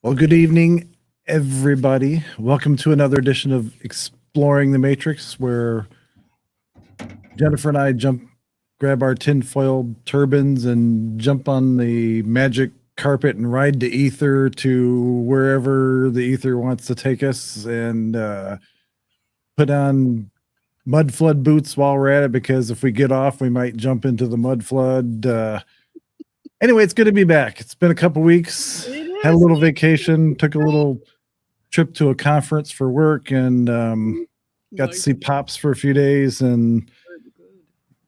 Well, good evening, everybody. Welcome to another edition of Exploring the Matrix, where Jennifer and I grab our tinfoil turbans, and jump on the magic carpet and ride the ether to wherever the ether wants to take us, and put on mud flood boots while we're at it, because if we get off, we might jump into the mud flood. Anyway, it's good to be back. It's been a couple weeks. It Had a is. little vacation, took a little trip to a conference for work, and got to Nice. see Pops for a few days, and Good.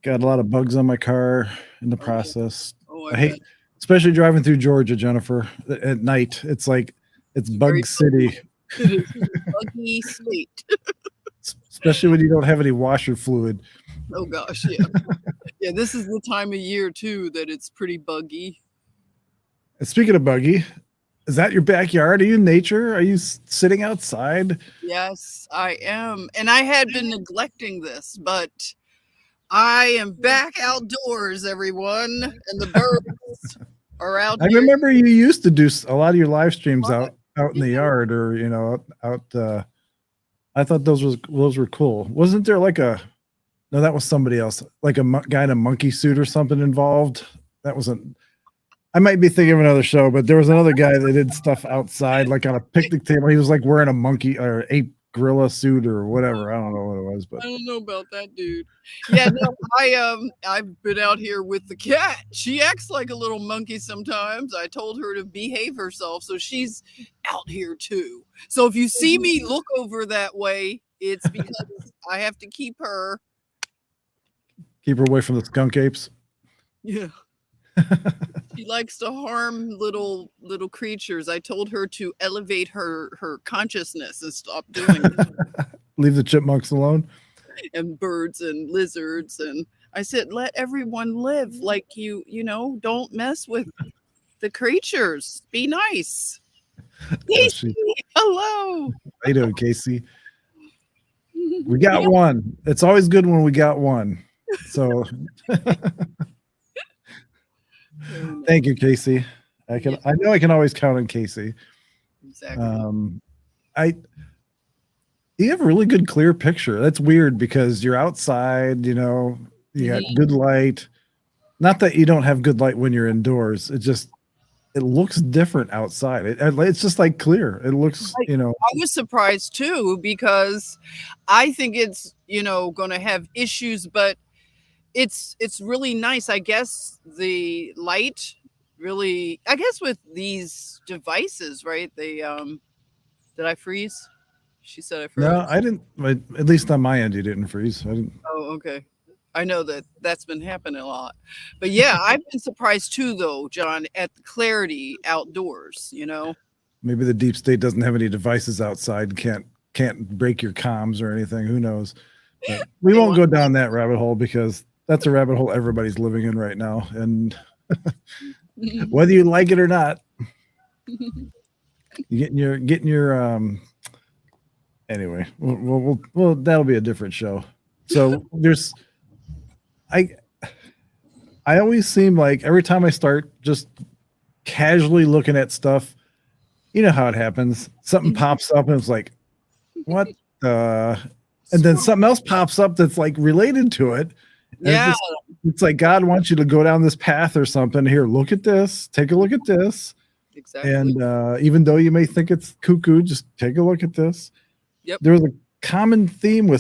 got a lot of bugs on my car in the Oh, yeah. process. Oh, I hate, especially driving through Georgia, Jennifer, at night. It's like it's very bug city, It is buggy sweet. especially when you don't have any washer fluid. Oh gosh, yeah. Yeah, this is the time of year too that it's pretty buggy. And speaking of buggy, is that your backyard? Are you in nature? Are you sitting outside? Yes, I am. And I had been neglecting this, but I am back outdoors, everyone. And the birds are out I here. remember you used to do a lot of your live streams What? out in the Yeah. yard, or out. I thought those were cool. Wasn't there like a? No, that was somebody else. Like a guy in a monkey suit or something involved. That wasn't. I might be thinking of another show, but there was another guy that did stuff outside, like on a picnic table. He was like wearing a monkey or ape gorilla suit or whatever. I don't know what it was, but I don't know about that dude. Yeah, no, I've been out here with the cat. She acts like a little monkey sometimes. I told her to behave herself, so she's out here too. So if you see me look over that way, it's because I have to keep her. keep her away from the skunk apes. Yeah. She likes to harm little creatures. I told her to elevate her consciousness and stop doing it. Leave the chipmunks alone. And birds and lizards, and I said let everyone live like don't mess with the creatures. Be nice. Casey, hello. How you doing, Casey? We got one. It's always good when we got one. So thank you, Casey. I know I can always count on Casey. Exactly. You have a really good clear picture. That's weird because you're outside, you got good light. Not that you don't have good light when you're indoors. It looks different outside. It's just like clear. It looks, I was surprised too, because I think it's, going to have issues, but it's really nice. I guess the light really, I guess with these devices, right? They, did I freeze? She said I froze. No, I didn't. At least on my end, you didn't freeze. I didn't. Oh, okay. I know that's been happening a lot. But yeah, I've been surprised too, though, John, at the clarity outdoors, Maybe the deep state doesn't have any devices outside, can't break your comms or anything. Who knows? But we won't go down that rabbit hole, because that's a rabbit hole everybody's living in right now. And whether you like it or not, you're getting your anyway, well, that'll be a different show. So I always seem like every time I start just casually looking at stuff, you know how it happens. Something pops up and it's like, what? And then something else pops up that's like related to it. Yeah. It's like God wants you to go down this path or something. Here, look at this. Take a look at this. Exactly. And even though you may think it's cuckoo, just take a look at this. Yep. There was a common theme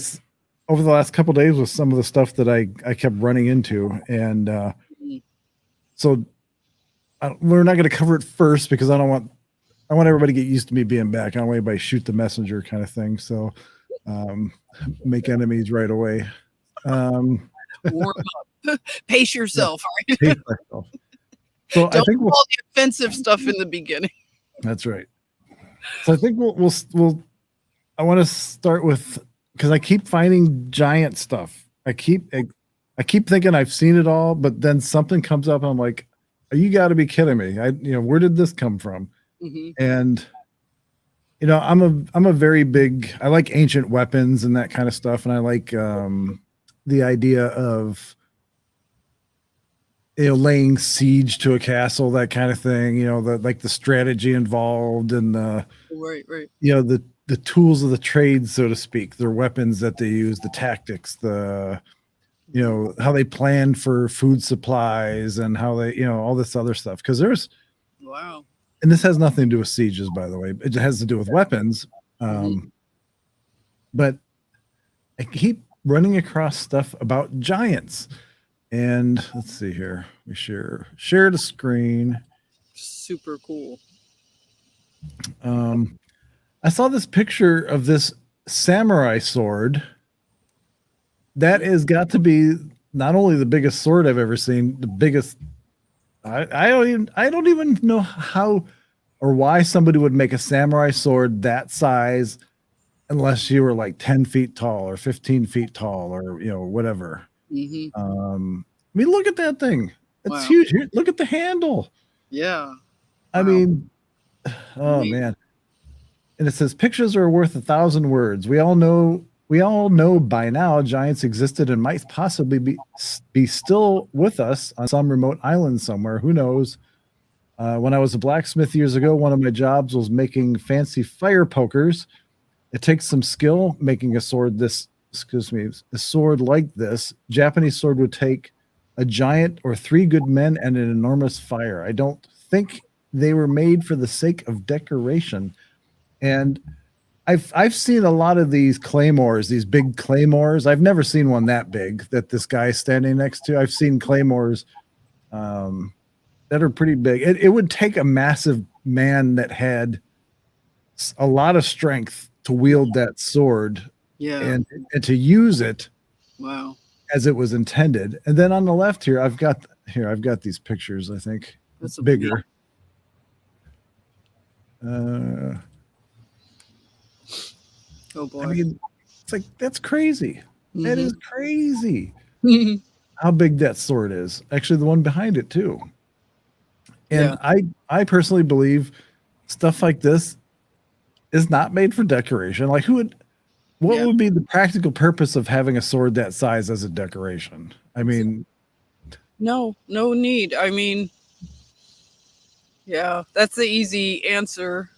over the last couple of days with some of the stuff that I kept running into. And so we're not going to cover it first, because I want everybody to get used to me being back. I don't want anybody to shoot the messenger kind of thing. So make enemies right away. Warm up. Pace yourself. Yeah. Pace myself. So don't do all the offensive stuff in the beginning. That's right. So I think we'll I want to start with, because I keep finding giant stuff. I keep thinking I've seen it all, but then something comes up and I'm like, you got to be kidding me. Where did this come from? Mm-hmm. And I'm a very big, I like ancient weapons and that kind of stuff, and I like the idea of laying siege to a castle, that kind of thing. The strategy involved, and the Right, right. the tools of the trade, so to speak, their weapons that they use, the tactics, the Mhm. how they plan for food supplies, and how they all this other stuff. Because there's Wow. and this has nothing to do with sieges, by the way. It has to do with weapons. Mhm. But I keep running across stuff about giants. And let's see here. We share the screen. Super cool. Um, I saw this picture of this samurai sword. That Mm. has got to be not only the biggest sword I've ever seen, the biggest. I don't even know how or why somebody would make a samurai sword that size unless you were like 10 feet tall or 15 feet tall, or whatever. Mhm. I mean, look at that thing. It's Wow. huge. Look at the handle. Yeah. I Wow. mean, oh Amazing. man. And it says pictures are worth 1,000 words. We all know by now giants existed and might possibly be still with us on some remote island somewhere. Who knows? When I was a blacksmith years ago, one of my jobs was making fancy fire pokers. It takes some skill making a sword a sword like this. Japanese sword would take a giant or three good men and an enormous fire. I don't think they were made for the sake of decoration. And I've seen a lot of these claymores, these big claymores. I've never seen one that big that this guy's standing next to. I've seen claymores um, that are pretty big. It would take a massive man that had a lot of strength to wield that sword Yeah. and to use it Wow. as it was intended. And then on the left here, I've got these pictures. I think That's amazing. bigger. Uh, Oh I boy. mean, it's like that's crazy. That Mhm. is crazy. How big that sword is. Actually, the one behind it too. And Yeah. I personally believe stuff like this is not made for decoration. Like what Yeah. would be the practical purpose of having a sword that size as a decoration? I mean, No, no need. I mean, yeah, that's the easy answer.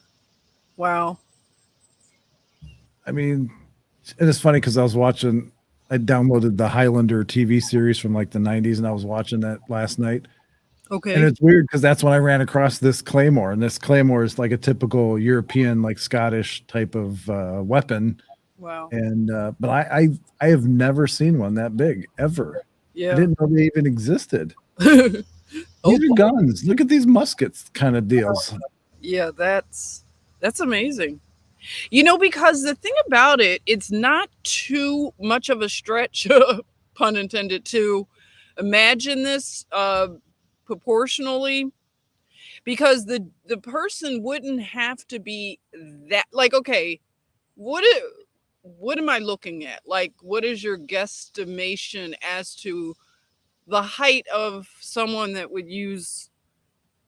Wow. I mean, and it's funny because I downloaded the Highlander TV series from like the 90s, and I was watching that last night. And Okay. it's weird because that's when I ran across this claymore, and this claymore is like a typical European, like Scottish type of weapon. Wow. And but I have never seen one that big ever. I Yeah. didn't know they even existed. Oh These are boy. guns. Look at these muskets kind of deals. Yeah, that's amazing. Because the thing about it, it's not too much of a stretch, pun intended, to imagine this proportionally, because the person wouldn't have to be that, like, okay, what it, what am I looking at? Like, what is your guesstimation as to the height of someone that would use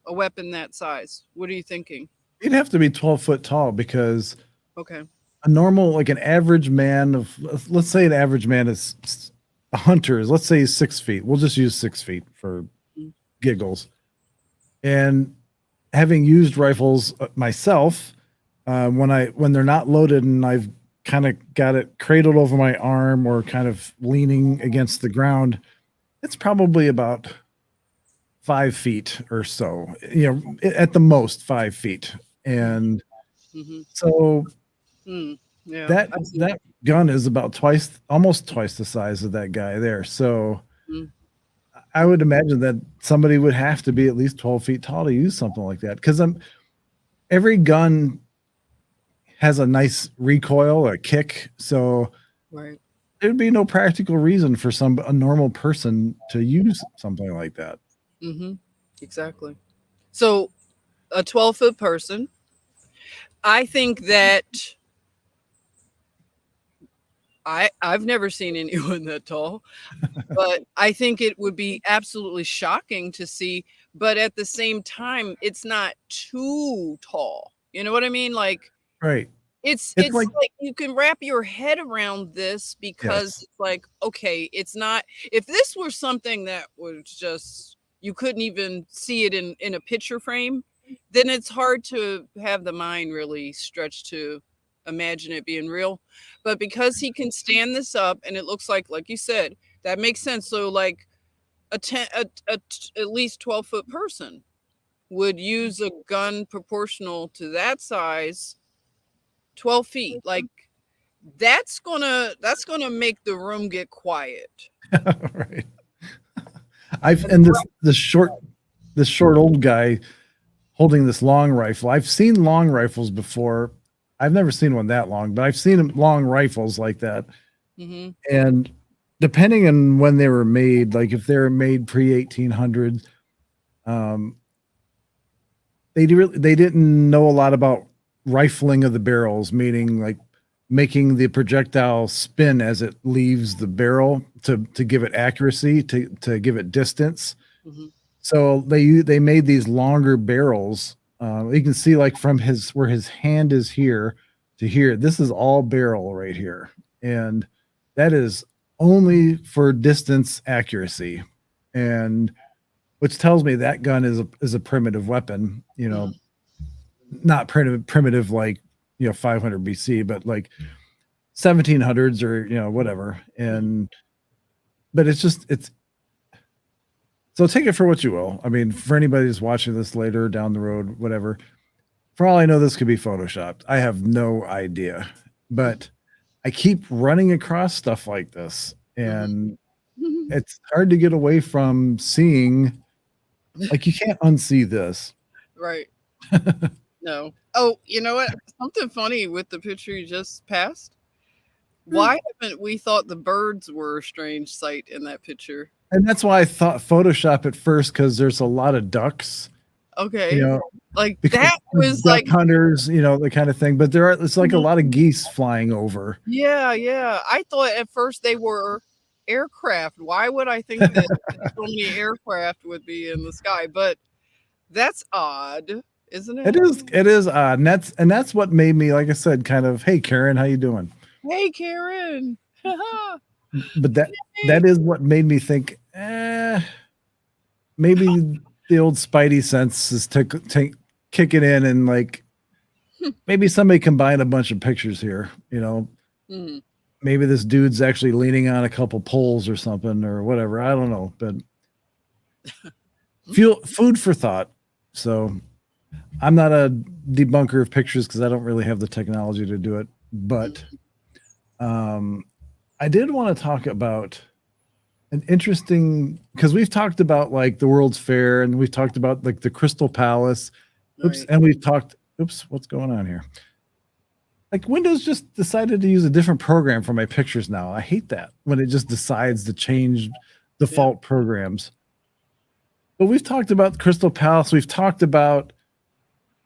a weapon that size? What are you thinking? You'd have to be 12 foot tall because Okay. a normal, like an average man of, let's say an average man is a hunter, let's say he's 6 feet. We'll just use 6 feet for Mm. giggles. And having used rifles myself, when they're not loaded and I've kind of got it cradled over my arm or kind of leaning against the ground, it's probably about 5 feet or so, at the most 5 feet. And Hmm. so Yeah, that I see. that gun is about almost twice the size of that guy there. So Mm. I would imagine that somebody would have to be at least 12 feet tall to use something like that. Because every gun has a nice recoil, a kick. So Right. there'd be no practical reason for a normal person to use something like that. Hmm. Exactly. So a 12-foot person, I think that I've never seen anyone that tall, but I think it would be absolutely shocking to see, but at the same time, it's not too tall. You know what I mean? Like, Right. it's It's like, it's like you can wrap your head around this, because yes. it's like, okay, it's not, if this were something that was just, you couldn't even see it in a picture frame, then it's hard to have the mind really stretch to imagine it being real. But because he can stand this up and it looks like you said, that makes sense. So like a 10 at least 12-foot person would use a gun proportional to that size, 12 feet. Like that's gonna make the room get quiet. Right. And this short old guy holding this long rifle. I've seen long rifles before. I've never seen one that long, but I've seen long rifles like that. Hmm. And depending on when they were made, like if they were made pre 1800, they didn't know a lot about rifling of the barrels, meaning like making the projectile spin as it leaves the barrel to give it accuracy, to give it distance. Hmm. So they made these longer barrels. You can see like from where his hand is here to here. This is all barrel right here, and that is only for distance accuracy, and which tells me that gun is a primitive weapon. You know, not primitive like 500 BC, but like 1700s or whatever. And but it's so take it for what you will. I mean, for anybody who's watching this later down the road, whatever, for all I know, this could be photoshopped. I have no idea, but I keep running across stuff like this, and it's hard to get away from seeing. Like, you can't unsee this. Right. No. Oh, you know what? Something funny with the picture you just passed. Why haven't we thought the birds were a strange sight in that picture? And that's why I thought Photoshop at first, because there's a lot of ducks. Okay. Like because that was duck like hunters, the kind of thing. But it's like a lot of geese flying over. Yeah. I thought at first they were aircraft. Why would I think that so many aircraft would be in the sky? But that's odd, isn't it? It is odd. And that's what made me, like I said, kind of, hey Karen, how you doing? Hey Karen. But that is what made me think, maybe the old Spidey sense is kicking in, and like maybe somebody combined a bunch of pictures here, Mhm. Maybe this dude's actually leaning on a couple poles or something or whatever. I don't know, but food for thought. So I'm not a debunker of pictures because I don't really have the technology to do it, but I did want to talk about an interesting, because we've talked about like the World's Fair, and we've talked about like the Crystal Palace. Right. And we've talked, what's going on here? Like Windows just decided to use a different program for my pictures now. I hate that when it just decides to change default programs. But we've talked about Crystal Palace. We've talked about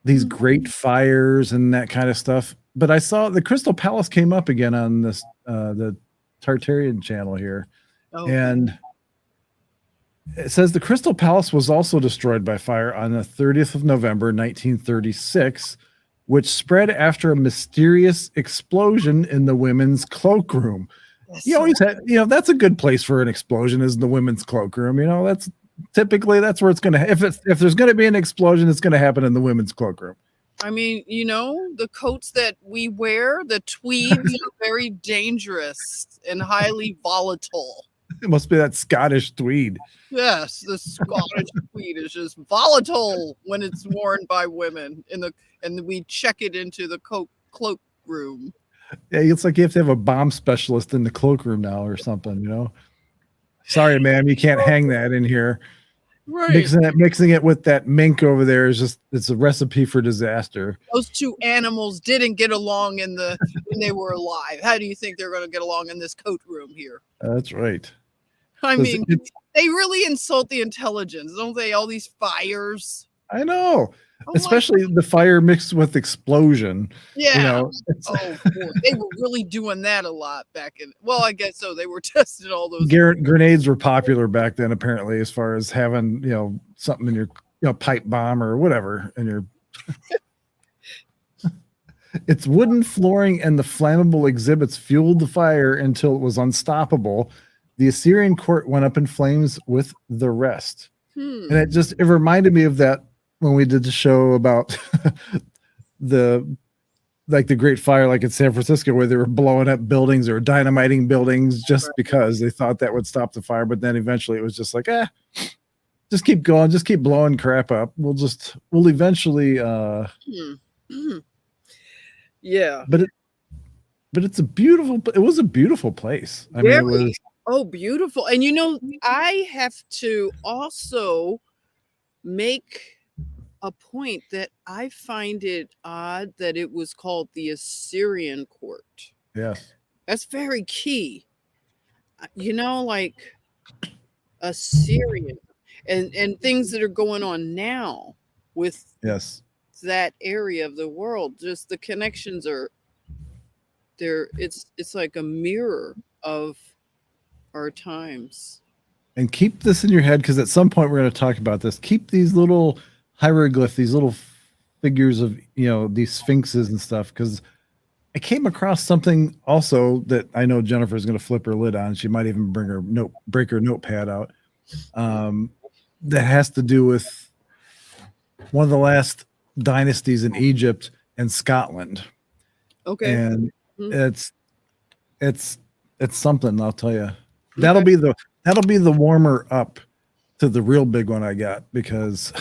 these great fires and that kind of stuff. But I saw the Crystal Palace came up again on this the Tartarian channel here. Oh. And it says the Crystal Palace was also destroyed by fire on the 30th of November, 1936, which spread after a mysterious explosion in the women's cloakroom. You always had, that's a good place for an explosion, is the women's cloakroom. That's typically where it's going to, if there's going to be an explosion, it's going to happen in the women's cloakroom. I mean, the coats that we wear, the tweeds are very dangerous and highly volatile. It must be that Scottish tweed. Yes, the Scottish tweed is just volatile when it's worn by women and we check it into the cloak room. Yeah, it's like you have to have a bomb specialist in the cloakroom now or something, Sorry, ma'am, you can't hang that in here. Right. Mixing it with that mink over there it's a recipe for disaster. Those two animals didn't get along when they were alive. How do you think they're going to get along in this coat room here? That's right. I mean, they really insult the intelligence, don't they? All these fires. I know. Especially the fire mixed with explosion. Yeah. They were really doing that a lot back in. Well, I guess so. They were testing all those. Grenades were popular back then, apparently, as far as having something in your pipe bomb or whatever in your. Its wooden flooring and the flammable exhibits fueled the fire until it was unstoppable. The Assyrian court went up in flames with the rest. And Hmm. it reminded me of that when we did the show about the like the Great Fire, like in San Francisco, where they were blowing up buildings or dynamiting buildings just Right. because they thought that would stop the fire. But then eventually it was just like, just keep going, just keep blowing crap up. We'll eventually Hmm. Yeah. but it was a beautiful place. I mean, it Very. was Oh, beautiful. And I have to also make a point that I find it odd that it was called the Assyrian court. yes, That's very key. Like Assyrian and things that are going on now with yes. that area of the world. Just the connections are there. It's like a mirror of our times. And keep this in your head because at some point we're going to talk about this. Keep these little hieroglyphs, these little figures of these sphinxes and stuff. Because I came across something also that I know Jennifer's going to flip her lid on. She might even break her notepad out. That has to do with one of the last dynasties in Egypt and Scotland, Okay. and Mhm. it's it's it's something. I'll tell you. Okay. That'll be the warmer up to the real big one I got because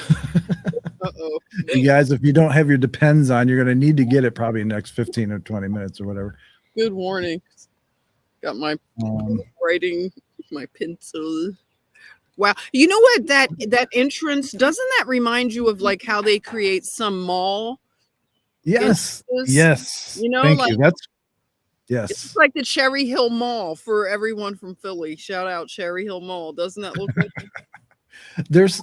Uh-oh. you guys, if you don't have your depends on, you're going to need to get it probably in the next 15 or 20 minutes or whatever. Good warning. Got my writing, my pencil. Wow. You know what? That entrance, doesn't that remind you of like how they create some mall Yes, entrances? yes. Thank Like you. That's it's yes. like the Cherry Hill Mall for everyone from Philly. Shout out Cherry Hill Mall. Doesn't that look like There's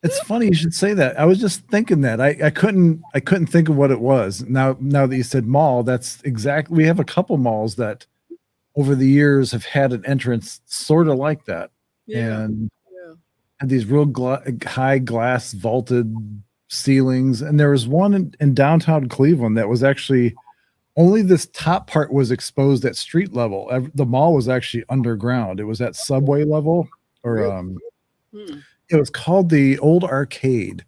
it's funny you should say that. I was just thinking that. I couldn't think of what it was. Now that you said mall, that's exactly we have a couple malls that over the years have had an entrance sort of like that. Yeah. And Yeah. had these real high glass vaulted ceilings. And there was one in downtown Cleveland that was actually only this top part was exposed at street level. The mall was actually underground. It was at subway level, or Really? Hmm. it was called the Old Arcade.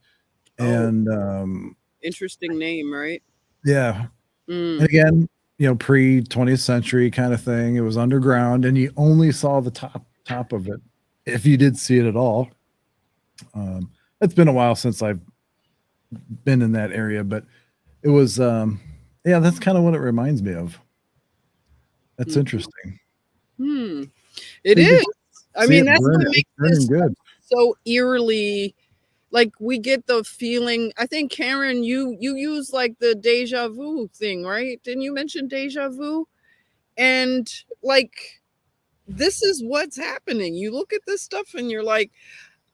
Oh, And interesting name, right? yeah, and Mm. again, pre 20th century kind of thing. It was underground, and you only saw the top of it if you did see it at all. It's been a while since I've been in that area, but it was yeah, that's kind of what it reminds me of. That's Mm. interesting. Hmm. It So you is. get I see mean, it that's burn. what It's makes burning this good. so eerily like we get the feeling. I think Karen, you use like the deja vu thing, right? Didn't you mention deja vu? And like this is what's happening. You look at this stuff and you're like,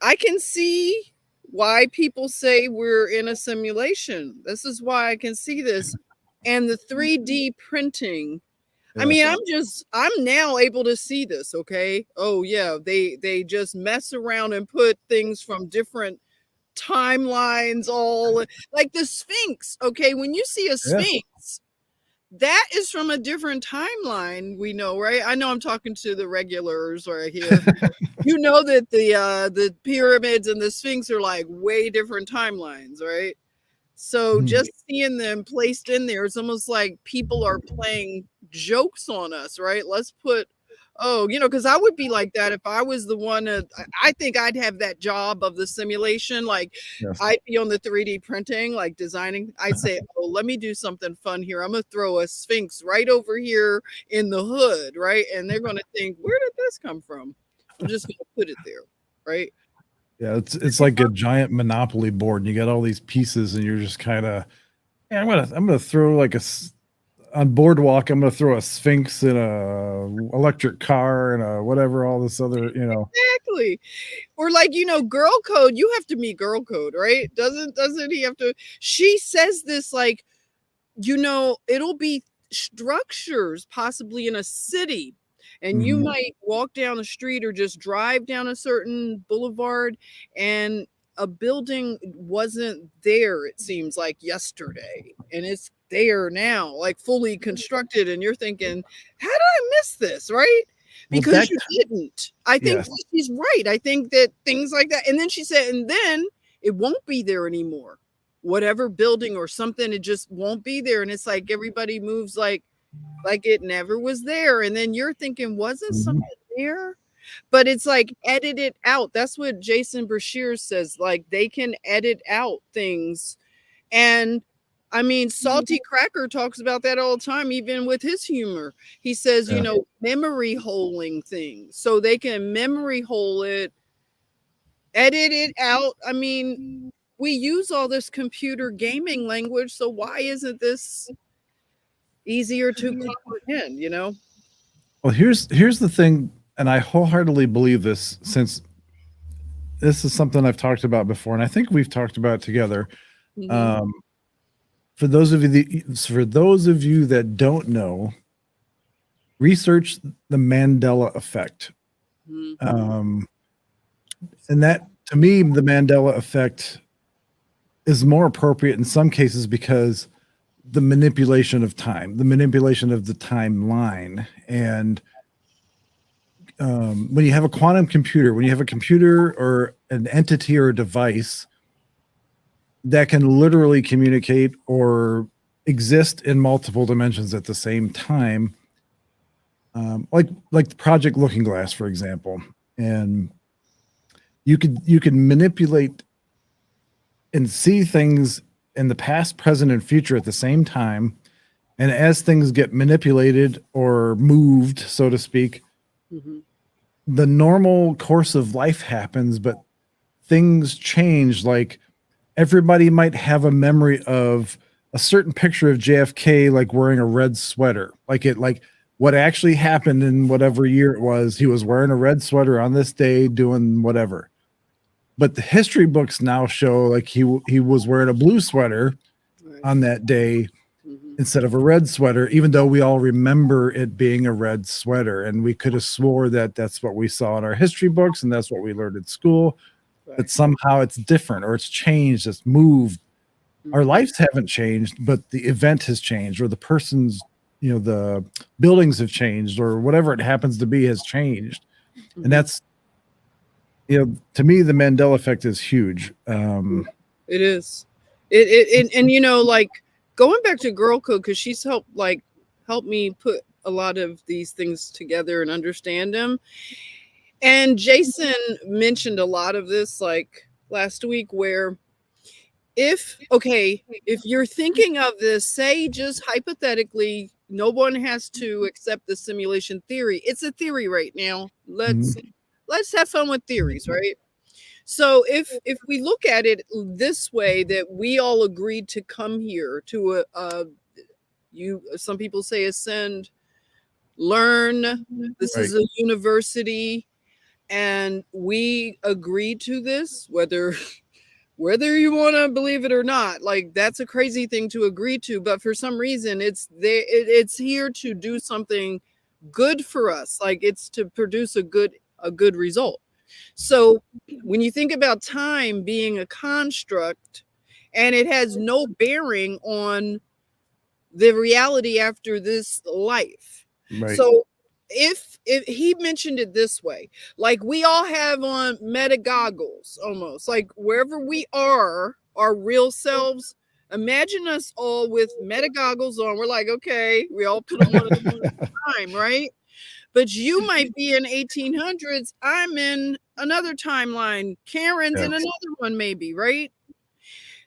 I can see why people say we're in a simulation. This is why I can see this. And the 3D printing, I mean, Yes. I'm now able to see this, okay? Oh yeah, they just mess around and put things from different timelines all like the Sphinx, okay? When you see a Yes. Sphinx, that is from a different timeline, we know, right? I know I'm talking to the regulars right here. You know that the pyramids and the Sphinx are like way different timelines, right? So Mhm. just seeing them placed in there, it's almost like people are playing jokes on us, right? Let's put, oh, because I would be like that if I was the one. I think I'd have that job of the simulation. Like Yes. I'd be on the 3D printing, like designing. I'd say, oh, let me do something fun here. I'm gonna throw a Sphinx right over here in the hood, right? And they're gonna think, where did this come from? I'm just gonna put it there, right? Yeah, it's like a giant Monopoly board, and you got all these pieces, and you're just kind of, yeah, I'm gonna throw like on Boardwalk. I'm gonna throw a Sphinx in a electric car and a whatever, all this other. Exactly. Or like, girl code, you have to meet girl code, right? Doesn't he have to? She says this like, it'll be structures possibly in a city. And you Mhm. might walk down the street or just drive down a certain boulevard and a building wasn't there, it seems like yesterday. And it's there now, like fully constructed. And you're thinking, how did I miss this? Right? because you didn't. I think Yes. she's right. I think that things like that. And then she said, and then it won't be there anymore. Whatever building or something, it just won't be there. And it's like everybody moves like it never was there. And then you're thinking, wasn't something there? But it's like edit it out. That's what Jason Bashir says. Like they can edit out things. And I mean, Salty Cracker talks about that all the time, even with his humor. He says, Yeah. you know, memory holing things. So they can memory hole it, edit it out. I mean, we use all this computer gaming language. So why isn't this easier to comprehend, you know? Well, here's the thing, and I wholeheartedly believe this, since this is something I've talked about before, and I think we've talked about it together. Mhm. For those of you that don't know, research the Mandela effect. Mhm. And that, to me, the Mandela effect is more appropriate in some cases because the manipulation of time, the manipulation of the timeline. And when you have a quantum computer, when you have a computer or an entity or a device that can literally communicate or exist in multiple dimensions at the same time, like Project Looking Glass, for example, and you could manipulate and see things in the past, present, and future at the same time. And as things get manipulated or moved, so to speak, Mhm. the normal course of life happens, but things change. Like everybody might have a memory of a certain picture of JFK, like wearing a red sweater, like what actually happened in whatever year it was. He was wearing a red sweater on this day doing whatever. But the history books now show like he was wearing a blue sweater Right. on that day Mhm. instead of a red sweater, even though we all remember it being a red sweater. And we could have swore that that's what we saw in our history books and that's what we learned at school. But Right. somehow it's different or it's changed, it's moved. Our Mhm. lives haven't changed, but the event has changed, or the person's, the buildings have changed, or whatever it happens to be has changed. And Mhm. that's, to me, the Mandela effect is huge. It is. And you know, like going back to Girl Code, because she's helped me put a lot of these things together and understand them. And Jason mentioned a lot of this like last week, where if you're thinking of this, say just hypothetically, no one has to accept the simulation theory. It's a theory right now. Mhm. Let's have fun with theories, right? So if we look at it this way, that we all agreed to come here to some people say ascend, learn. This Right. is a university, and we agreed to this, whether you want to believe it or not. Like that's a crazy thing to agree to, but for some reason it's there. It's here to do something good for us. Like it's to produce a good result. So when you think about time being a construct and it has no bearing on the reality after this life. Right. So if he mentioned it this way, like we all have on meta goggles, almost like wherever we are, our real selves. Imagine us all with meta goggles on. We're like, okay, we all put them on at the same time, right? But you might be in 1800s. I'm in another timeline. Karen's Yeah. in another one, maybe, right?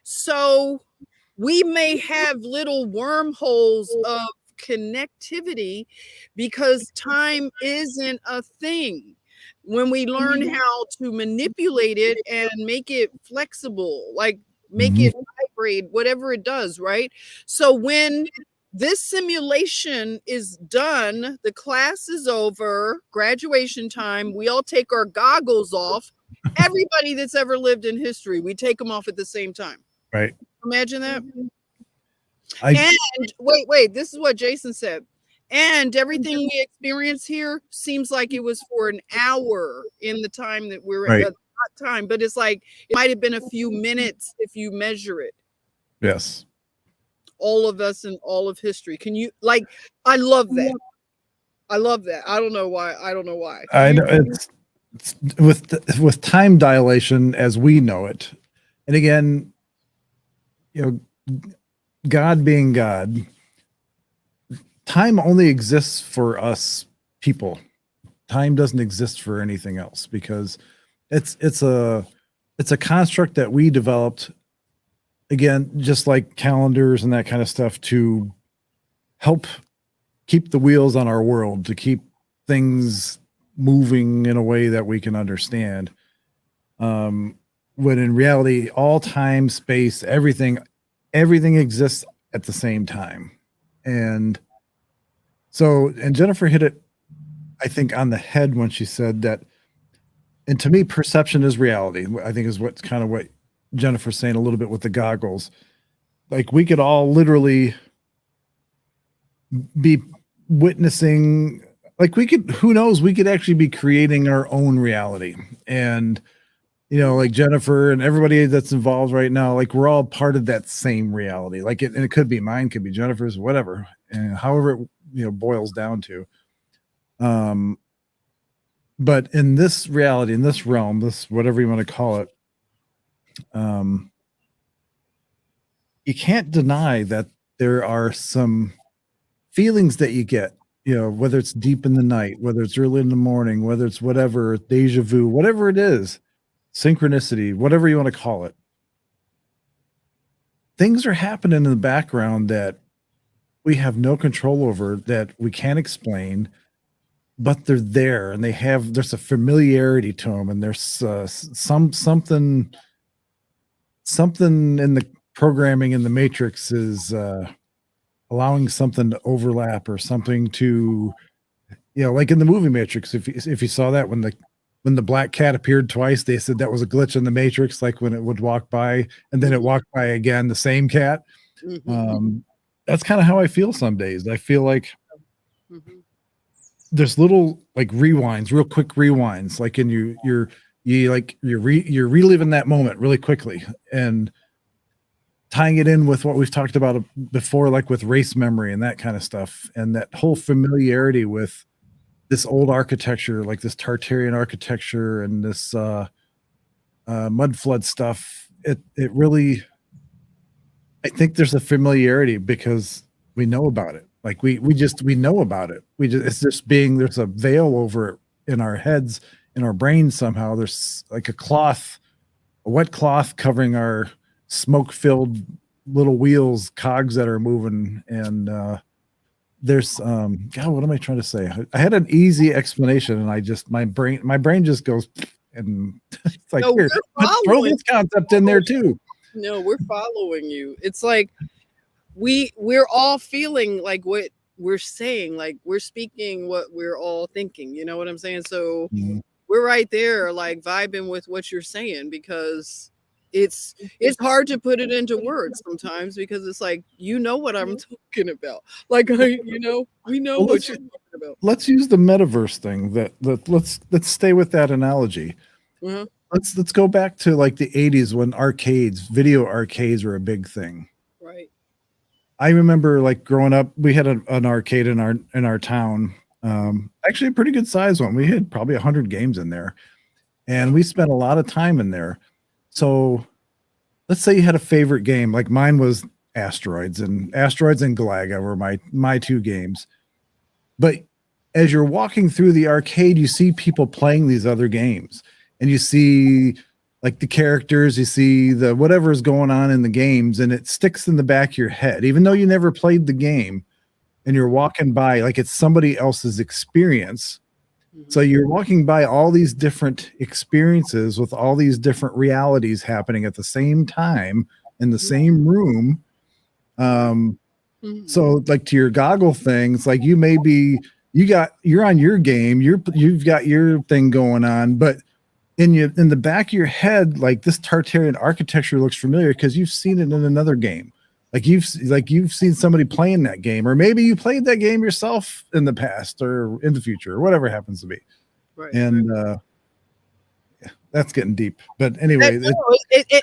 So we may have little wormholes of connectivity because time isn't a thing. When we learn how to manipulate it and make it flexible, like make Mhm. it vibrate, whatever it does, right? So when this simulation is done, the class is over, graduation time, we all take our goggles off. Everybody that's ever lived in history, we take them off at the same time. Right. Imagine that. I And wait, this is what Jason said. And everything we experience here seems like it was for an hour in the time that we're right. at that time, but it's like it might have been a few minutes if you measure it. Yes. All of us and all of history. Can you like I love that. I love that. I don't know why. I don't know why. I know it's with time dilation as we know it. And again, you know, God being God, time only exists for us people. Time doesn't exist for anything else because it's it's a it's a construct that we developed, again, just like calendars and that kind of stuff, to help keep the wheels on our world, to keep things moving in a way that we can understand. Um, when in reality, all time, space, everything exists at the same time. And so, and Jennifer hit it, I think, on the head when she said that. And to me, perception is reality. I think is what's kind of what Jennifer's saying a little bit with the goggles. Like we could all literally be witnessing, like we could, who knows, we could actually be creating our own reality. And like Jennifer and everybody that's involved right now, like we're all part of that same reality. Like and it could be mine, could be Jennifer's, whatever, and however it boils down to. But in this reality, in this realm, this whatever you want to call it, you can't deny that there are some feelings that you get, whether it's deep in the night, whether it's early in the morning, whether it's whatever, deja vu, whatever it is, synchronicity, whatever you want to call it. Things are happening in the background that we have no control over, that we can't explain, but they're there, and there's a familiarity to them, and there's something in the programming in the matrix is allowing something to overlap, or something to, like in the movie Matrix, if you saw that when the black cat appeared twice, they said that was a glitch in the matrix, like when it would walk by and then it walked by again, the same cat. That's kind of how I feel some days. I feel like there's little like rewinds, real quick rewinds, like in you're reliving that moment really quickly and tying it in with what we've talked about before, like with race memory and that kind of stuff, and that whole familiarity with this old architecture, like this Tartarian architecture and this mud flood stuff. It really, I think there's a familiarity because we know about it. Like we know about it. It's just there's a veil over it in our heads, in our brains somehow. There's like a wet cloth covering our smoke-filled little wheels, cogs that are moving. And there's God, what am I trying to say? I had an easy explanation, and my brain just goes, and it's like, here, let's throw this concept in there too. No, we're following you. It's like we're all feeling like what we're saying, like we're speaking what we're all thinking. You know what I'm saying? So we're right there, like vibing with what you're saying, because it's hard to put it into words sometimes, because it's like, what I'm talking about. Like, we know what you're talking about. Let's use the metaverse thing. Let's stay with that analogy. Let's go back to like the 80s when video arcades were a big thing. Right. I remember like growing up, we had an arcade in our town. Actually a pretty good size one. We had probably 100 games in there, and we spent a lot of time in there. So let's say you had a favorite game, like mine was Asteroids and Galaga were my two games. But as you're walking through the arcade, you see people playing these other games, and you see like the characters, you see the whatever's going on in the games, and it sticks in the back of your head, even though you never played the game, and you're walking by like it's somebody else's experience. So you're walking by all these different experiences with all these different realities happening at the same time in the same room. So like to your goggle things, like you're on your game, you've got your thing going on, but in the back of your head, like this Tartarian architecture looks familiar because you've seen it in another game. Like you've seen somebody playing that game, or maybe you played that game yourself in the past or in the future, or whatever it happens to be. Right. And yeah, that's getting deep. But anyway,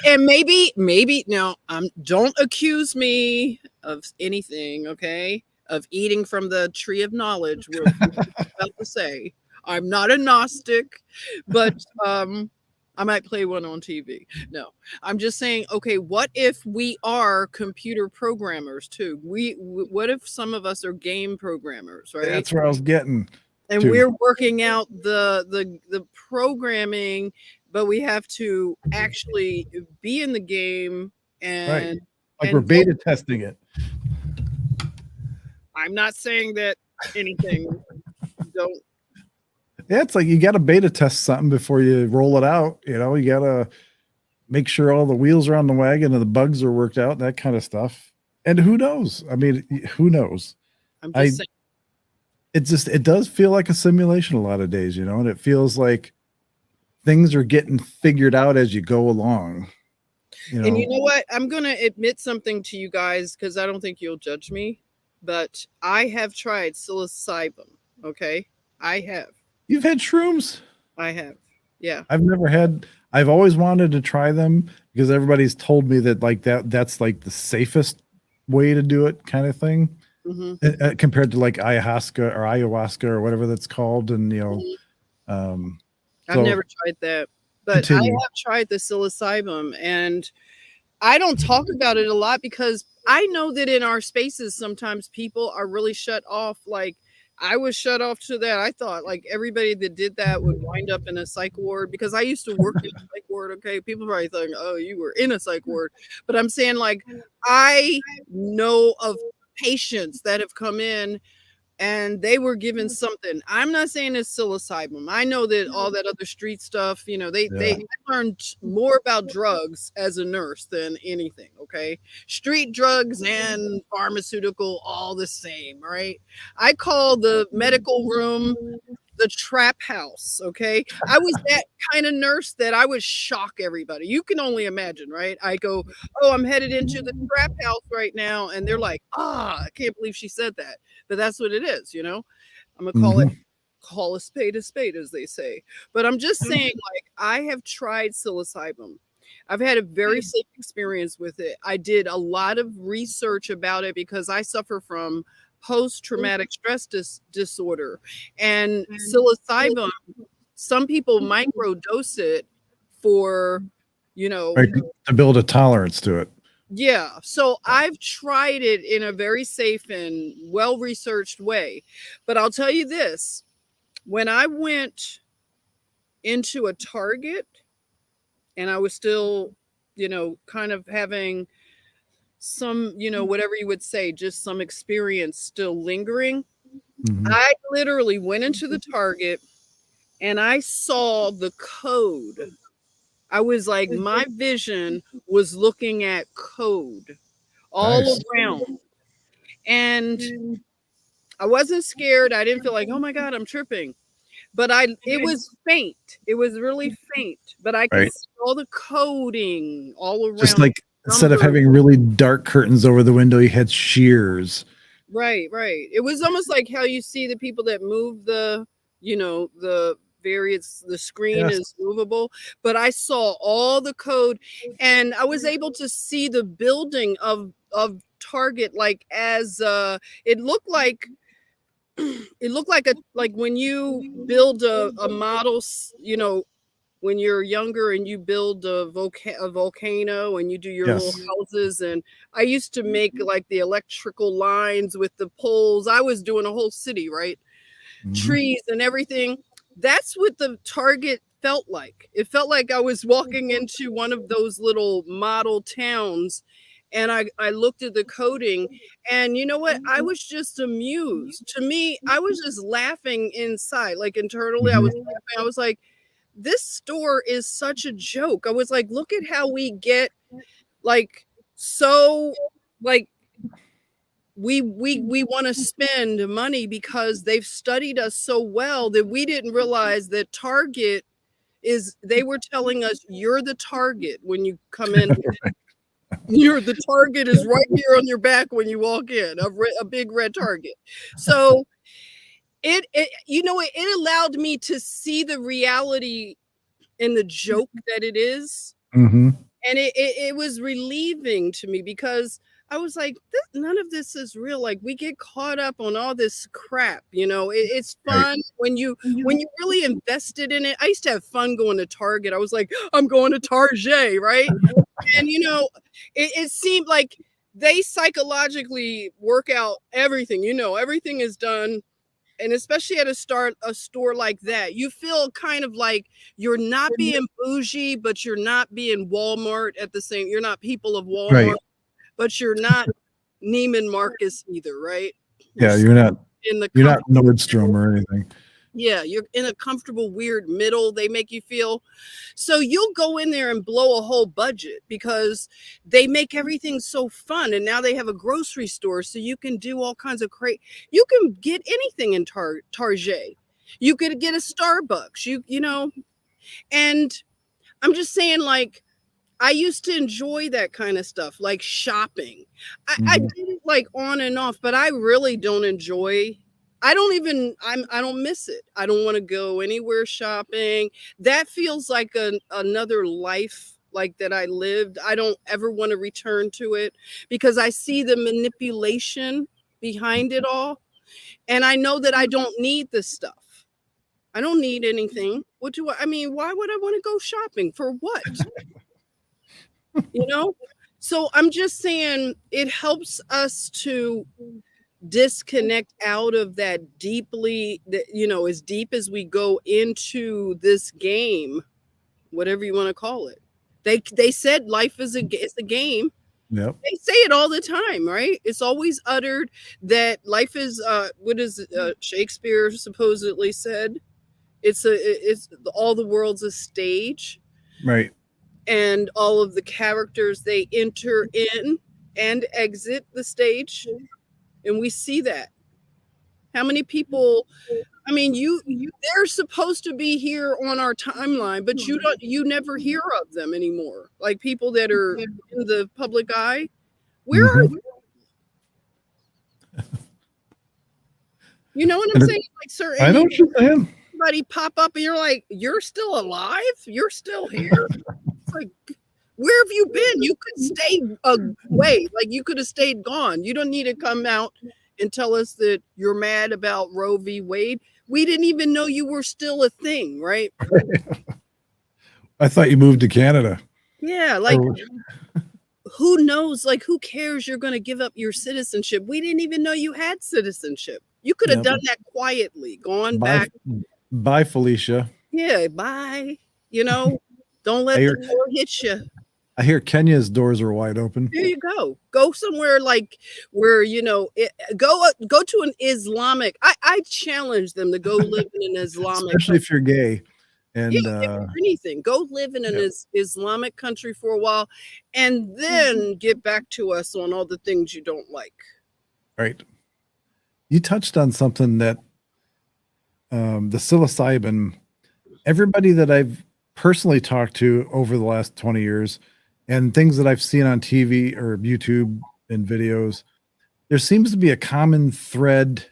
and maybe now don't accuse me of anything, okay? of eating from the tree of knowledge. We're about to say I'm not a Gnostic, but I might play one on TV. No, I'm just saying, okay, what if we are computer programmers too? What if some of us are game programmers, right? That's where I was getting And to. we're working out the programming, but we have to actually be in the game Right. and Like we're beta testing it. I'm not saying that anything don't. Yeah, it's like you got to beta test something before you roll it out. You know, you got to make sure all the wheels are on the wagon and the bugs are worked out, that kind of stuff. And who knows? I mean, who knows? I'm just saying. It does feel like a simulation a lot of days, you know, and it feels like things are getting figured out as you go along. You know? And you know what? I'm going to admit something to you guys because I don't think you'll judge me, but I have tried psilocybin. Okay. I have. You've had shrooms? I have. Yeah. I've always wanted to try them because everybody's told me that like that's like the safest way to do it kind of thing. Mm-hmm. Compared to like ayahuasca or whatever that's called. And, you know, mm-hmm. I've never tried that, but I have tried the psilocybin, and I don't talk about it a lot because I know that in our spaces, sometimes people are really shut off. Like I was shut off to that. I thought like everybody that did that would wind up in a psych ward because I used to work in a psych ward. Okay. People probably think, oh, you were in a psych ward, but I'm saying like, I know of patients that have come in and they were given something. I'm not saying it's psilocybin. I know that all that other street stuff, you know, they learned more about drugs as a nurse than anything. Okay. Street drugs and pharmaceutical, all the same, right? I call the medical room the trap house. Okay. I was that kind of nurse that I would shock everybody. You can only imagine, right? I go, oh, I'm headed into the trap house right now. And they're like, I can't believe she said that. But that's what it is, you know? I'm gonna call a spade, as they say. But I'm just saying, like, I have tried psilocybin. I've had a very safe experience with it. I did a lot of research about it because I suffer from post-traumatic stress disorder, and psilocybin, some people microdose it for, you know, right, to build a tolerance to it. Yeah. So I've tried it in a very safe and well-researched way. But I'll tell you this, when I went into a Target and I was still, you know, kind of having some, you know, whatever you would say, just some experience still lingering. Mm-hmm. I literally went into the Target and I saw the code. I was like, my vision was looking at code all around. And I wasn't scared. I didn't feel like, oh my God, I'm tripping. But it was faint. It was really faint. But I could see all the coding all around. Just like instead of having really dark curtains over the window, you had shears. Right. It was almost like how you see the people that move the, you know, the screen is movable. But I saw all the code and I was able to see the building of Target, like as it looked like like when you build a model, you know, when you're younger and you build a volcano and you do your little houses. And I used to make like the electrical lines with the poles. I was doing a whole city, right? Mm-hmm. Trees and everything. That's what the Target felt like. It felt like I was walking into one of those little model towns. And I looked at the coding and you know what? I was just amused. To me, I was just laughing inside. Like internally, I was laughing. I was like, this store is such a joke. I was like, look at how we get like, so like, we want to spend money because they've studied us so well that we didn't realize that Target they were telling us you're the target when you come in. You're the target is right here on your back when you walk in, a big red target. So it you know, it allowed me to see the reality in the joke that it is. Mm-hmm. And it was relieving to me because I was like, none of this is real. Like we get caught up on all this crap, you know. It's Right. fun when you really invested in it. I used to have fun going to Target. I was like, I'm going to Target, right? And you know, it seemed like they psychologically work out everything. You know, everything is done. And especially at a store like that, you feel kind of like you're not being bougie, but you're not being Walmart at the same. You're not people of Walmart, Right. but you're not Neiman Marcus either, right? You're Yeah, still in the you're not comfortable, Nordstrom or anything. yeah, you're in a comfortable, weird middle. They make you feel. So you'll go in there and blow a whole budget because they make everything so fun. And now they have a grocery store, so you can do all kinds of you can get anything in Target. You could get a Starbucks. You know, and I'm just saying, like, I used to enjoy that kind of stuff, like shopping. I Mhm. did it like on and off, but I really don't enjoy. I don't even. I don't miss it. I don't want to go anywhere shopping. That feels like another life like that I lived. I don't ever want to return to it because I see the manipulation behind it all, and I know that I don't need this stuff. I don't need anything. What do I mean? Why would I want to go shopping for what? You know? So I'm just saying it helps us to disconnect out of that deeply, you know, as deep as we go into this game, whatever you want to call it. They said life is it's a game. Yep. They say it all the time, right? It's always uttered that life is what is Shakespeare supposedly said? It's all the world's a stage, Right. and all of the characters they enter in and exit the stage, and we see that. How many people, I mean, they're supposed to be here on our timeline, but you never hear of them anymore, like people that are in the public eye. Where are Mhm. they? You know what I'm And saying? Like certain, I and know you what you're saying. somebody pop up and you're like, you're still alive, you're still here. It's like, where have you been? You could stay away. Like you could have stayed gone. You don't need to come out and tell us that you're mad about Roe v. Wade. We didn't even know you were still a thing, right? I thought you moved to Canada. Yeah, like Or who knows? Like who cares you're going to give up your citizenship? We didn't even know you had citizenship. You could have yep. done that quietly, gone Bye, back. bye, Felicia. Yeah, bye. You know, don't I let the hear door hit you. I hear Kenya's doors are wide open, There you go. Go somewhere like where you know go to an Islamic. I challenge them to go live in an Islamic especially country. if you're gay. Yeah, And if anything, go live in an yeah, Islamic country for a while, and then get back to us on all the things you don't like. right. You touched on something that the psilocybin. Everybody that I've personally talked to over the last 20 years, and things that I've seen on TV or YouTube and videos, there seems to be a common thread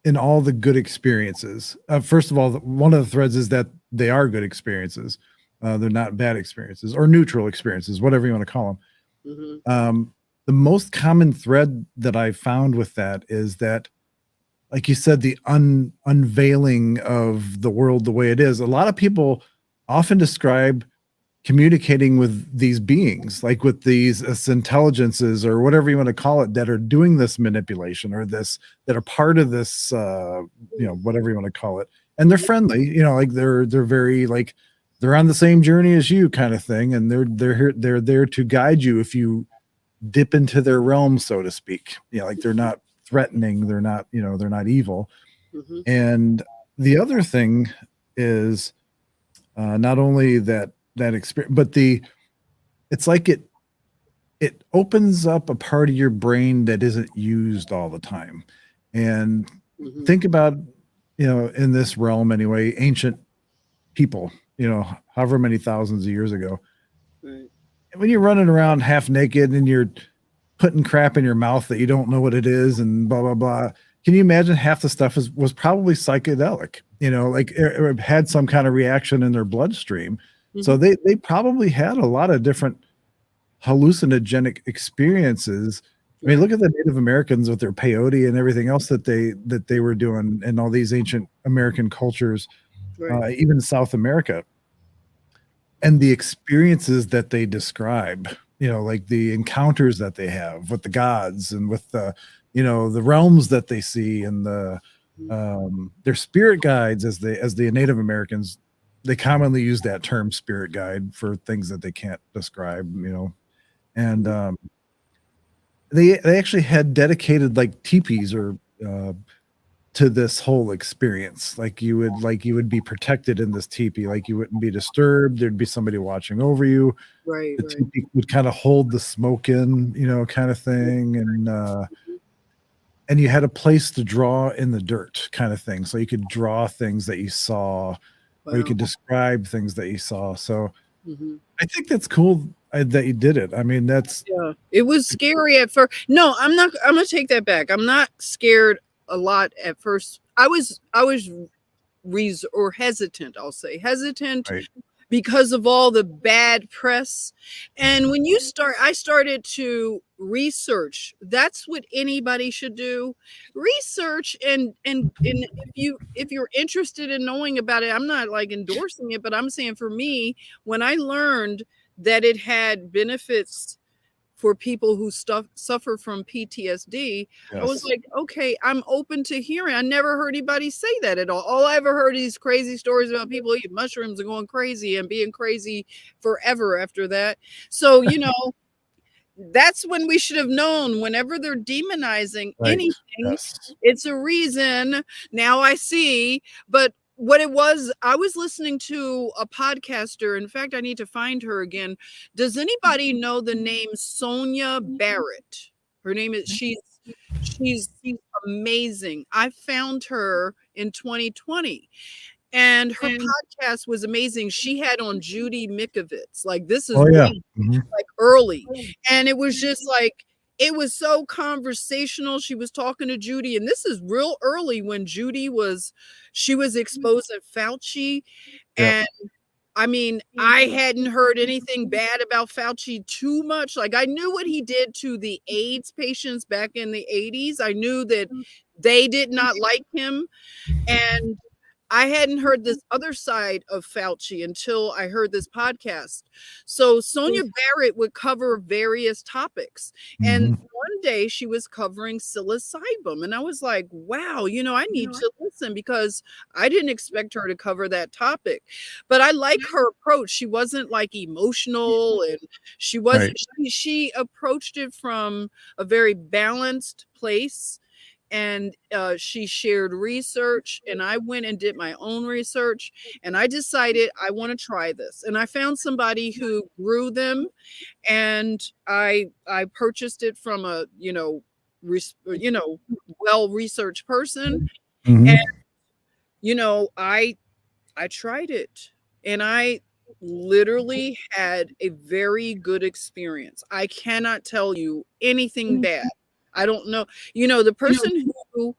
in all the good experiences. First of all, one of the threads is that they are good experiences. They're not bad experiences or neutral experiences, whatever you want to call Hmm. them. The most common thread that I found with that is that, like you said, the unveiling of the world the way it is. A lot of people often describe communicating with these beings, like with these intelligences or whatever you want to call it, that are doing this manipulation or this, that are part of this, whatever you want to call it. And they're friendly, like they're very like they're on the same journey as you, kind of thing. And they're there to guide you if you dip into their realm, so to speak. Like they're not threatening, they're not, they're not evil. Hmm. And the other thing is not only that experience, but it's like it opens up a part of your brain that isn't used all the time. And Hmm. think about, in this realm anyway, ancient people, however many thousands of years ago. Right. When you're running around half naked and you're putting crap in your mouth that you don't know what it is and blah blah blah. Can you imagine half the stuff was probably psychedelic? Like it had some kind of reaction in their bloodstream. So Hmm. they probably had a lot of different hallucinogenic experiences I mean, Right. look at the Native Americans with their peyote and everything else that they were doing in all these ancient American cultures, Right. even in South America, and the experiences that they describe, like the encounters that they have with the gods and with the realms that they see and their spirit guides as the Native Americans, they commonly use that term spirit guide for things that they can't describe. And they actually had dedicated like teepees or to this whole experience. Like you would be protected in this teepee, like you wouldn't be disturbed. There'd be somebody watching over you. Right. The Right. teepee would kind of hold the smoke in, kind of thing. And you had a place to draw in the dirt kind of thing. So you could draw things that you saw, or you Wow. could describe things that you saw. So Hmm. I think that's cool that you did it. I mean, that's Yeah, it was scary at first. No, I'm not. I'm gonna take that back. I'm not scared a lot at first. I was or hesitant. I'll say hesitant right. because of all the bad press. And when I started to research. That's what anybody should do. Research and if you're interested in knowing about it, I'm not like endorsing it, but I'm saying for me, when I learned that it had benefits for people who suffer from PTSD, I was Yes. like, okay, I'm open to hearing. I never heard anybody say that at all. All I ever heard is crazy stories about people eating mushrooms and going crazy and being crazy forever after that. So, that's when we should have known whenever they're demonizing Right. anything, Yes. it's a reason. Now I see. But what it was, I was listening to a podcaster. In fact, I need to find her again. Does anybody know the name Sonia Barrett? Her name is she's amazing. I found her in 2020 and her podcast was amazing. She had on Judy Mikovits. Like this is Oh yeah. way Mhm. like early. And it was just like it was so conversational. She was talking to Judy, and this is real early when she was exposing Fauci. Yep. And I mean, I hadn't heard anything bad about Fauci too much. Like I knew what he did to the AIDS patients back in the 80s. I knew that they did not like him. And I hadn't heard this other side of Fauci until I heard this podcast. So Sonia Barrett would cover various topics. And Mhm. one day she was covering psilocybin. And I was like, wow, I need to listen because I didn't expect her to cover that topic. But I like her approach. She wasn't like emotional and she Right. wasn't, she approached it from a very balanced place and she shared research and I went and did my own research and I decided I want to try this and I found somebody who grew them and I purchased it from a well researched person and Mhm. I tried it and I literally had a very good experience. I cannot tell you anything bad. I don't know. The person who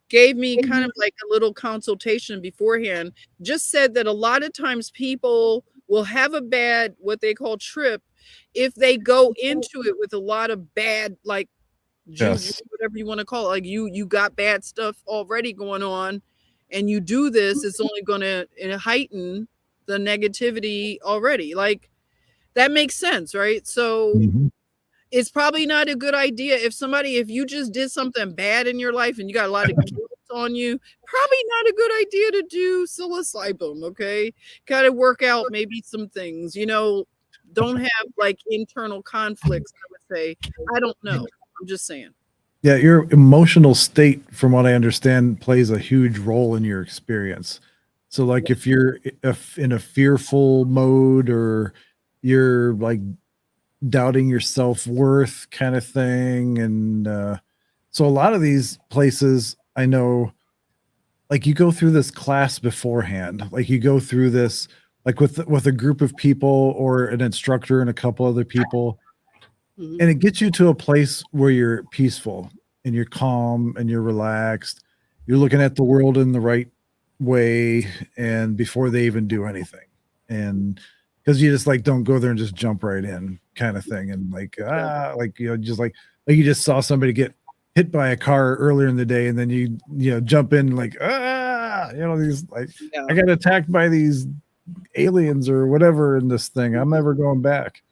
gave me kind of like a little consultation beforehand, just said that a lot of times people will have a bad, what they call trip, if they go into it with a lot of bad, like juju, Yes. whatever you want to call it. Like you got bad stuff already going on, and you do this, it's only going to heighten the negativity already. Like that makes sense, right? So Mhm. it's probably not a good idea if you just did something bad in your life and you got a lot of guilt on you, probably not a good idea to do psilocybin, okay? Got to work out maybe some things, don't have like internal conflicts, I would say. I don't know. I'm just saying. Yeah, your emotional state, from what I understand, plays a huge role in your experience. So, like, if in a fearful mode or you're like doubting your self-worth kind of thing, and so a lot of these places I know, like you go through this class beforehand, like you go through this like with a group of people or an instructor and a couple other people, Mhm. and it gets you to a place where you're peaceful and you're calm and you're relaxed. You're looking at the world in the right way and before they even do anything. And because you just like don't go there and just jump right in kind of thing. And like, like, just like you just saw somebody get hit by a car earlier in the day and then you jump in like, these like, Yeah. I got attacked by these aliens or whatever in this thing. I'm never going back.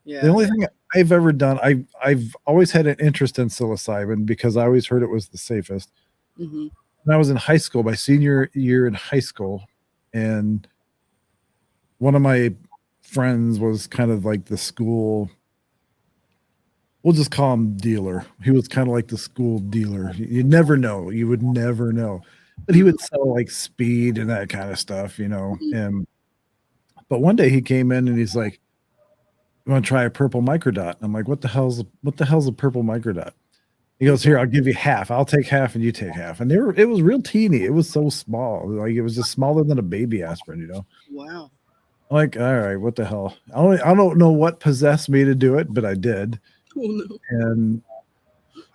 The Yeah. only thing I've ever done, I've always had an interest in psilocybin because I always heard it was the safest. Hmm. When I was in high school, my senior year in high school, and one of my friends was kind of like the school, we'll just call him dealer. He was kind of like the school dealer. You never know. You would never know. But he would sell like speed and that kind of stuff, Hmm. And but one day he came in and he's like, "You want to try a purple microdot?" And I'm like, what the hell's a purple microdot? He goes, "Here, I'll give you half. I'll take half and you take half." And it was real teeny. It was so small. Like it was just smaller than a baby aspirin. Wow. I'm like, all right, what the hell? I don't know what possessed me to do it, but I did. Oh no. And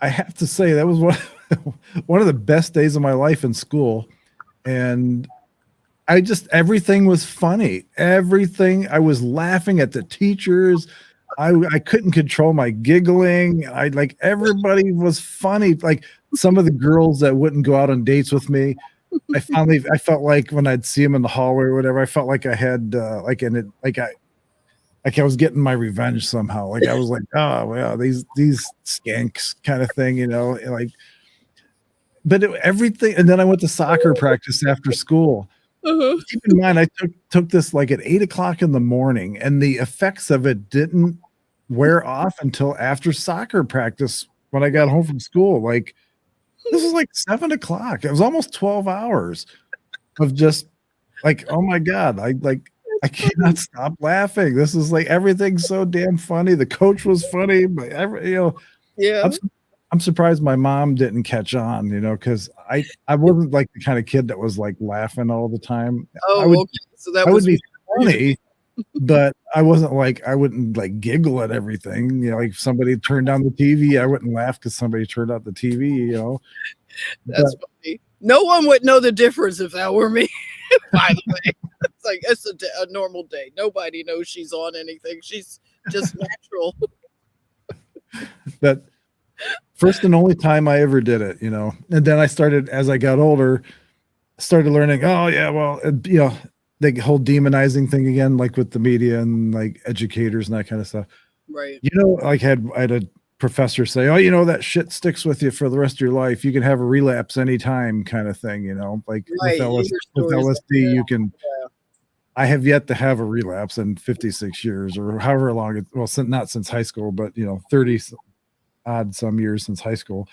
I have to say that was one of the best days of my life in school. And everything was funny. Everything, I was laughing at the teachers. I couldn't control my giggling. I like everybody was funny. Like some of the girls that wouldn't go out on dates with me, I felt like when I'd see them in the hallway or whatever, I felt like I had like I was getting my revenge somehow. Like I was like, oh well, these skanks kind of thing. Like, but everything. And then I went to soccer practice after school. Uh-huh. Keep in mind, I took this like at 8 o'clock in the morning, and the effects of it didn't wear off until after soccer practice when I got home from school. Like this was like 7 o'clock. It was almost 12 hours of just like, oh my God, I cannot stop laughing. This is like everything's so damn funny. The coach was funny, but Yeah. I'm surprised my mom didn't catch on, because I wasn't like the kind of kid that was like laughing all the time. Oh, okay. So that I would was be funny, but I wouldn't like giggle at everything. Like if somebody turned on the TV, I wouldn't laugh because somebody turned out the TV. that's But funny. No one would know the difference if that were me. By the way, it's like it's a normal day. Nobody knows she's on anything. She's just natural. that first and only time I ever did it. And then I started as I got older, started learning. Oh yeah, well, the whole demonizing thing again, like with the media and like educators and that kind of stuff. Right. Like I had a professor say, "Oh, that shit sticks with you for the rest of your life. You can have a relapse anytime," kind of thing. Like Right. with LSD, you can. I have yet to have a relapse in 56 years or however long not since high school, but 30 odd some years since high school.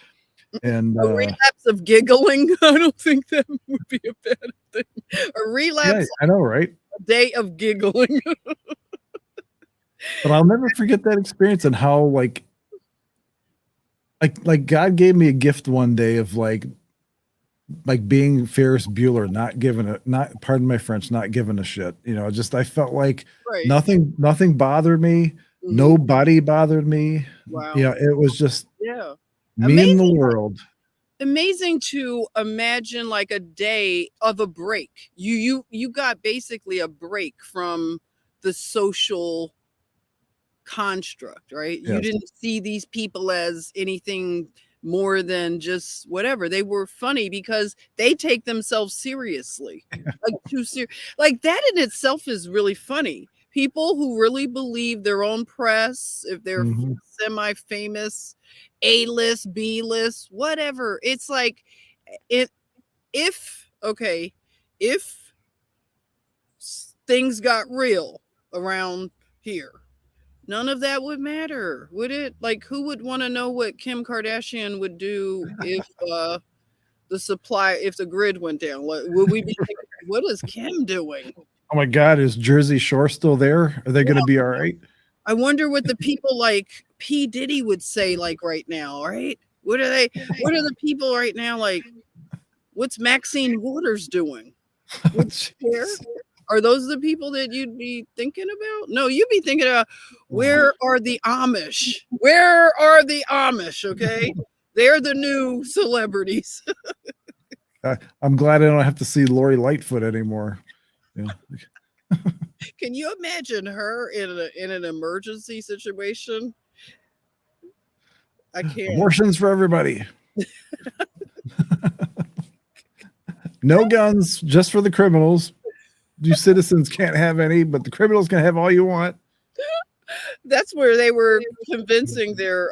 And A relapse of giggling. I don't think that would be a bad thing. A relapse, yeah, I know, right? a day of giggling. But I'll never forget that experience and how like God gave me a gift one day of like being Ferris Bueller, not pardon my French, not giving a shit. Just I felt like Right. nothing bothered me. Mhm. Nobody bothered me. Wow. It was just Yeah. me and the world. Amazing to imagine like a day of a break. You got basically a break from the social construct, right? You Yes. didn't see these people as anything more than just whatever. They were funny because they take themselves seriously. Like too serious. Like that in itself is really funny. People who really believe their own press, if they're Mhm. semi-famous, A-list, B-list, whatever. It's like it if things got real around here, none of that would matter, would it? Like, who would want to know what Kim Kardashian would do if if the grid went down? Like, would we be thinking, what is Kim doing? Oh my God, is Jersey Shore still there? Are they going to be all right? I wonder what the people like P. Diddy would say, like right now, right? What are the people right now like? What's Maxine Waters doing? Would you care? Are those the people that you'd be thinking about? No, you'd be thinking about where are the Amish? Where are the Amish? Okay. They're the new celebrities. I'm glad I don't have to see Lori Lightfoot anymore. Yeah. Can you imagine her in an emergency situation? I can't. Abortions for everybody. No guns, just for the criminals. You citizens can't have any, but the criminals can have all you want. That's where they were convincing their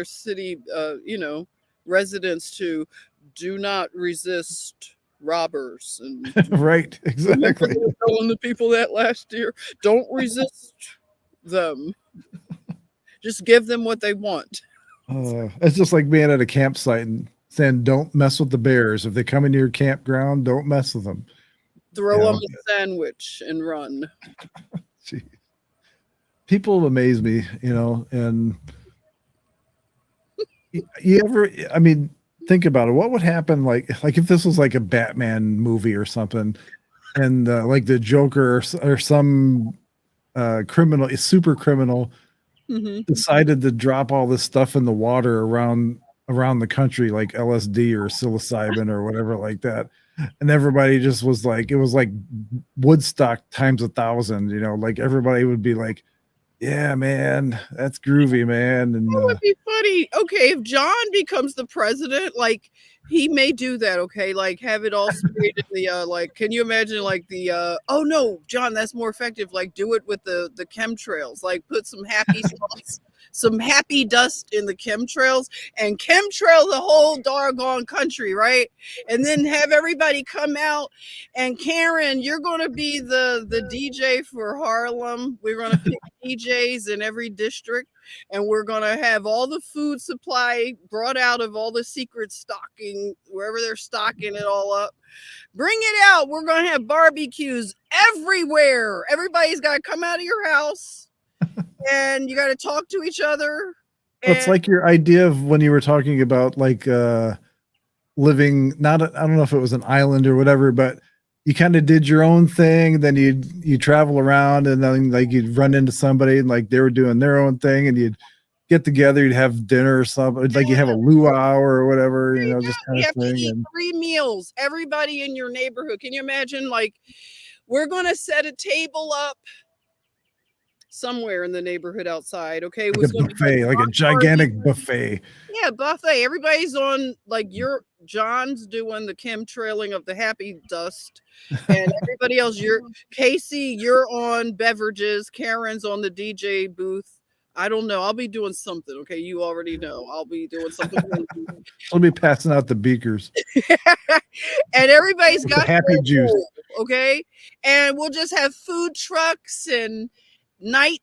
city, residents to do not resist robbers. And Right, remember exactly. they were telling the people that last year, don't resist them. Just give them what they want. It's just like being at a campsite and saying, "Don't mess with the bears. If they come into your campground, don't mess with them." Throw You them know, a sandwich and run. gee. People amaze me, and you ever, I mean, think about it. What would happen, like if this was like a Batman movie or something, and like the Joker or some criminal, a super criminal, Hmm. decided to drop all this stuff in the water around the country, like LSD or psilocybin or whatever like that. And everybody just was like, it was like Woodstock times 1,000, like everybody would be like, yeah, man, that's groovy, man. And That would be funny. Okay, if John becomes the president, like he may do that. Okay, like have it all sprayed in the like. Can you imagine like the oh no, John, that's more effective. Like do it with the chemtrails. Like put some happy sauce, some happy dust in the chemtrails and chemtrail the whole doggone country, right? And then have everybody come out. And Karen, you're gonna be the DJ for Harlem. We're gonna pick DJs in every district and we're going to have all the food supply brought out of all the secret stocking, wherever they're stocking it all up. Bring it out. We're going to have barbecues everywhere. Everybody's got to come out of your house and you got to talk to each other. it's like your idea of when you were talking about like living, not I don't know if it was an island or whatever, but you kind of did your own thing, then you travel around, and then like you'd run into somebody and like they were doing their own thing, and you'd get together, you'd have dinner or something, like you have a luau or whatever, just kind You of have to thing. eat And 3 meals. Everybody in your neighborhood. Can you imagine? Like, we're going to set a table up somewhere in the neighborhood outside. Okay, it like was a going to be buffet, like a gigantic buffet. yeah, buffet. Everybody's on like your John's doing the chemtrailing of the happy dust, and everybody else. You're Casey. You're on beverages. Karen's on the DJ booth. I don't know. I'll be doing something. Okay, you already know. I'll be doing something. I'll be passing out the beakers And everybody's with the got happy their juice. role, okay, and we'll just have food trucks and night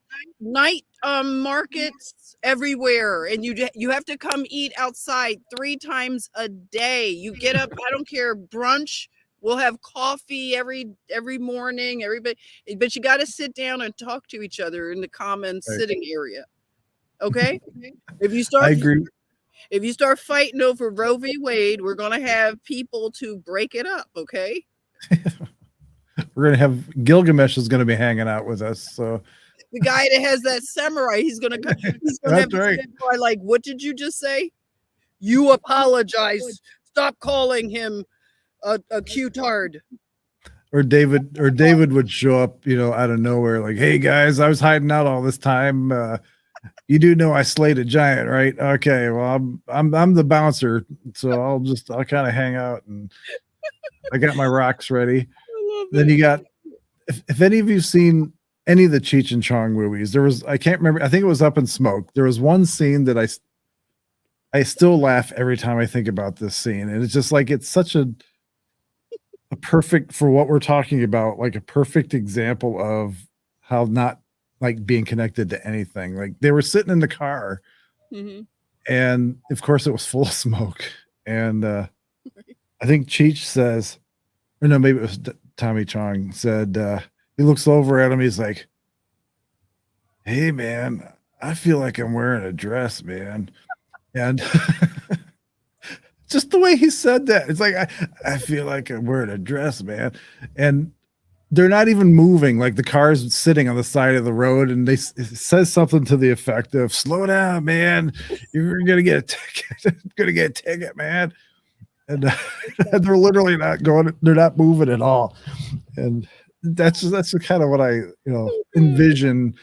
markets everywhere, and you have to come eat outside 3 times a day. You get up, I don't care, brunch. We'll have coffee every morning. Everybody, but you got to sit down and talk to each other in the common Right. sitting area. Okay, if you I start agree. if you start fighting over Roe v. Wade, we're gonna have people to break it up. Okay. We're gonna have Gilgamesh is gonna be hanging out with us. So The guy that has that samurai, he's gonna have that's the right. samurai like, what did you just say? You apologize. Stop calling him a cutard. Or David would show up, out of nowhere, like, "Hey guys, I was hiding out all this time. You do know I slayed a giant, right? Okay, well, I'm the bouncer, so I'll kind of hang out, and I got my rocks ready." I love Then it. you got, if any of you've seen any of the Cheech and Chong movies, I can't remember. I think it was Up in Smoke. There was one scene that I still laugh every time I think about this scene, and it's just like it's such a perfect for what we're talking about, like a perfect example of how not like being connected to anything. Like they were sitting in the car, Mhm. and of course it was full of smoke. And I think Cheech says, or no, maybe it was Tommy Chong said, he looks over at him, he's like, "Hey man, I feel like I'm wearing a dress, man." And just the way he said that, it's like, I feel like I'm wearing a dress, man. And they're not even moving. Like the car's sitting on the side of the road, and it says something to the effect of, "Slow down, man. You're gonna get a ticket. Gonna get a ticket, man." And they're literally not going. They're not moving at all. And that's kind of what I, envision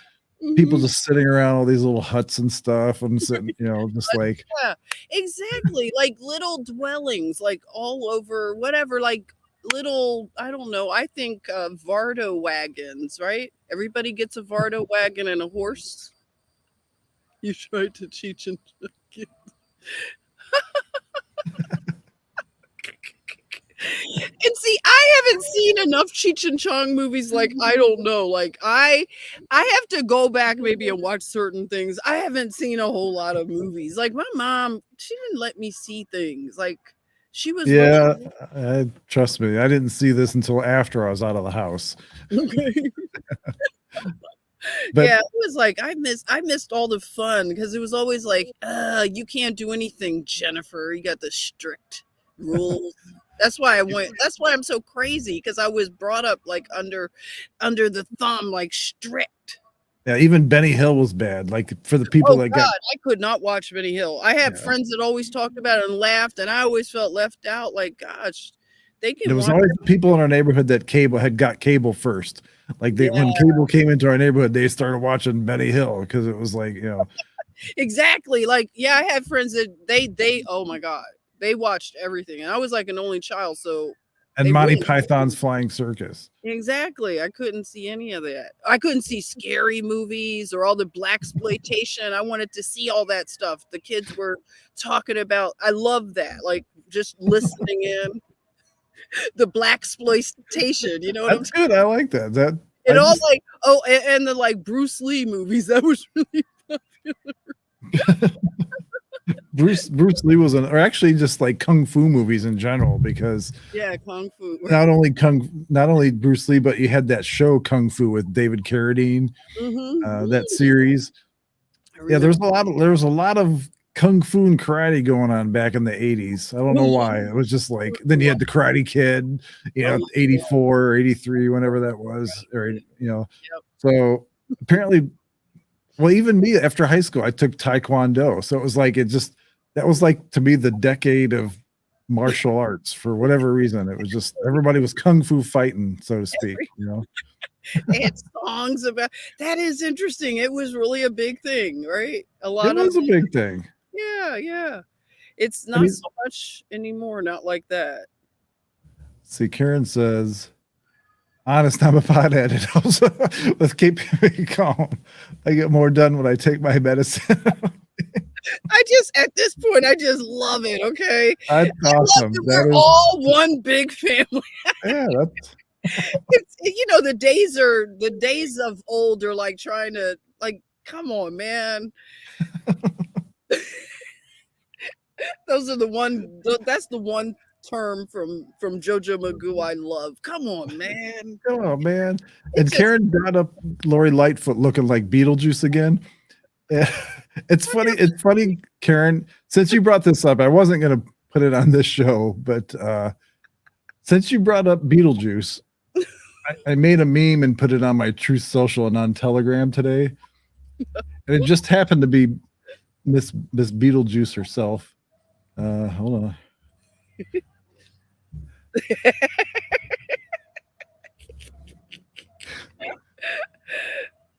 people Mhm. just sitting around all these little huts and stuff and sitting, just like, Yeah, exactly, like little dwellings, like all over whatever, like little, I don't know, I think, Vardo wagons, right? Everybody gets a Vardo wagon and a horse. You tried to cheat and and see, I haven't seen enough Cheech and Chong movies, like, I don't know, like, I have to go back maybe and watch certain things. I haven't seen a whole lot of movies. Like, my mom, she didn't let me see things, like, she was really yeah, trust me, I didn't see this until after I was out of the house. okay. But Yeah, it was like, I missed all the fun because it was always like, you can't do anything, Jennifer. You got the strict rules." That's why I'm so crazy because I was brought up, like, under the thumb, like, strict. yeah, even Benny Hill was bad. Like for the people Oh that got, god, I could not watch Benny Hill. I had yeah, friends that always talked about it and laughed, and I always felt left out, like, gosh, they there can was watch always people in our neighborhood that got cable first. Like yeah, when cable came into our neighborhood, they started watching Benny Hill because it was like, exactly, like, yeah, I had friends that oh my god, they watched everything, and I was, like, an only child, so and they Monty really Python's Flying Circus. exactly, I couldn't see any of that. I couldn't see scary movies or all the blaxploitation. I wanted to see all that stuff the kids were talking about. I love that, like, just listening in, the blaxploitation, you know what I'm That's good. I like that. That and I all, just like and the, like, Bruce Lee movies, that was really Bruce Lee was or actually just like kung fu movies in general because yeah, kung fu. not only Bruce Lee, but you had that show Kung Fu with David Carradine, Mhm. that series. I Yeah, remember. there was a lot of kung fu and karate going on back in the 80s. I don't know why. It was just like then you had the Karate Kid, Oh my 84 or 83, whenever that was, or yep. so apparently, well, even me after high school, I took Taekwondo. So it was like that was like to me the decade of martial arts for whatever reason. It was just everybody was kung fu fighting, so to speak. They had songs about that is interesting. It was really a big thing, right? A It lot of was a big thing. yeah, yeah. It's I not mean, so much anymore, not like that. see, Karen says, honest, I'm a pothead. It helps with keeping me calm. I get more done when I take my medicine. I just at this point, I just love it, okay? That's I love awesome. that That we're is, all one big family. yeah, that's It's the days of old are like trying to like, come on, man. Those are the one that's the one term from JoJo Magoo I love. Come on, man. oh man. It And just Karen brought up Lori Lightfoot looking like Beetlejuice again. Yeah. It's funny, Karen, since you brought this up, I wasn't gonna put it on this show, but since you brought up Beetlejuice, I made a meme and put it on my Truth Social and on Telegram today. And it just happened to be Miss Beetlejuice herself. Hold on.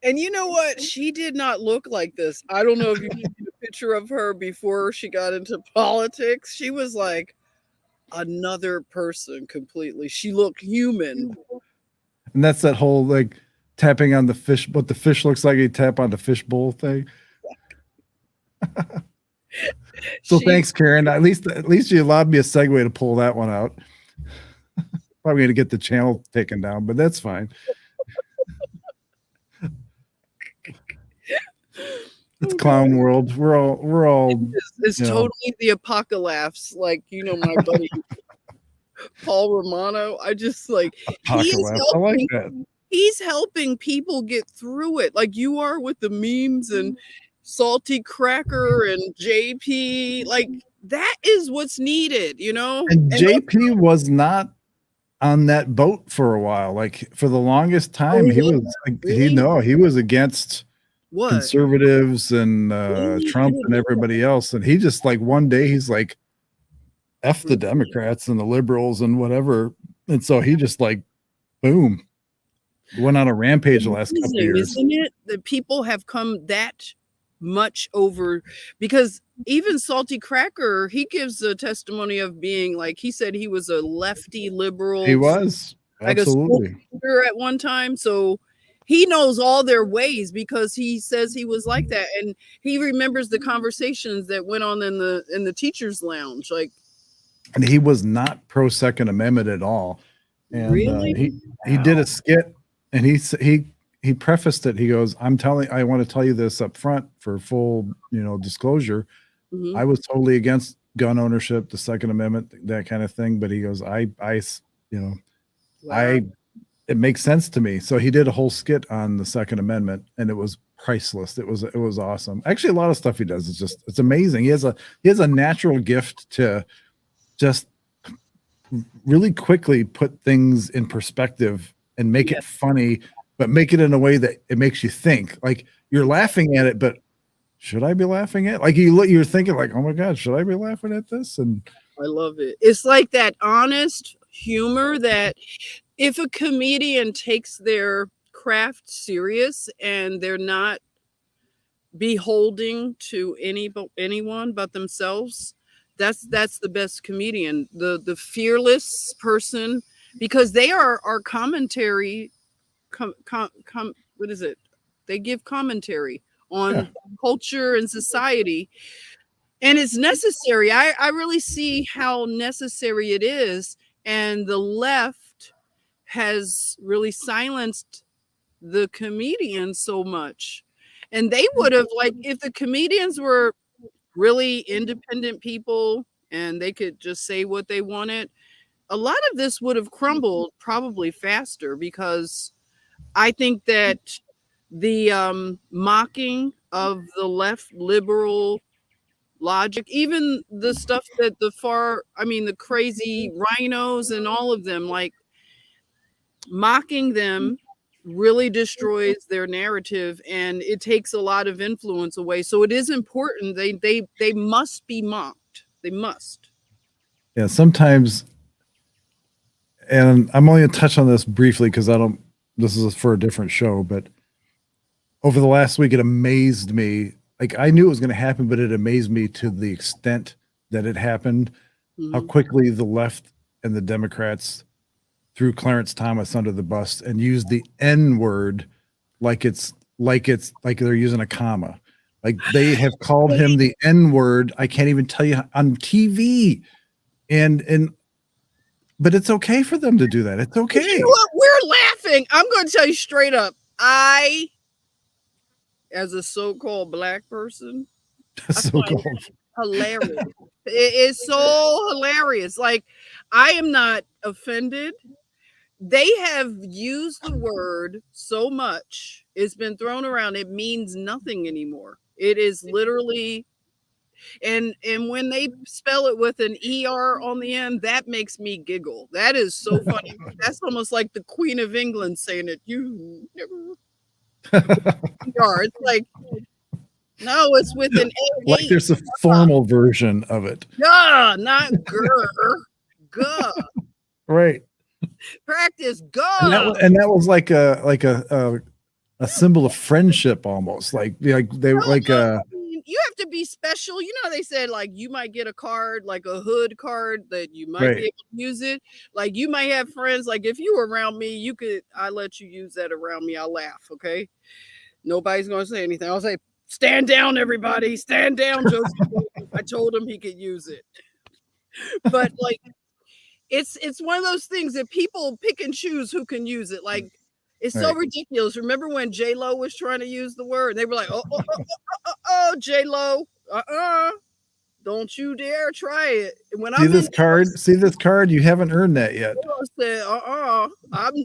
and you know what? She did not look like this. I don't know if you've seen a picture of her before she got into politics. She was like another person completely. She looked human. And that's that whole like tapping on the fish, what the fish looks like, you tap on the fish bowl thing. So She thanks, Karen. At least you allowed me a segue to pull that one out. Probably gonna get the channel taken down, but that's fine. It's clown world. We're all it's you know totally the apocalypse. Like, my buddy Paul Romano. I just like he is apocalypse. I like helping that. he's helping people get through it like you are with the memes and Salty Cracker and JP. Like that is what's needed, And And JP was not on that boat for a while. Like for the longest oh, time, he was like really? he was against What? conservatives and Really? I Trump didn't and know everybody else. And he just like one day he's like, F the that. Democrats and the liberals and whatever. And so he just like boom. Went on a rampage the last couple of Amazing, years. isn't it? That people have come that much over, because even Salty Cracker, he gives a testimony of being like, he said he was a lefty liberal, He was. like a school Absolutely. leader at one time. So he knows all their ways because he says he was like that, and he remembers the conversations that went on in the teachers' lounge. Like, And he was not pro Second Amendment at all. And really? he did a skit, and he prefaced it. He goes, I want to tell you this up front for full, disclosure. Mhm. I was totally against gun ownership, the Second Amendment, that kind of thing. But he goes, Wow. it makes sense to me. So he did a whole skit on the Second Amendment, and it was priceless. It was awesome. Actually, a lot of stuff he does is it's amazing. He has a natural gift to just really quickly put things in perspective and make it funny, but make it in a way that it makes you think. Like, you're laughing at it, but should I be laughing at? Like, you're thinking like, oh my God, should I be laughing at this? And I love it. It's like that honest humor that if a comedian takes their craft serious and they're not beholding to anyone but themselves, that's the best comedian. The fearless person, because they are our commentary. What is it? They give commentary on culture and society, and it's necessary. I really see how necessary it is, and the left has really silenced the comedians so much. And they would have, like, if the comedians were really independent people and they could just say what they wanted, a lot of this would have crumbled probably faster, because I think that the mocking of the left liberal logic, even the stuff that the crazy rhinos and all of them, like, mocking them really destroys their narrative, and it takes a lot of influence away. So it is important. They must be mocked. They must. yeah, sometimes, and I'm only going to touch on this briefly because this is for a different show, but over the last week, it amazed me. Like, I knew it was going to happen, but it amazed me to the extent that it happened, how quickly the left and the Democrats threw Clarence Thomas under the bus and used the N word like they're using a comma. Like, they have called him the N word. I can't even tell you, on TV. But it's okay for them to do that. It's okay. You know what? We're laughing. I'm going to tell you straight up. I, as a so-called black person, So-called. hilarious. It is so hilarious. Like, I am not offended. They have used the word so much. It's been thrown around. It means nothing anymore. It is literally, and when they spell it with an ER on the end, that makes me giggle. That is so funny. That's almost like the Queen of England saying it. You never ER. It's like, no, it's with an A. Like, there's a formal version of it. Duh, not grr. Guh. Right. Practice And that was like a symbol of friendship, almost. Like they were like you have to be special. You know, they said, like, you might get a card, like a hood card, that you might be able to use it. Like, you might have friends. Like, if you were around me, I let you use that around me. I'll laugh. Okay. Nobody's going to say anything. I'll say, stand down, everybody. Stand down, Joseph. I told him he could use it. But, like, it's one of those things that people pick and choose who can use it. Like, it's so ridiculous. Remember when J-Lo was trying to use the word? They were like, oh, J-Lo, don't you dare try it. When see this card, you haven't earned that yet. I said,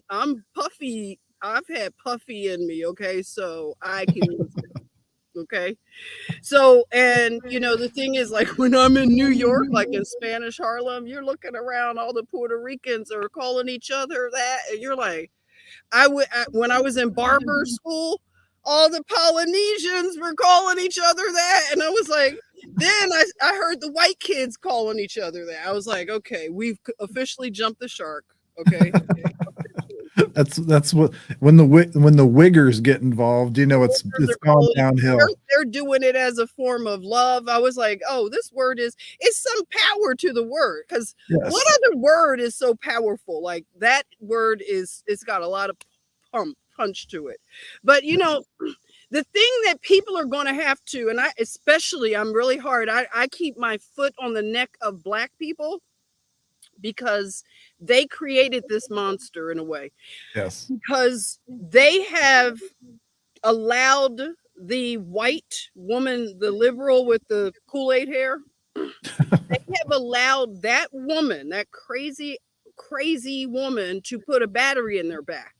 I'm puffy. I've had puffy in me, okay, so I can use it. Okay. So, and the thing is, like, when I'm in New York, like in Spanish Harlem, you're looking around, all the Puerto Ricans are calling each other that, and you're like, when I was in barber school, all the Polynesians were calling each other that, and I was like, then I heard the white kids calling each other that. I was like, okay, we've officially jumped the shark. Okay. That's what when the wiggers get involved, you know it's They're gone calling- downhill. they're doing it as a form of love. I was like, oh, this word it's some power to the word. Because what Yes. other word is so powerful? Like that word it's got a lot of punch to it. But you know, the thing that people are going to have to, and I'm really hard. I keep my foot on the neck of Black people because they created this monster in a way. Yes. Because they have allowed the white woman, the liberal with the Kool-Aid hair, they have allowed that woman, that crazy, crazy woman, to put a battery in their back.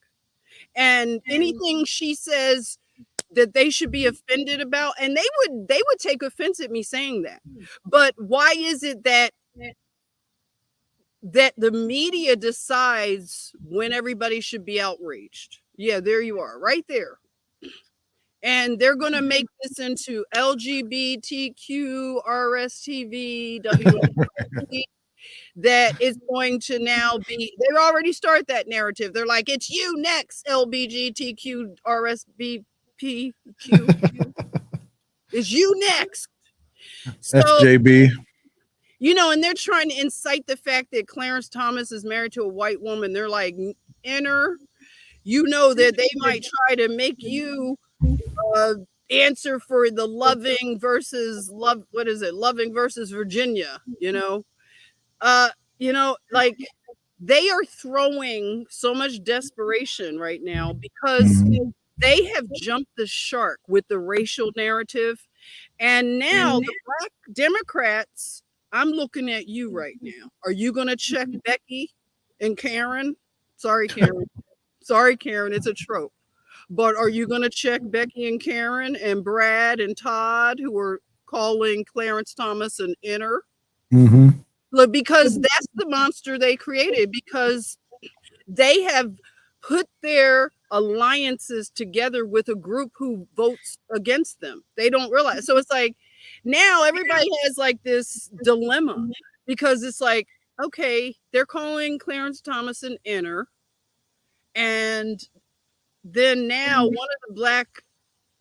And anything she says that they should be offended about, and they would take offense at me saying that. But why is it that the media decides when everybody should be outraged? Yeah, there you are, right there. And they're going to make this into LGBTQ, RSTV, WLTV, that is going to now be, they already start that narrative. They're like, it's you next, LBGTQ, RSBPQ. It's you next. So, FJB. you know, and they're trying to incite the fact that Clarence Thomas is married to a white woman. They're like, enter, you know, that they might try to make you answer for the loving versus love. What is it? Loving versus Virginia, you know? You know, like they are throwing so much desperation right now because Mhm. they have jumped the shark with the racial narrative. And now the Black Democrats, I'm looking at you right now. Are you going to check Becky and Karen? Sorry, Karen. Sorry, Karen. It's a trope. But are you going to check Becky and Karen and Brad and Todd, who are calling Clarence Thomas an inner? Mhm. Look, because that's the monster they created, because they have put their alliances together with a group who votes against them. They don't realize. So it's like now everybody has like this dilemma because it's like, okay, they're calling Clarence Thomas an inner. And then now one of the Black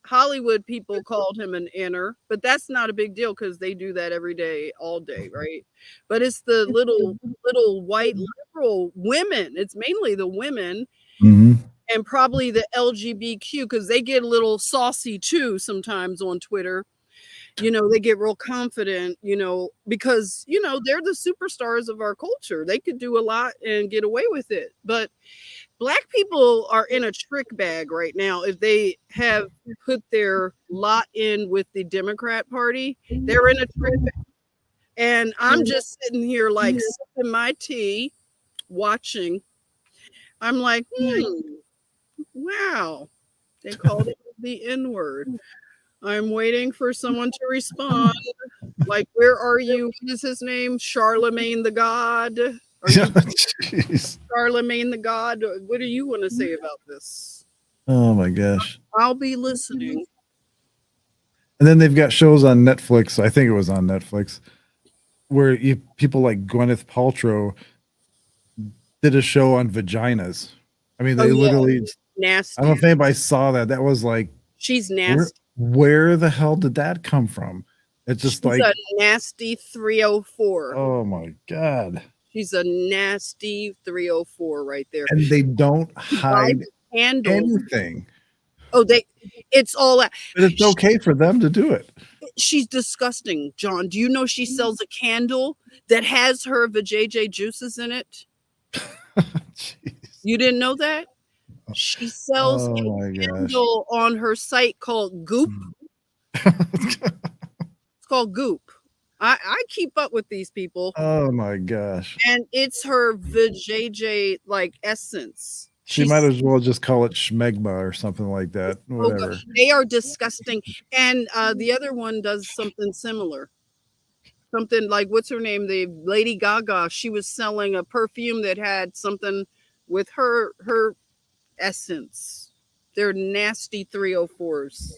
Hollywood people called him an inner, but that's not a big deal because they do that every day, all day, right? But it's the little white liberal women. It's mainly the women Mhm. and probably the LGBTQ because they get a little saucy too sometimes on Twitter. You know, they get real confident, you know, because, you know, they're the superstars of our culture. They could do a lot and get away with it. But Black people are in a trick bag right now. If they have put their lot in with the Democrat Party, they're in a trick bag. And I'm just sitting here like sipping my tea, watching. I'm like, wow, they called it the N word. I'm waiting for someone to respond. Like, where are you? What is his name? Charlemagne the God? Are you Jeez. Charlemagne the God? What do you want to say about this? Oh my gosh. I'll be listening. And then they've got shows on Netflix. I think it was on Netflix where people like Gwyneth Paltrow did a show on vaginas. I mean, Oh, they yeah. literally. I Nasty. don't know if anybody saw that. That was like, She's where, nasty. where the hell did that come from? It's just She's like, a nasty 304. oh my God. She's a nasty 304 right there. And they don't She buys hide candles. anything. Oh, it's all that. But it's okay for them to do it. She's disgusting, John. Do you know she sells a candle that has her vajayjay juices in it? Jeez. You didn't know that? She sells Oh a my gosh. candle on her site called Goop. It's called Goop. I keep up with these people. Oh my gosh. And it's her vajayjay like essence. She might as well just call it schmegma or something like that. Whatever. They are disgusting. And the other one does something similar. Something like, what's her name? The Lady Gaga. She was selling a perfume that had something with her essence. They're nasty 304s.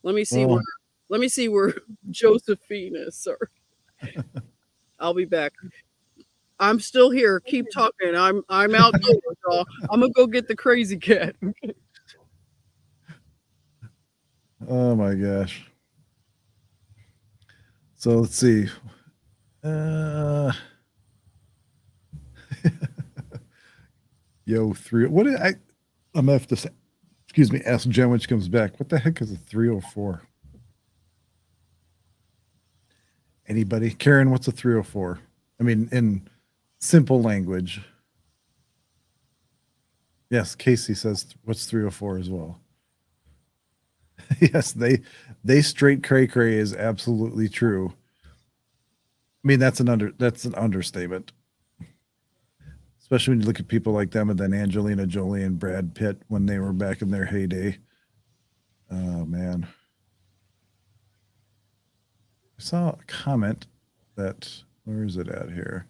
Let me see where Josephine is, sir. I'll be back. I'm still here. Keep talking. I'm outdoors, y'all. I'm gonna go get the crazy cat. Oh my gosh. So let's see. Uh, yo, three. What did I? I'm gonna have to say. Excuse me. Ask Jen when she comes back. What the heck is a 304? Anybody? Karen, what's a 304? I mean, in simple language. Yes, Casey says what's 304 as well. Yes, they straight cray cray is absolutely true. I mean, that's an understatement. Especially when you look at people like them and then Angelina Jolie and Brad Pitt when they were back in their heyday. Oh man. I saw a comment that where is it at here?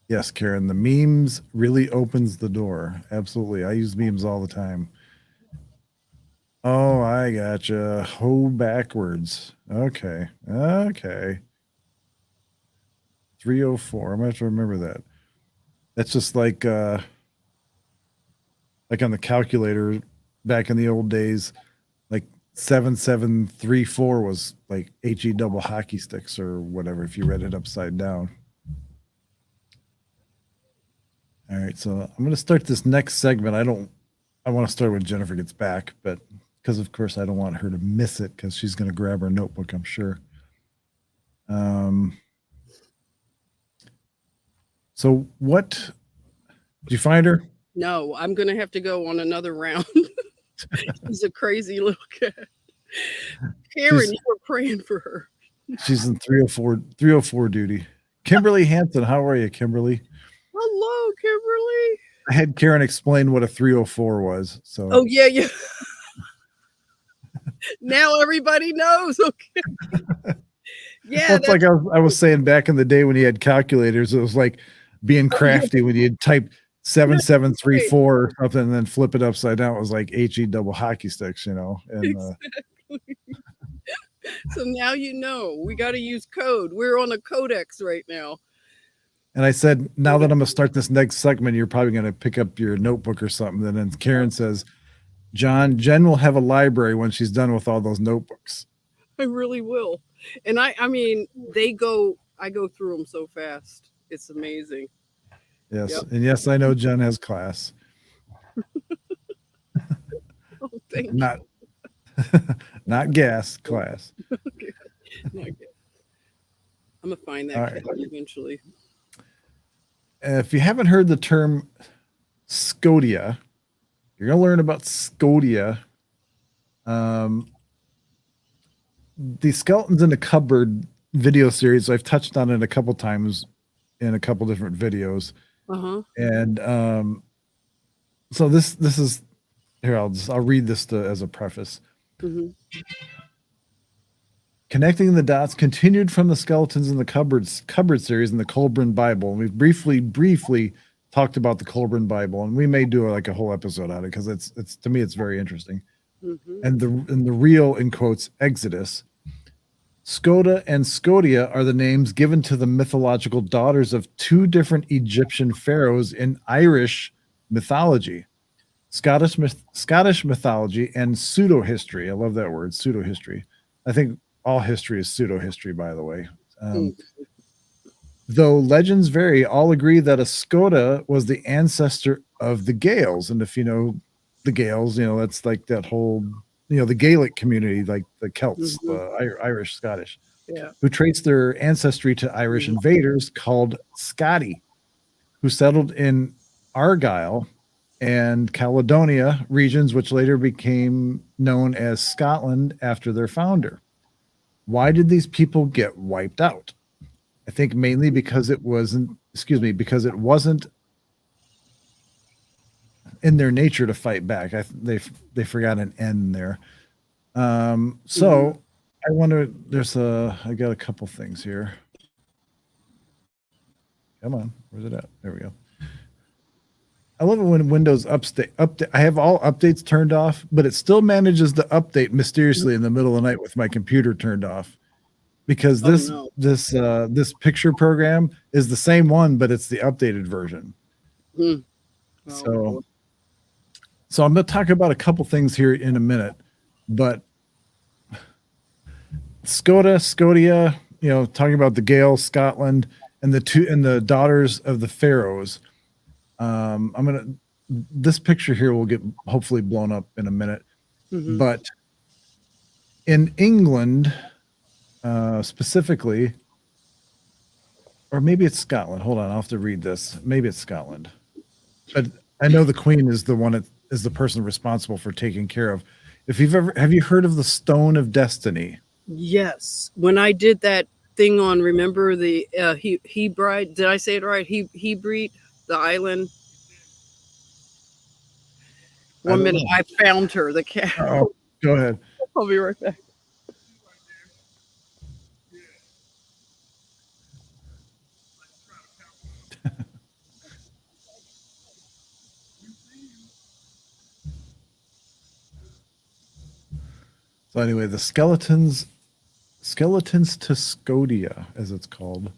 Yes, Karen, the memes really opens the door. Absolutely. I use memes all the time. Oh, I gotcha. Ho backwards. Okay. Okay. 304. I'm gonna have to remember that. That's just like on the calculator back in the old days, like 7734 was like HE double hockey sticks or whatever if you read it upside down. All right, so I'm gonna start this next segment. I want to start when Jennifer gets back, but because of course I don't want her to miss it because she's gonna grab her notebook, I'm sure. So what did you find her? No, I'm gonna have to go on another round. She's a crazy little cat. Karen, you were praying for her. She's in 304 duty. Kimberly Hanson, how are you, Kimberly? Hello, Kimberly. I had Karen explain what a 304 was. So Oh yeah. Now everybody knows. Okay. Yeah, that's like I was saying back in the day when you had calculators, it was like being crafty when you'd type 7734 or something and then flip it upside down. It was like HE double hockey sticks, you know. And exactly. So now you know we got to use code. We're on a codex right now. And I said, now that I'm gonna start this next segment, you're probably gonna pick up your notebook or something. And then Karen says, Jen will have a library when she's done with all those notebooks. I really will. And I mean, I go through them so fast. It's amazing. Yes. Yep. And yes, I know Jen has class. Oh, thank not, not gas class. Okay. Not gas. I'm going to find that cat eventually. If you haven't heard the term Scotia, you're going to learn about Scotia. The Skeletons in the Cupboard video series, I've touched on it a couple times in a couple different videos. And so this is here. I'll read this as a preface. Connecting the dots continued from the Skeletons in the Cupboard series in the Colburn Bible. And we've briefly talked about the Colburn Bible, and we may do like a whole episode on it because it's to me it's very interesting. And the real, in quotes, Exodus. Scotia and Scotia are the names given to the mythological daughters of two different Egyptian pharaohs in Irish mythology. Scottish mythology and pseudo-history. I love that word, pseudo-history. I think all history is pseudo-history, by the way. Though legends vary, all agree that a Scotia was the ancestor of the Gaels. And if you know the Gaels, you know, that's like that whole, you know, the Gaelic community, like the Celts, the Irish, Scottish, who trace their ancestry to Irish invaders called Scoti, who settled in Argyll and Caledonia regions, which later became known as Scotland after their founder. Why did these people get wiped out? I think mainly because it wasn't in their nature to fight back. They forgot an N there. So I wonder, I got a couple things here. Come on, where's it at? There we go. I love it when Windows update. I have all updates turned off, but it still manages to update mysteriously in the middle of the night with my computer turned off. because Oh no. this picture program is the same one, but it's the updated version. Hmm. Oh, So boy. so I'm going to talk about a couple things here in a minute, but Scotia, talking about the Gaels, Scotland, and the daughters of the Pharaohs. This picture here will get hopefully blown up in a minute, Mhm. but in England, specifically, or maybe it's Scotland. Hold on, I'll have to read this. Maybe it's Scotland, but I know the Queen is the one that is the person responsible for taking care of. Have you heard of the Stone of Destiny? Yes. When I did that thing on, remember the Hebride? Did I say it right? Hebride, the island. I 1 don't minute, know. I found her. The cat. Oh, go ahead. I'll be right back. So anyway, the skeletons to Scotia, as it's called.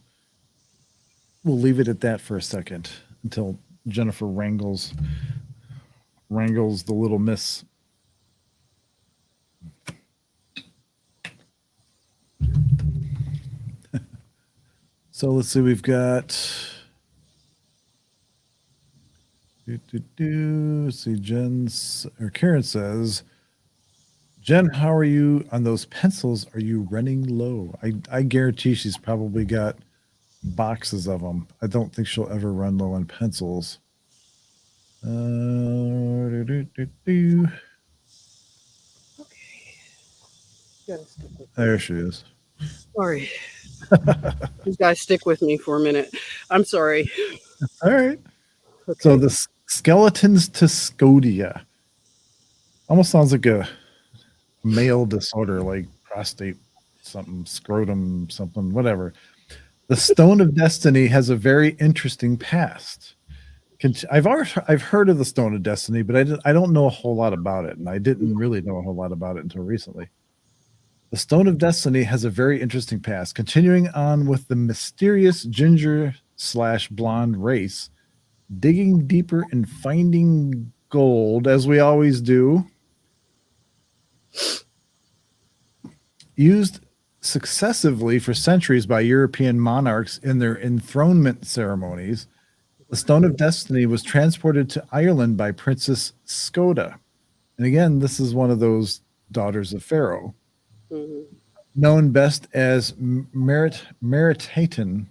We'll leave it at that for a second until Jennifer wrangles the little miss. So let's see, we've got let's see, Karen says, Jen, how are you on those pencils? Are you running low? I guarantee she's probably got boxes of them. I don't think she'll ever run low on pencils. There she is. Sorry. You guys stick with me for a minute. I'm sorry. All right. Okay. So the skeletons to Scotia almost sounds like a male disorder, like prostate something, scrotum something, whatever. The Stone of Destiny has a very interesting past. I've heard of the Stone of Destiny, but I don't know a whole lot about it, and I didn't really know a whole lot about it until recently. The Stone of Destiny has a very interesting past, continuing on with the mysterious ginger/blonde race, digging deeper and finding gold, as we always do. Used successively for centuries by European monarchs in their enthronement ceremonies, the Stone of Destiny was transported to Ireland by Princess Scotia. And again, this is one of those daughters of Pharaoh. Mm-hmm. Known best as Meritaten.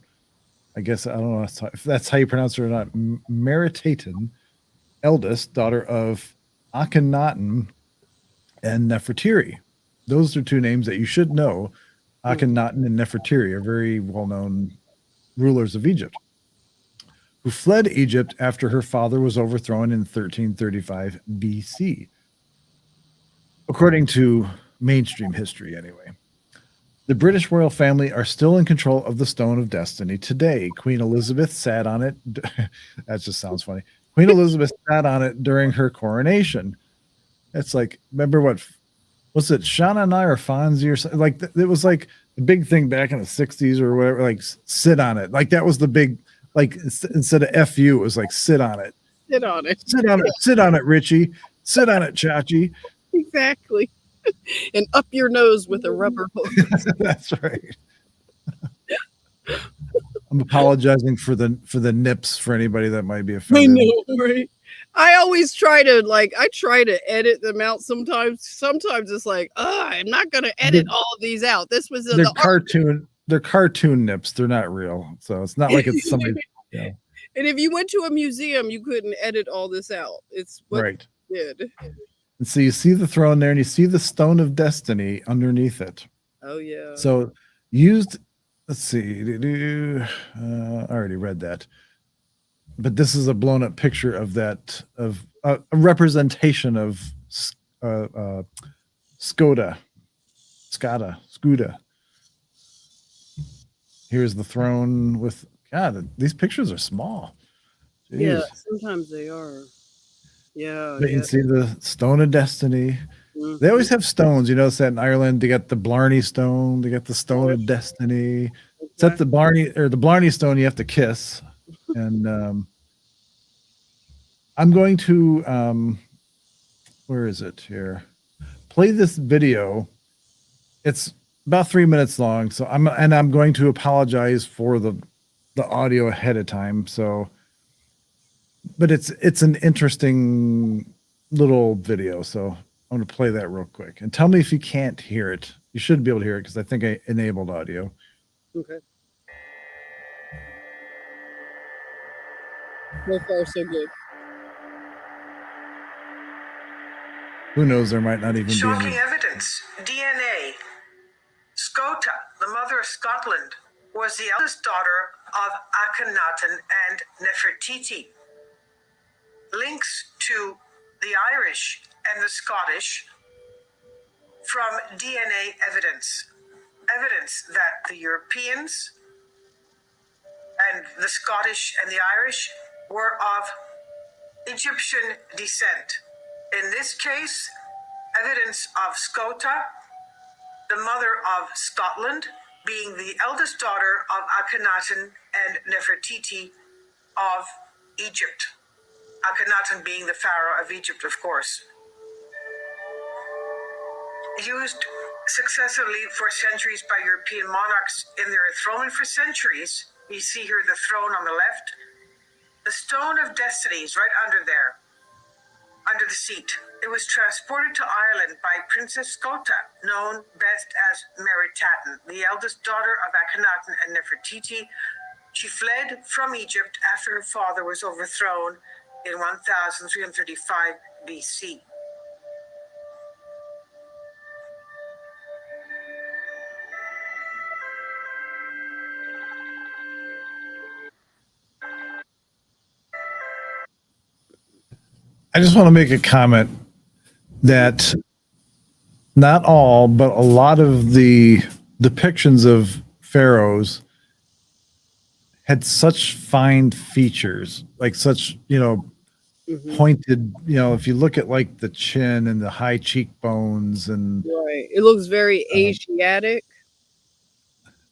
I guess, I don't know if that's how you pronounce it or not. Meritaten, eldest daughter of Akhenaten and Nefertiri. Those are two names that you should know. Akhenaten and Nefertiri are very well-known rulers of Egypt, who fled Egypt after her father was overthrown in 1335 BC, according to mainstream history anyway. The British royal family are still in control of the Stone of Destiny today. Queen Elizabeth sat on it. That just sounds funny. Queen Elizabeth sat on it during her coronation. It's like, remember what was it, Shauna and I or Fonzie or something? Like it was like the big thing back in the 60s or whatever, like sit on it. Like that was the big, like instead of FU, it was like sit on it. Sit on it. Sit on it. Sit on it, Richie. Sit on it, Chachi. Exactly. And up your nose with a rubber hook. That's right. I'm apologizing for the nips for anybody that might be offended. I know, right? I always try to edit them out sometimes. Sometimes it's like, I'm not going to edit all of these out. This was they're cartoon. They're cartoon nips. They're not real. So it's not like it's somebody. Yeah. And if you went to a museum, you couldn't edit all this out. It's what right. You did. And so you see the throne there, and you see the Stone of Destiny underneath it. Oh yeah. So used. Let's see. I already read that. But this is a blown up picture of that, of a representation of Scotia. Here's the throne with, God, these pictures are small. Jeez. Yeah, sometimes they are. Yeah. But you can see the Stone of Destiny. They Mhm. always have stones. You notice that in Ireland, they got the Blarney Stone, they got the Stone Right. of Destiny. It's at Okay. the Blarney Stone you have to kiss, and, I'm going to, where is it here? Play this video. It's about 3 minutes long, so I'm going to apologize for the audio ahead of time, so but it's an interesting little video, so I'm gonna play that real quick, and tell me if you can't hear it. You should be able to hear it because I think I enabled audio. Okay. So far, so good. Who knows, there might not even be any. Shocking evidence. DNA. Scota, the mother of Scotland, was the eldest daughter of Akhenaten and Nefertiti. Links to the Irish and the Scottish from DNA evidence. Evidence that the Europeans and the Scottish and the Irish were of Egyptian descent. In this case, evidence of Scota, the mother of Scotland, being the eldest daughter of Akhenaten and Nefertiti of Egypt. Akhenaten being the pharaoh of Egypt, of course. Used successively for centuries by European monarchs in their enthronement for centuries. You see here the throne on the left. The Stone of Destiny is right under there, under the seat. It was transported to Ireland by Princess Scota, known best as Meritaten, the eldest daughter of Akhenaten and Nefertiti. She fled from Egypt after her father was overthrown in 1335 BC. I just wanna make a comment that not all, but a lot of the depictions of pharaohs had such fine features, like such, Mhm. pointed, if you look at like the chin and the high cheekbones and Right. It looks very uh, Asiatic.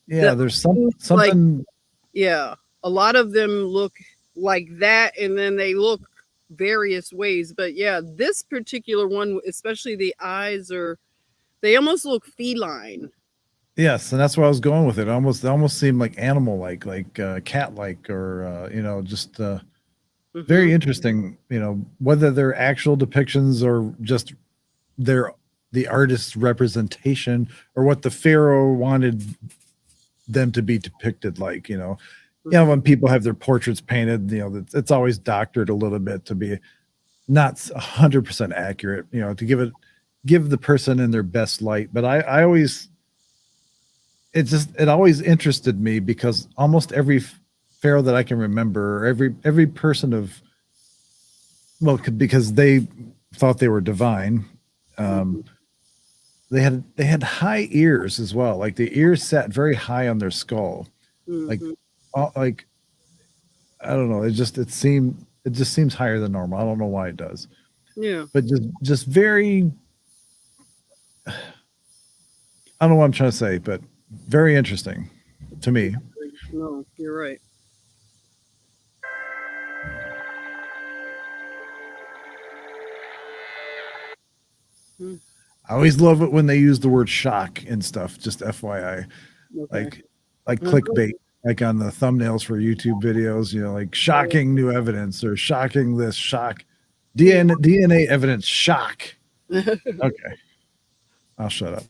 The yeah, there's some things like something. yeah, a lot of them look like that, and then they look various ways, but yeah, this particular one, especially the eyes are they almost look feline. Yes, and that's where I was going with it. Almost, they almost seem like animal like cat like, or just very Mhm. interesting. Whether they're actual depictions or just they're the artist's representation, or what the pharaoh wanted them to be depicted like. Mhm. When people have their portraits painted, it's always doctored a little bit to be not 100% accurate. To give the person in their best light. But I always it always interested me because almost every pharaoh that I can remember, every person of because they thought they were divine. Um, Mhm. they had high ears as well. Like the ears sat very high on their skull. Like, Mhm. like I don't know. It just seems higher than normal. I don't know why it does, Yeah. but just very. I don't know what I'm trying to say, but very interesting to me. No, you're right. Mm, I always love it when they use the word shock and stuff. Just FYI, okay. like like Mhm. clickbait, like on the thumbnails for YouTube videos. Like shocking new evidence or shocking this shock Yeah. DNA evidence shock. Okay, I'll shut up.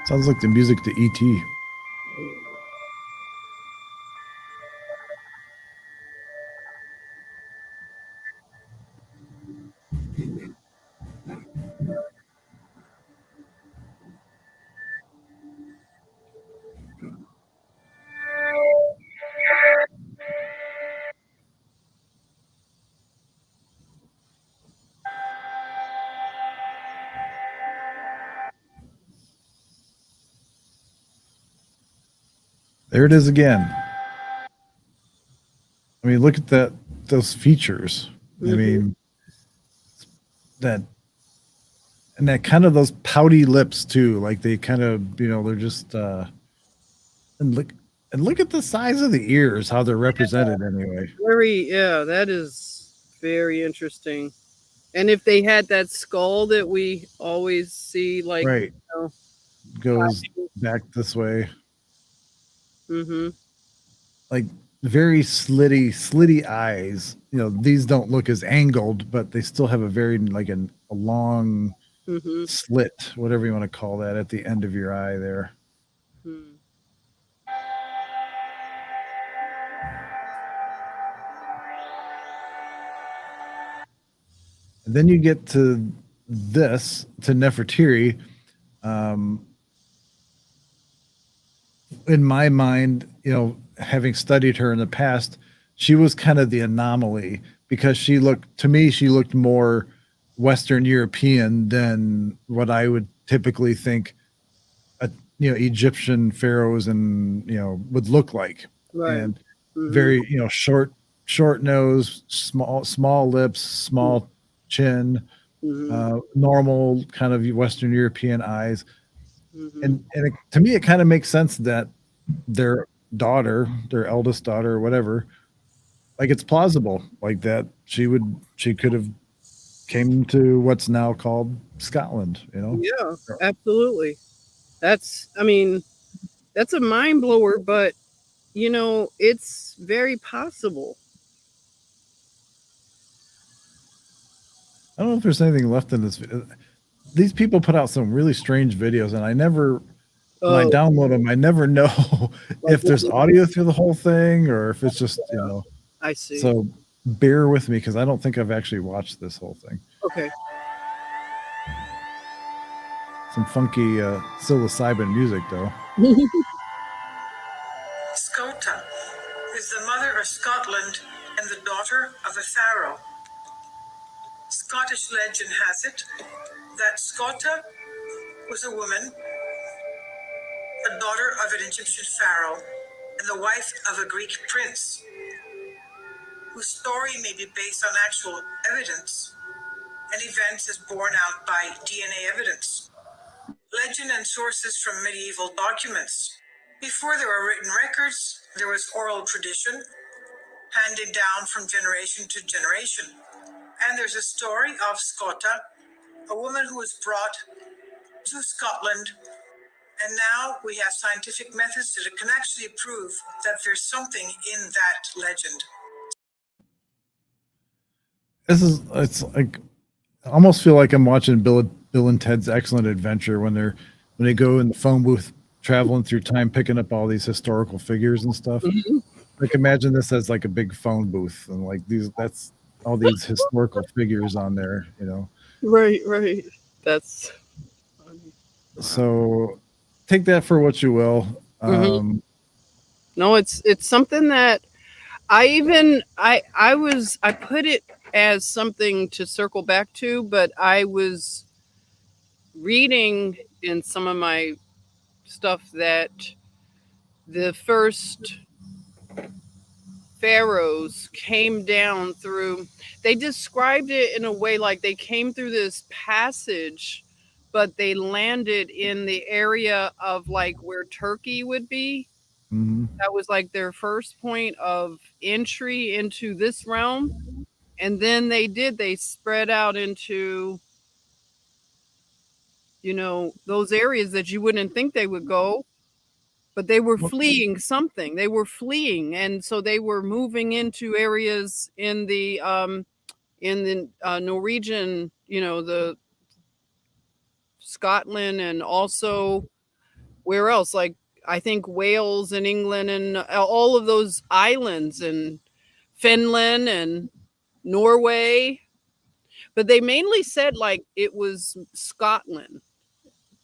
Sounds like the music to ET. There it is again. I mean, look at those features. I mean, that and that kind of those pouty lips too. Like they kind of, they're just and look at the size of the ears, how they're represented anyway. Yeah, that is very interesting. And if they had that skull that we always see, like, Right. know, Goes back this way. mm-hmm. Like very slitty eyes. These don't look as angled, but they still have a very like a long slit, whatever you want to call that, at the end of your eye there. And then you get to Nefertiti. In my mind, having studied her in the past, she was kind of the anomaly because she looked more Western European than what I would typically think Egyptian pharaohs and would look like. Right. And very short nose, small lips, small chin, normal kind of Western European eyes. And to me, it kind of makes sense that their eldest daughter, or whatever, like it's plausible, like that she could have came to what's now called Scotland. Yeah, absolutely. That's a mind blower, but it's very possible. I don't know if there's anything left in this video. These people put out some really strange videos, and when I download them, I never know if there's audio through the whole thing or if it's just, I see. So bear with me because I don't think I've actually watched this whole thing. Okay. Some funky psilocybin music, though. Scota is the mother of Scotland and the daughter of a pharaoh. Scottish legend has it that Scota was a woman, a daughter of an Egyptian pharaoh, and the wife of a Greek prince, whose story may be based on actual evidence and events as borne out by DNA evidence, legend and sources from medieval documents. Before there were written records, there was oral tradition handed down from generation to generation. And there's a story of Scota, a woman who was brought to Scotland, and now we have scientific methods that can actually prove that there's something in that legend. It's like I almost feel like I'm watching Bill and Ted's Excellent Adventure when they go in the phone booth traveling through time, picking up all these historical figures and stuff. Like imagine this as like a big phone booth and like that's all these historical figures on there, Right. That's funny. So take that for what you will. No, it's something that I put it as something to circle back to, but I was reading in some of my stuff that the first pharaohs came down through, they described it in a way like they came through this passage, but they landed in the area of like where Turkey would be. That was like their first point of entry into this realm. And then they spread out into, those areas that you wouldn't think they would go, but they were fleeing something. They were fleeing. And so they were moving into areas in the Norwegian, the Scotland, and also where else? Like I think Wales and England and all of those islands and Finland and Norway. But they mainly said like it was Scotland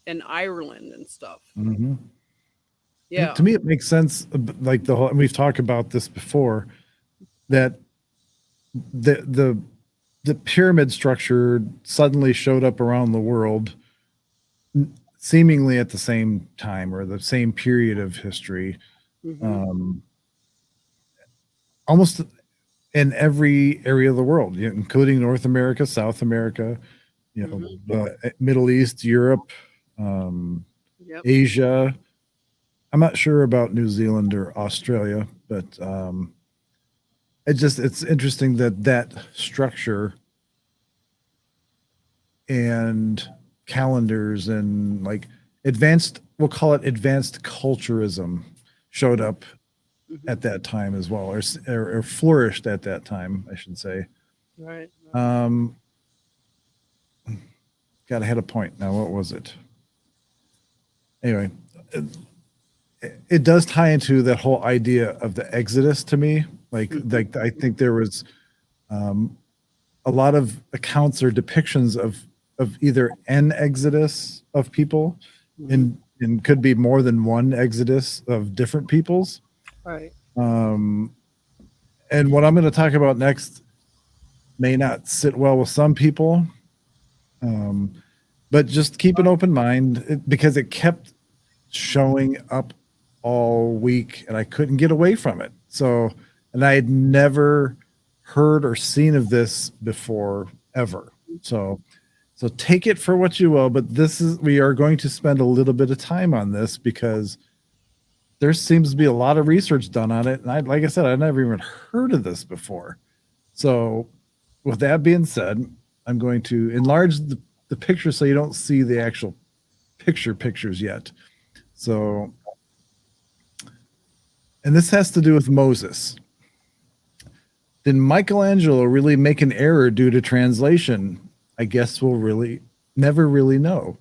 and Ireland and stuff. Yeah. To me, it makes sense. Like and we've talked about this before, that the pyramid structure suddenly showed up around the world seemingly at the same time or the same period of history. um, almost in every area of the world, including North America, South America, Middle East, Europe, Yep. Asia. I'm not sure about New Zealand or Australia, but it's interesting that structure and calendars and like we'll call it advanced culturism showed up at that time as well, or flourished at that time, I should say. Right. God, I had a point now. What was it? Anyway, it does tie into that whole idea of the Exodus to me. Like I think there was a lot of accounts or depictions of either an exodus of people, and could be more than one exodus of different peoples. Right. And what I'm going to talk about next may not sit well with some people, but just keep an open mind, because it kept showing up all week and I couldn't get away from it. So, and I had never heard or seen of this before ever. So take it for what you will, but we are going to spend a little bit of time on this because there seems to be a lot of research done on it. And like I said, I've never even heard of this before. So with that being said, I'm going to enlarge the picture so you don't see the actual pictures yet. So, and this has to do with Moses. Did Michelangelo really make an error due to translation? I guess we'll never really know.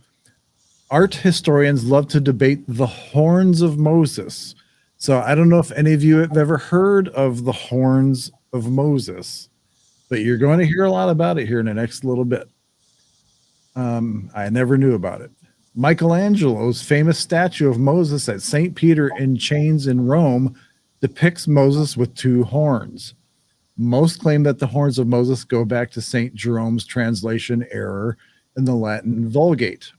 Art historians love to debate the horns of Moses. So I don't know if any of you have ever heard of the horns of Moses, but you're going to hear a lot about it here in the next little bit. I never knew about it. Michelangelo's famous statue of Moses at St. Peter in Chains in Rome depicts Moses with two horns. Most claim that the horns of Moses go back to St. Jerome's translation error in the Latin Vulgate.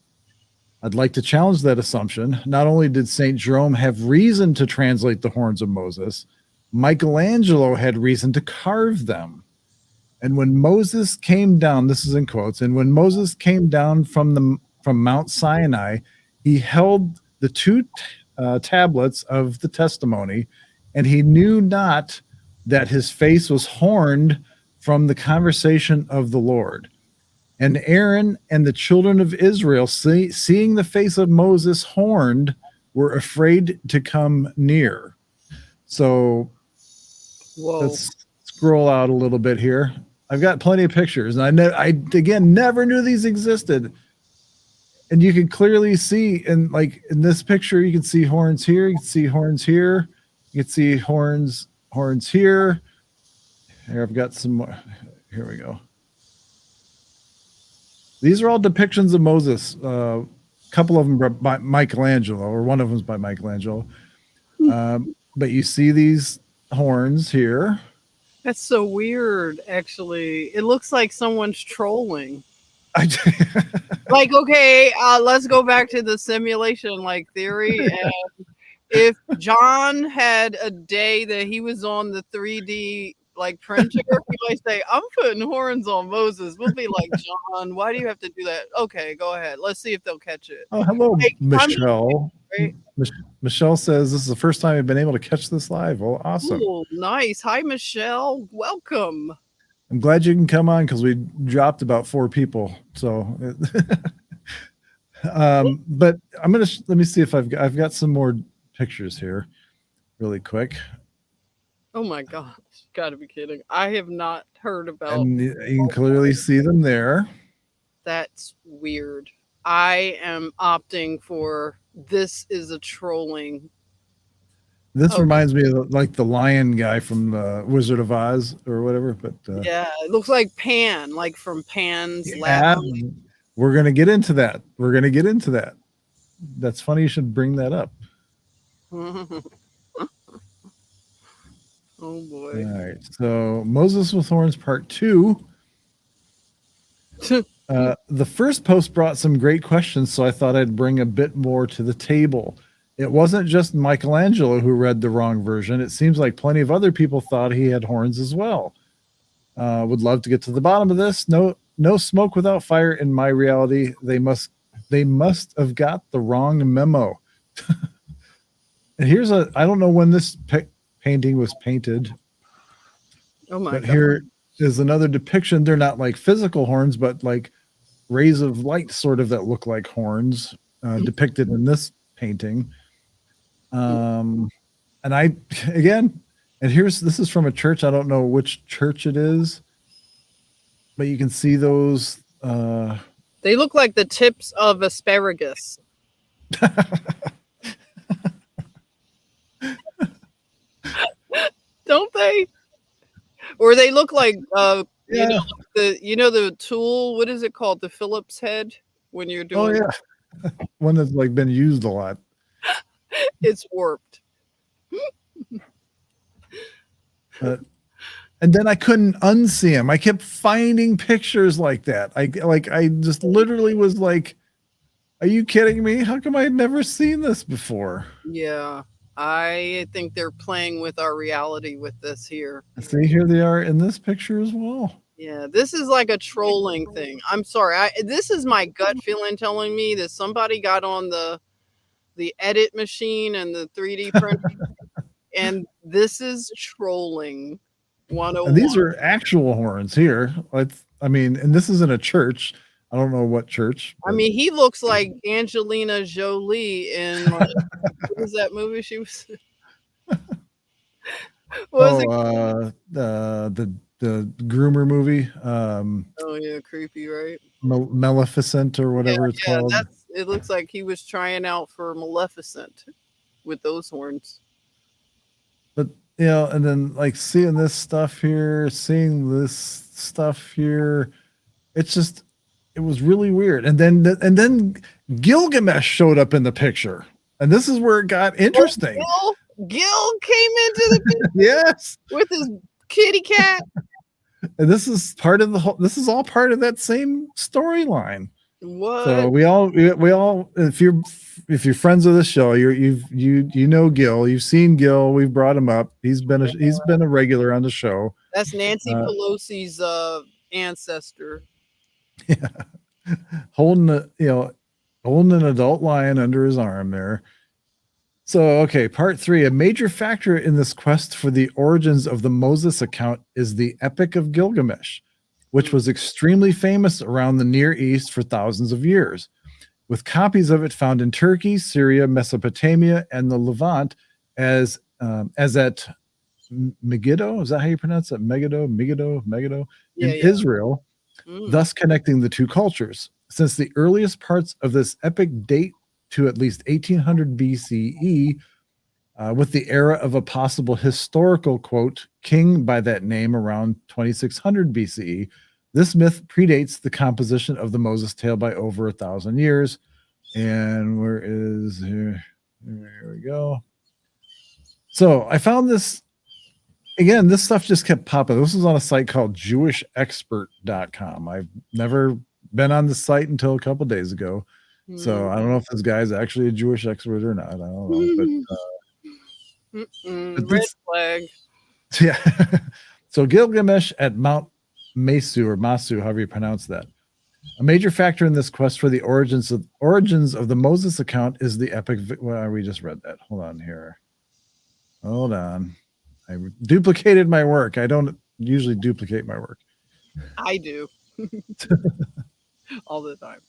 I'd like to challenge that assumption. Not only did St. Jerome have reason to translate the horns of Moses, Michelangelo had reason to carve them. And when Moses came down, this is in quotes, and when Moses came down from Mount Sinai, he held the two tablets of the testimony, and he knew not that his face was horned from the conversation of the Lord. And Aaron and the children of Israel, seeing the face of Moses horned, were afraid to come near. So let's scroll out a little bit here. I've got plenty of pictures, and I again never knew these existed. And you can clearly see in this picture, you can see horns here, you can see horns here, you can see horns here. Here, I've got some more. Here we go. These are all depictions of Moses. A couple of them are by Michelangelo, or one of them is by Michelangelo. But you see these horns here. That's so weird, actually. It looks like someone's trolling. Like, okay, let's go back to the simulation theory. And if John had a day that he was on the 3D printer, he might say, I'm putting horns on Moses. We'll be like, John, why do you have to do that? Okay, go ahead. Let's see if they'll catch it. Oh, hello, Michelle. Right? Michelle says this is the first time I've been able to catch this live. Well, awesome. Ooh, nice. Hi, Michelle. Welcome. I'm glad you can come on because we dropped about 4 people. So, but let me see if I've got some more pictures here really quick. Oh my gosh. Gotta be kidding. I have not heard about. And you can clearly see them there. That's weird. I am opting for this is a trolling. This reminds me of the lion guy from the Wizard of Oz or whatever. But yeah, it looks like Pan, from Pan's Lab. We're gonna get into that. That's funny you should bring that up. Oh boy. All right. So Moses with Horns Part 2. The first post brought some great questions, so I thought I'd bring a bit more to the table. it wasn't just Michelangelo who read the wrong version. It seems like plenty of other people thought he had horns as well. Would love to get to the bottom of this. No smoke without fire in my reality. They must have got the wrong memo. And here's I don't know when this painting was painted. Oh my but God. Here is another depiction. They're not like physical horns, but like rays of light sort of that look like horns depicted in this painting. And this is from a church. I don't know which church it is, but you can see those. They look like the tips of asparagus. Don't they? Or they look like Yeah. the tool, what is it called? The Phillips head when you're doing One that's like been used a lot. It's warped. And then I couldn't unsee him. I kept finding pictures like that. I just literally was like, are you kidding me? How come I had never seen this before? Yeah. I think they're playing with our reality with this here. See, here they are in this picture as well. Yeah, this is like a trolling thing. I'm sorry. This is my gut feeling telling me that somebody got on the edit machine and the 3D printer, and this is trolling 101. And these are actual horns here. And this is in a church. I don't know what church. I mean, he looks like Angelina Jolie in what was that movie she was in? The groomer movie. Oh yeah, creepy, right? Maleficent or whatever it's called. It looks like he was trying out for Maleficent with those horns. But and then like seeing this stuff here, it was really weird. And then Gilgamesh showed up in the picture, and this is where it got interesting. Gil came into the picture. Yes, with his kitty cat. And this is all part of that same storyline. What? So we all if you're friends of the show, you know Gil, you've seen Gil, we've brought him up. He's been a regular on the show. That's Nancy Pelosi's ancestor. Yeah. Holding an adult lion under his arm there. So, okay, part 3. A major factor in this quest for the origins of the Moses account is the Epic of Gilgamesh, which was extremely famous around the Near East for thousands of years, with copies of it found in Turkey, Syria, Mesopotamia, and the Levant as at Megiddo. Is that how you pronounce it? Megiddo, in Israel, thus connecting the two cultures. Since the earliest parts of this epic date to at least 1800 BCE, with the era of a possible historical, quote, king by that name around 2600 BCE. This myth predates the composition of the Moses tale by over 1,000 years. And here we go. So I found this, again, this stuff just kept popping. This was on a site called jewishexpert.com. I've never been on the site until a couple days ago. So I don't know if this guy's actually a Jewish expert or not. I don't know. But red flag. Yeah. So Gilgamesh at Mount Mesu, or Masu, however you pronounce that. A major factor in this quest for the origins of the Moses account is the epic. Well, we just read that. Hold on. I duplicated my work. I don't usually duplicate my work. I do. All the time.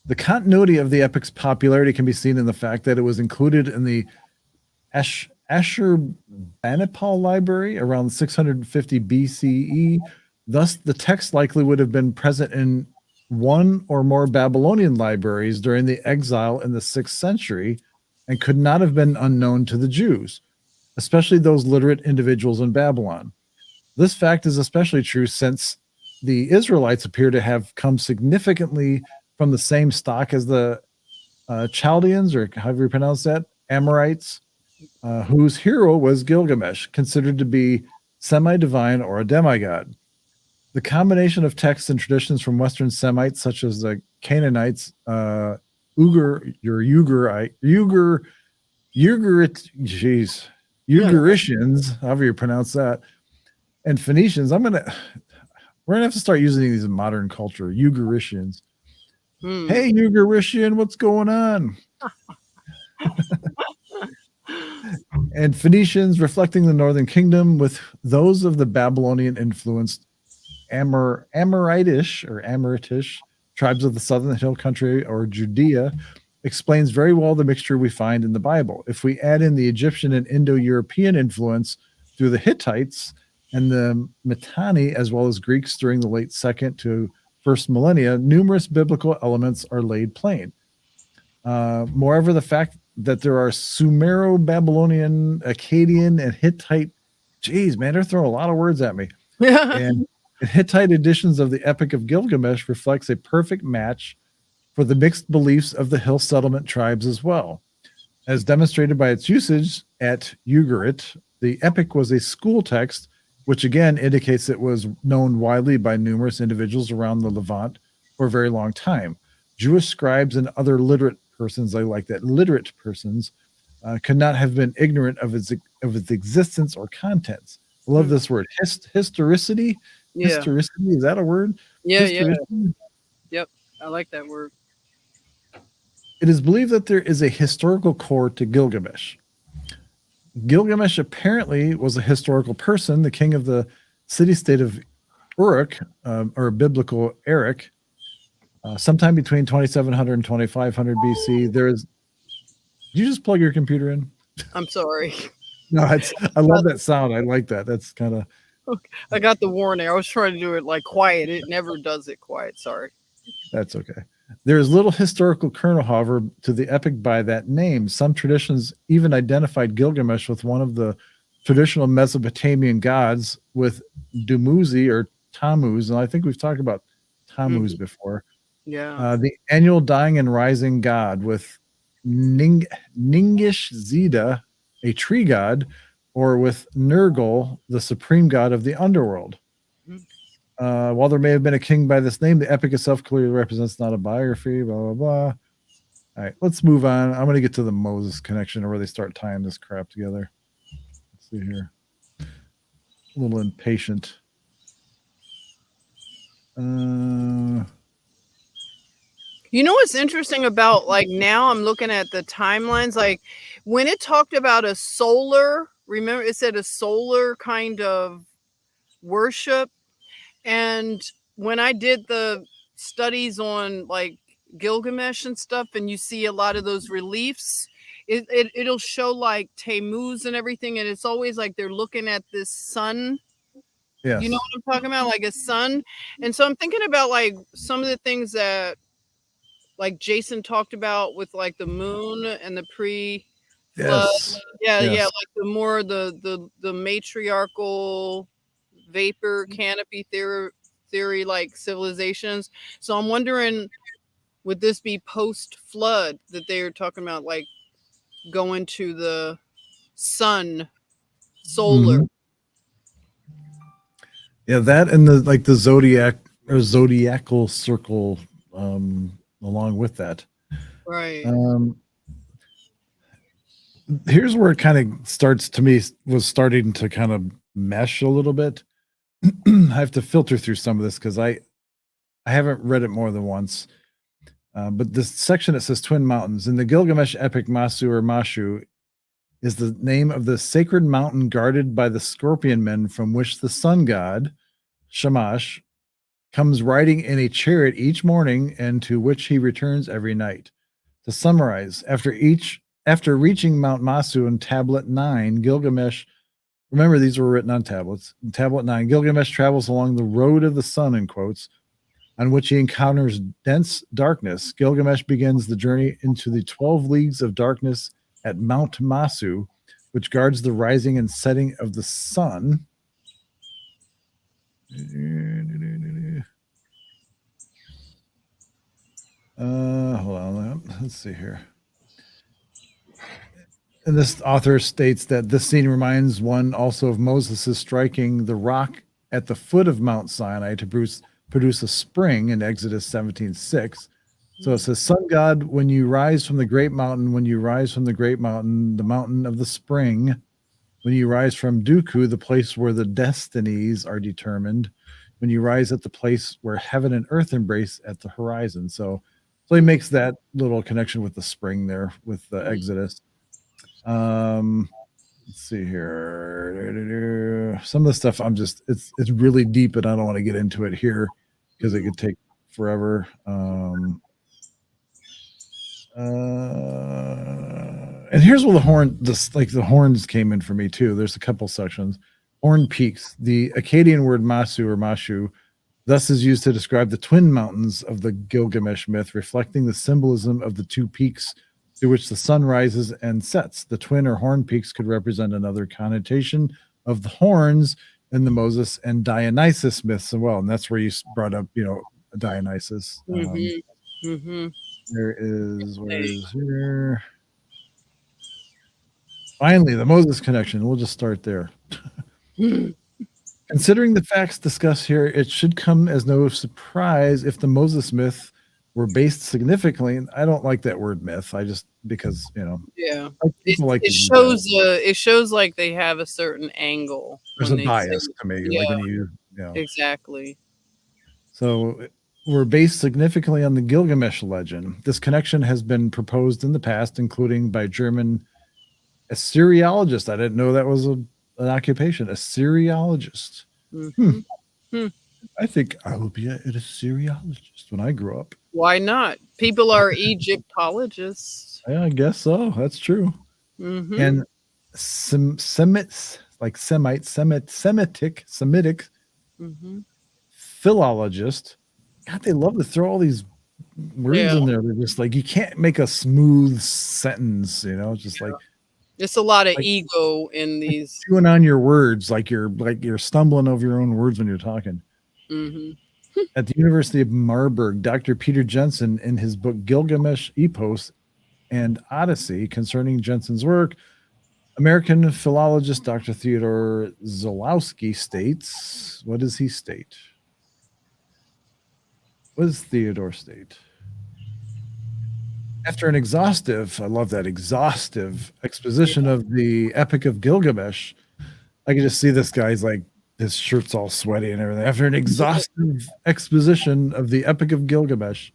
The continuity of the epic's popularity can be seen in the fact that it was included in the Ashurbanipal library around 650 BCE. Thus, the text likely would have been present in one or more Babylonian libraries during the exile in the 6th century and could not have been unknown to the Jews, especially those literate individuals in Babylon. This fact is especially true since the Israelites appear to have come significantly from the same stock as the Chaldeans, or however you pronounce that, Amorites, whose hero was Gilgamesh, considered to be semi-divine or a demigod. The combination of texts and traditions from Western Semites, such as the Canaanites, Ugaritions, however you pronounce that, and Phoenicians. We're gonna have to start using these in modern culture. Ugaritians. Hmm. Hey, Ugaritian, what's going on? And Phoenicians, reflecting the northern kingdom, with those of the Babylonian influenced Amoritish tribes of the southern hill country or Judea, explains very well the mixture we find in the Bible. If we add in the Egyptian and Indo-European influence through the Hittites and the Mitanni, as well as Greeks during the late second to first millennia, numerous biblical elements are laid plain. Moreover, the fact that there are Sumero-Babylonian, Akkadian, and Hittite, geez, man, they're throwing a lot of words at me. And Hittite editions of the Epic of Gilgamesh reflects a perfect match for the mixed beliefs of the hill settlement tribes as well. As demonstrated by its usage at Ugarit, the epic was a school text, which again indicates it was known widely by numerous individuals around the Levant for a very long time. Jewish scribes and other literate persons, I like that, literate persons, could not have been ignorant of its existence or contents. I love this word, historicity. Yeah. Historicity, is that a word? Yeah. Historicity? Yep. I like that word. It is believed that there is a historical core to Gilgamesh. Gilgamesh apparently was a historical person, the king of the city-state of Uruk, or biblical Erech, sometime between 2700 and 2500 BC. Did you just plug your computer in? I'm sorry. No, I love that sound. I like that. That's kind of... I got the warning. I was trying to do it like quiet. It never does it quiet. Sorry. That's okay. There is little historical kernel, however, to the epic by that name. Some traditions even identified Gilgamesh with one of the traditional Mesopotamian gods, with Dumuzi or Tammuz, and I think we've talked about Tammuz before. Yeah. The annual dying and rising god, with Ningish Zida, a tree god, or with Nergal, the supreme god of the underworld. While there may have been a king by this name, the epic itself clearly represents not a biography, blah, blah, blah. All right, let's move on. I'm going to get to the Moses connection, or where they start tying this crap together. Let's see here. A little impatient. You know what's interesting about, like, now I'm looking at the timelines, like when it talked about a solar, remember it said a solar kind of worship. And when I did the studies on like Gilgamesh and stuff, and you see a lot of those reliefs, it'll show like Tammuz and everything, and it's always like they're looking at this sun. Yes. You know what I'm talking about? Like a sun. And so I'm thinking about like some of the things that like Jason talked about with like the moon and the pre-flood. Yes. Yeah, Yes. yeah, like the more the matriarchal vapor canopy theory like civilizations. So I'm wondering, would this be post flood that they're talking about, like going to the sun, solar? Yeah, that and the zodiac or zodiacal circle along with that. Right. Here's where it kind of starts to me, was starting to kind of mesh a little bit. I have to filter through some of this because I haven't read it more than once. But this section that says Twin Mountains in the Gilgamesh epic, Masu or Mashu is the name of the sacred mountain guarded by the scorpion men, from which the sun god, Shamash, comes riding in a chariot each morning, and to which he returns every night. To summarize, after reaching Mount Masu in Tablet 9, Gilgamesh, remember these were written on tablets, in Tablet 9, Gilgamesh travels along the road of the sun, in quotes, on which he encounters dense darkness. Gilgamesh begins the journey into the 12 leagues of darkness at Mount Masu, which guards the rising and setting of the sun. Hold on, let's see here. And this author states that this scene reminds one also of Moses' striking the rock at the foot of Mount Sinai to produce a spring in Exodus 17:6. So it says, Sun God, when you rise from the great mountain, when you rise from the great mountain, the mountain of the spring, when you rise from Dooku, the place where the destinies are determined, when you rise at the place where heaven and earth embrace at the horizon. So he makes that little connection with the spring there with the Exodus. Let's see here. Some of the stuff it's really deep, and I don't want to get into it here because it could take forever. And here's where the horns came in for me too. There's a couple sections. Horn peaks. The Akkadian word masu or mashu thus is used to describe the twin mountains of the Gilgamesh myth, reflecting the symbolism of the two peaks through which the sun rises and sets. The twin or horn peaks could represent another connotation of the horns in the Moses and Dionysus myths as well. And that's where you brought up, Dionysus. Where is here? Finally, the Moses connection. We'll just start there. Considering the facts discussed here, it should come as no surprise if the Moses myth were based significantly. And I don't like that word myth. Because Yeah, people it shows it shows like they have a certain angle. There's a bias to me. Yeah, like when you exactly. So we're based significantly on the Gilgamesh legend. This connection has been proposed in the past, including by German Assyriologists. I didn't know that was an occupation, Assyriologist. I think I will be an Assyriologist when I grow up. Why not? People are Egyptologists. Yeah, I guess so. That's true. And Semitic, philologist. God, they love to throw all these words in there. They're just like, you can't make a smooth sentence, just like it's a lot of ego in these. Chewing on your words, like you're stumbling over your own words when you're talking. At the University of Marburg, Dr. Peter Jensen, in his book Gilgamesh Epos and Odyssey, concerning Jensen's work, American philologist Dr. Theodore Zolowski states, what does he state? What does Theodore state? After an exhaustive, I love that, exhaustive exposition of the Epic of Gilgamesh, I can just see this guy's like, his shirt's all sweaty and everything. After an exhaustive exposition of the Epic of Gilgamesh,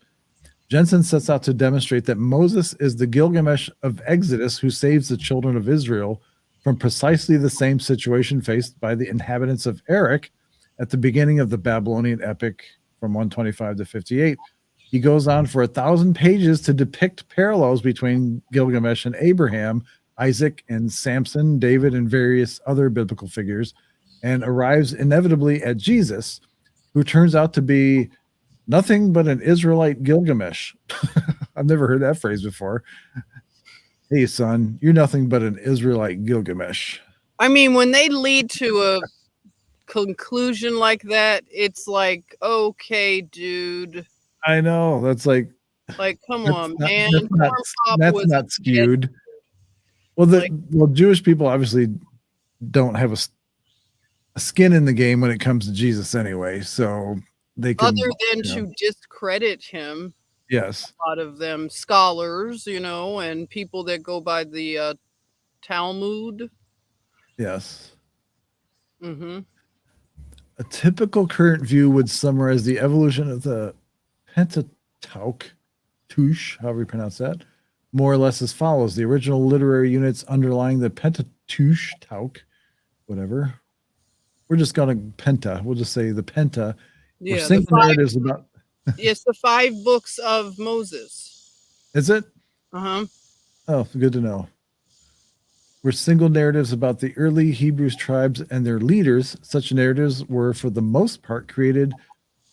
Jensen sets out to demonstrate that Moses is the Gilgamesh of Exodus who saves the children of Israel from precisely the same situation faced by the inhabitants of Erech at the beginning of the Babylonian epic from 125 to 58. He goes on for 1,000 pages to depict parallels between Gilgamesh and Abraham, Isaac and Samson, David, and various other biblical figures, and arrives inevitably at Jesus, who turns out to be nothing but an Israelite Gilgamesh. I've never heard that phrase before. Hey, son, you're nothing but an Israelite Gilgamesh. I mean, when they lead to a conclusion like that, it's like, okay, dude. I know. That's like come on, man. That's not skewed. Well, Jewish people obviously don't have a skin in the game when it comes to Jesus anyway, so they can, other than to discredit him. Yes, a lot of them scholars, and people that go by the Talmud. Yes. A typical current view would summarize the evolution of the Pentateuch, however you pronounce that, more or less as follows: the original literary units underlying the Pentateuch, whatever. We're just going to Penta. We'll just say the Penta. Yeah, narratives about. It's the 5 books of Moses. Is it? Oh, good to know. Were single narratives about the early Hebrew tribes and their leaders. Such narratives were, for the most part, created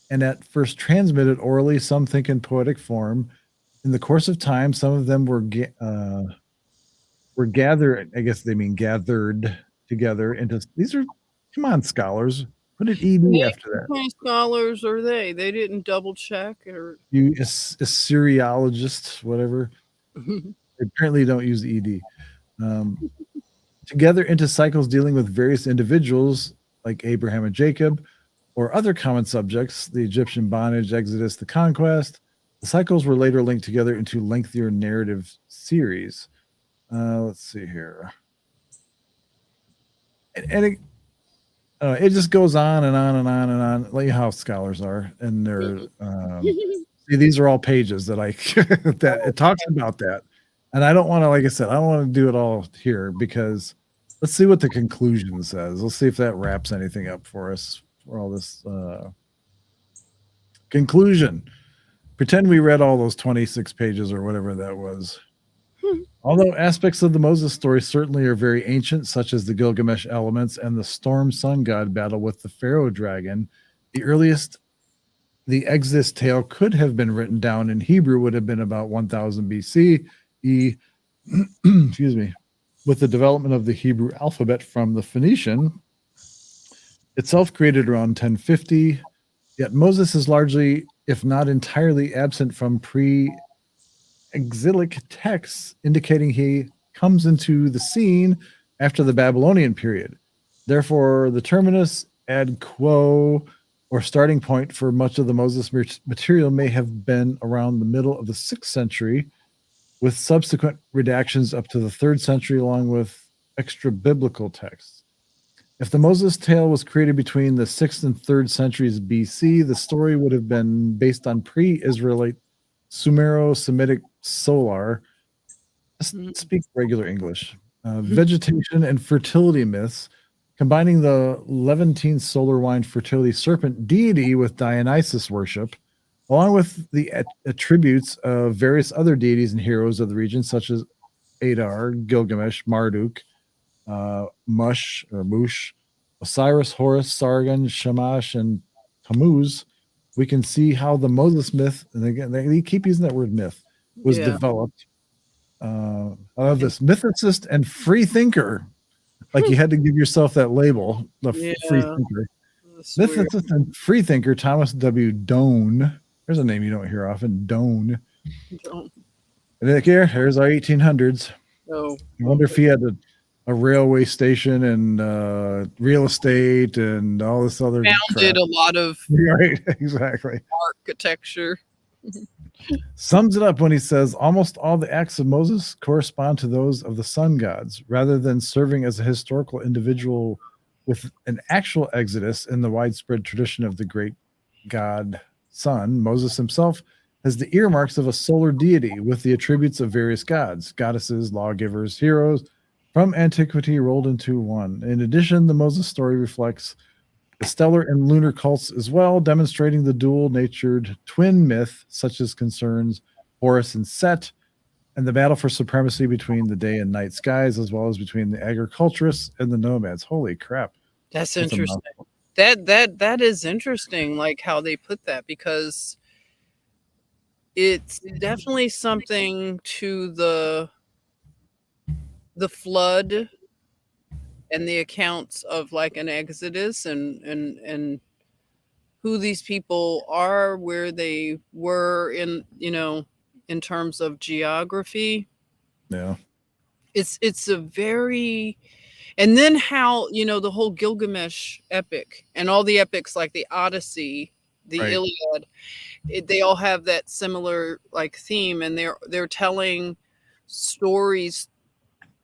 and at first transmitted orally, some think in poetic form. In the course of time, some of them were gathered. I guess they mean gathered together into. These are, come on, scholars. Put an ED after that. What kind of scholars are they? They didn't double check, or you Assyriologists, whatever. They apparently don't use the ED. Together into cycles dealing with various individuals like Abraham and Jacob, or other common subjects: the Egyptian bondage, Exodus, the conquest. The cycles were later linked together into lengthier narrative series. Let's see here. And it just goes on and on and on and on, like how scholars are. And they're, see, these are all pages that that it talks about that. And I don't want to, like I said, I don't want to do it all here because let's see what the conclusion says. Let's see if that wraps anything up for us for all this conclusion. Pretend we read all those 26 pages or whatever that was. Although aspects of the Moses story certainly are very ancient, such as the Gilgamesh elements and the storm sun god battle with the Pharaoh dragon, the earliest the Exodus tale could have been written down in Hebrew would have been about 1000 BC. Excuse me. With the development of the Hebrew alphabet from the Phoenician, itself created around 1050. Yet Moses is largely, if not entirely, absent from pre-exilic texts, indicating he comes into the scene after the Babylonian period. Therefore, the terminus ad quo or starting point for much of the Moses material may have been around the middle of the 6th century, with subsequent redactions up to the 3rd century, along with extra biblical texts. If the Moses tale was created between the 6th and 3rd centuries BC, the story would have been based on pre-Israelite Sumero-Semitic solar, speak regular English, vegetation and fertility myths, combining the Levantine solar wine fertility serpent deity with Dionysus worship, along with the attributes of various other deities and heroes of the region, such as Adar, Gilgamesh, Marduk, Mush or Mush, Osiris, Horus, Sargon, Shamash, and Tammuz. We can see how the Moses myth, and again, they keep using that word myth, was developed. I love this mythicist and free thinker. Like you had to give yourself that label, the free thinker. Mythicist and free thinker Thomas W. Doane. There's a name you don't hear often, Doane. And here's our 1800s. Oh, I wonder if he had a railway station and real estate and all this other founded crap. a lot of Right, exactly. architecture. Sums it up when he says almost all the acts of Moses correspond to those of the sun gods, rather than serving as a historical individual with an actual exodus in the widespread tradition of the great god sun. Moses himself has the earmarks of a solar deity with the attributes of various gods, goddesses, lawgivers, heroes from antiquity rolled into one. In addition, the Moses story reflects the stellar and lunar cults as well, demonstrating the dual-natured twin myth, such as concerns Horus and Set, and the battle for supremacy between the day and night skies, as well as between the agriculturists and the nomads. Holy crap. That's interesting. That is interesting, like how they put that, because it's definitely something to the flood and the accounts of like an exodus and who these people are, where they were in, in terms of geography. Yeah. It's a very, and then how, the whole Gilgamesh epic and all the epics like the Odyssey, the Iliad, they all have that similar like theme, and they're telling stories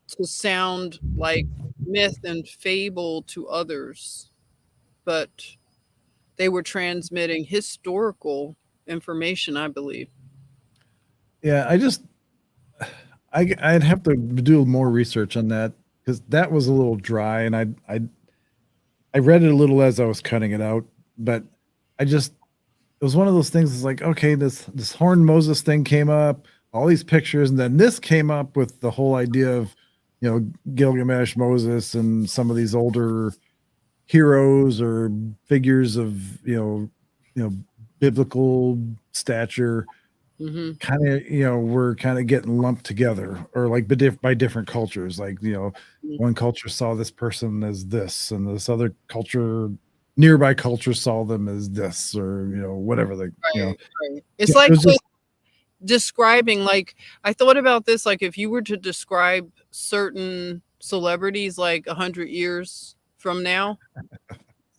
to sound like myth and fable to others, but they were transmitting historical information, I believe. Yeah, I'd have to do more research on that, because that was a little dry, and I read it a little as I was cutting it out, but it was one of those things. It's like, okay, this horned Moses thing came up, all these pictures, and then this came up with the whole idea of Gilgamesh, Moses, and some of these older heroes or figures of biblical stature, kind of were kind of getting lumped together, or like by different cultures. Like one culture saw this person as this, and this other nearby culture saw them as this, or whatever. It's like describing, like, I thought about this, like if you were to describe certain celebrities like 100 years from now,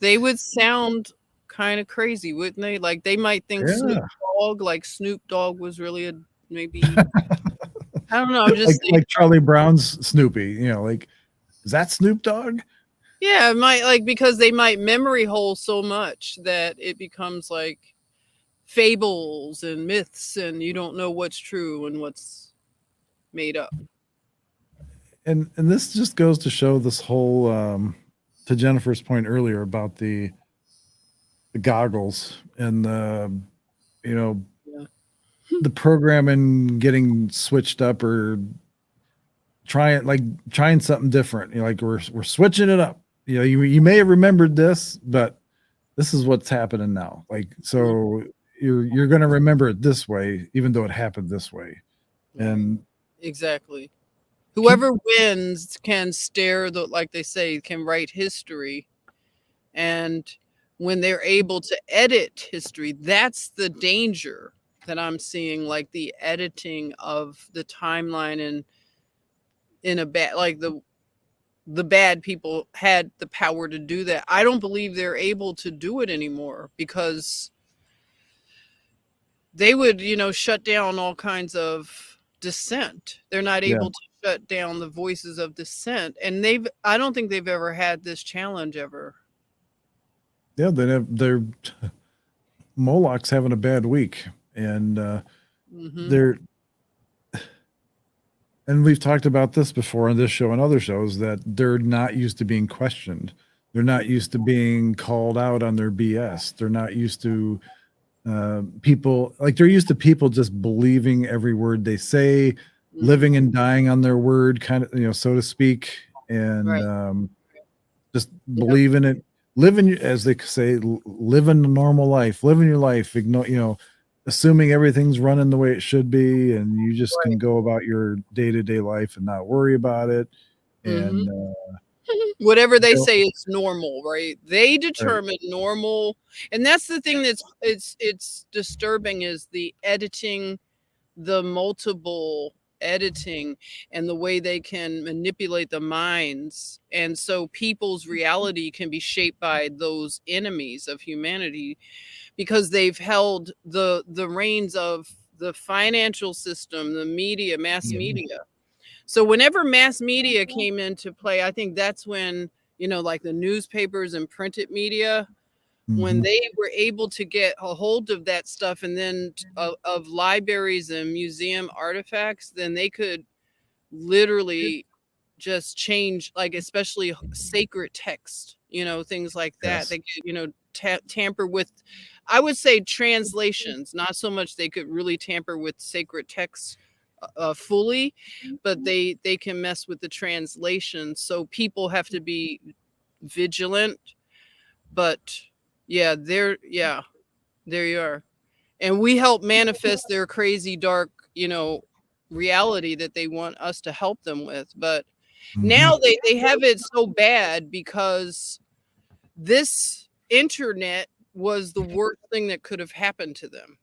they would sound kind of crazy, wouldn't they? Like they might think Snoop dog, like Snoop Dogg was really a maybe. I don't know. I'm just like Charlie Brown's Snoopy, you know, like, is that Snoop Dogg? yeah, it might like because they might memory hole so much that it becomes like fables and myths, and you don't know what's true and what's made up. And this just goes to show this whole to Jennifer's point earlier about the goggles and the, you know, Yeah. the programming getting switched up or trying something different. You know, like we're switching it up. You know, you may have remembered this, but this is what's happening now. Like, so you're going to remember it this way, even though it happened this way. And Exactly. Whoever wins can stare the like they say can write history, and when they're able to edit history, that's the danger that I'm seeing, like the editing of the timeline, and in a bad like the bad people had the power to do that. I don't believe they're able to do it anymore because they would, shut down all kinds of dissent. They're not yeah, able to shut down the voices of dissent. And I don't think they've ever had this challenge ever. yeah, they're Moloch's having a bad week, and Hmm. they're and we've talked about this before on this show and other shows that they're not used to being questioned. They're not used to being called out on their BS. They're not used to people like they're used to people just believing every word they say, living and dying on their word, kind of, so to speak, and Right. just Yep. believe in it, as they say, living a normal life, living your life, ignore, assuming everything's running the way it should be, and you just can Right. go about your day-to-day life and not worry about it. Hmm. And Whatever they so- say is normal, right? They right. determine normal, and that's the thing that's it's disturbing is the editing, the multiple editing, and the way they can manipulate the minds, and so people's reality can be shaped by those enemies of humanity because they've held the reins of the financial system, the media, mass Mhm. media. So whenever mass media came into play, I think that's when, like the newspapers and printed media, when Mhm. they were able to get a hold of that stuff, and then of libraries and museum artifacts, then they could literally just change, like especially sacred text, things like that. Yes. They could, tamper with, I would say, translations. Not so much they could really tamper with sacred texts fully, but they can mess with the translation. So people have to be vigilant. But yeah, there you are. And we help manifest their crazy dark, reality that they want us to help them with. But now Mhm. they have it so bad because this internet was the worst thing that could have happened to them.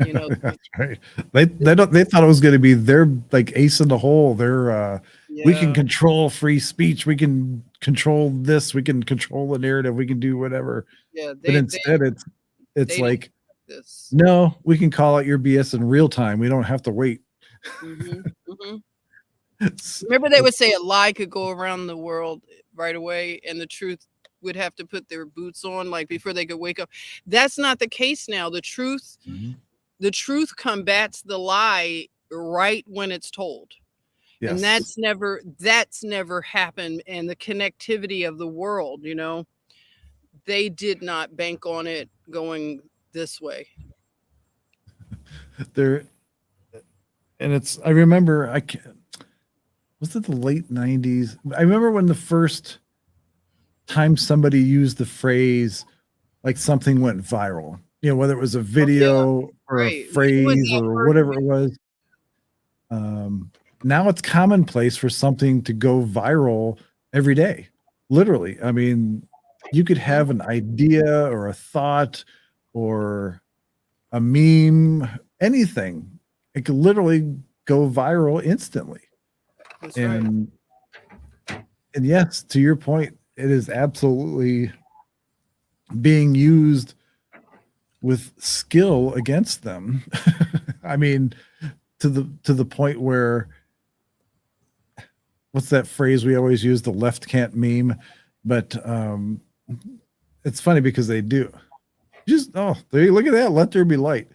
You know, That's right. They thought it was going to be their like ace in the hole. We can yeah, control free speech. We can control this. We can control the narrative. We can do whatever. yeah, But instead, it's they don't like, like this. no, we can call out your BS in real time. We don't have to wait. Hmm. Hmm. It's, Remember, they would it's say a lie could go around the world right away, and the truth would have to put their boots on, like before they could wake up. That's not the case now. Mhm. The truth combats the lie right when it's told. And Yes. that's never happened. And the connectivity of the world, they did not bank on it going this way. There, and I remember, was it the late 90s? I remember when the first time somebody used the phrase like something went viral, whether it was a Oh yeah, video or a right. When was phrase that or first? whatever it was. Now it's commonplace for something to go viral every day. Literally. I mean, you could have an idea or a thought or a meme, anything. It could literally go viral instantly. That's right. And yes, to your point, it is absolutely being used with skill against them. I mean, to the point where, what's that phrase we always use? The left can't meme, but it's funny because they do. Just there, look at that. Let there be light.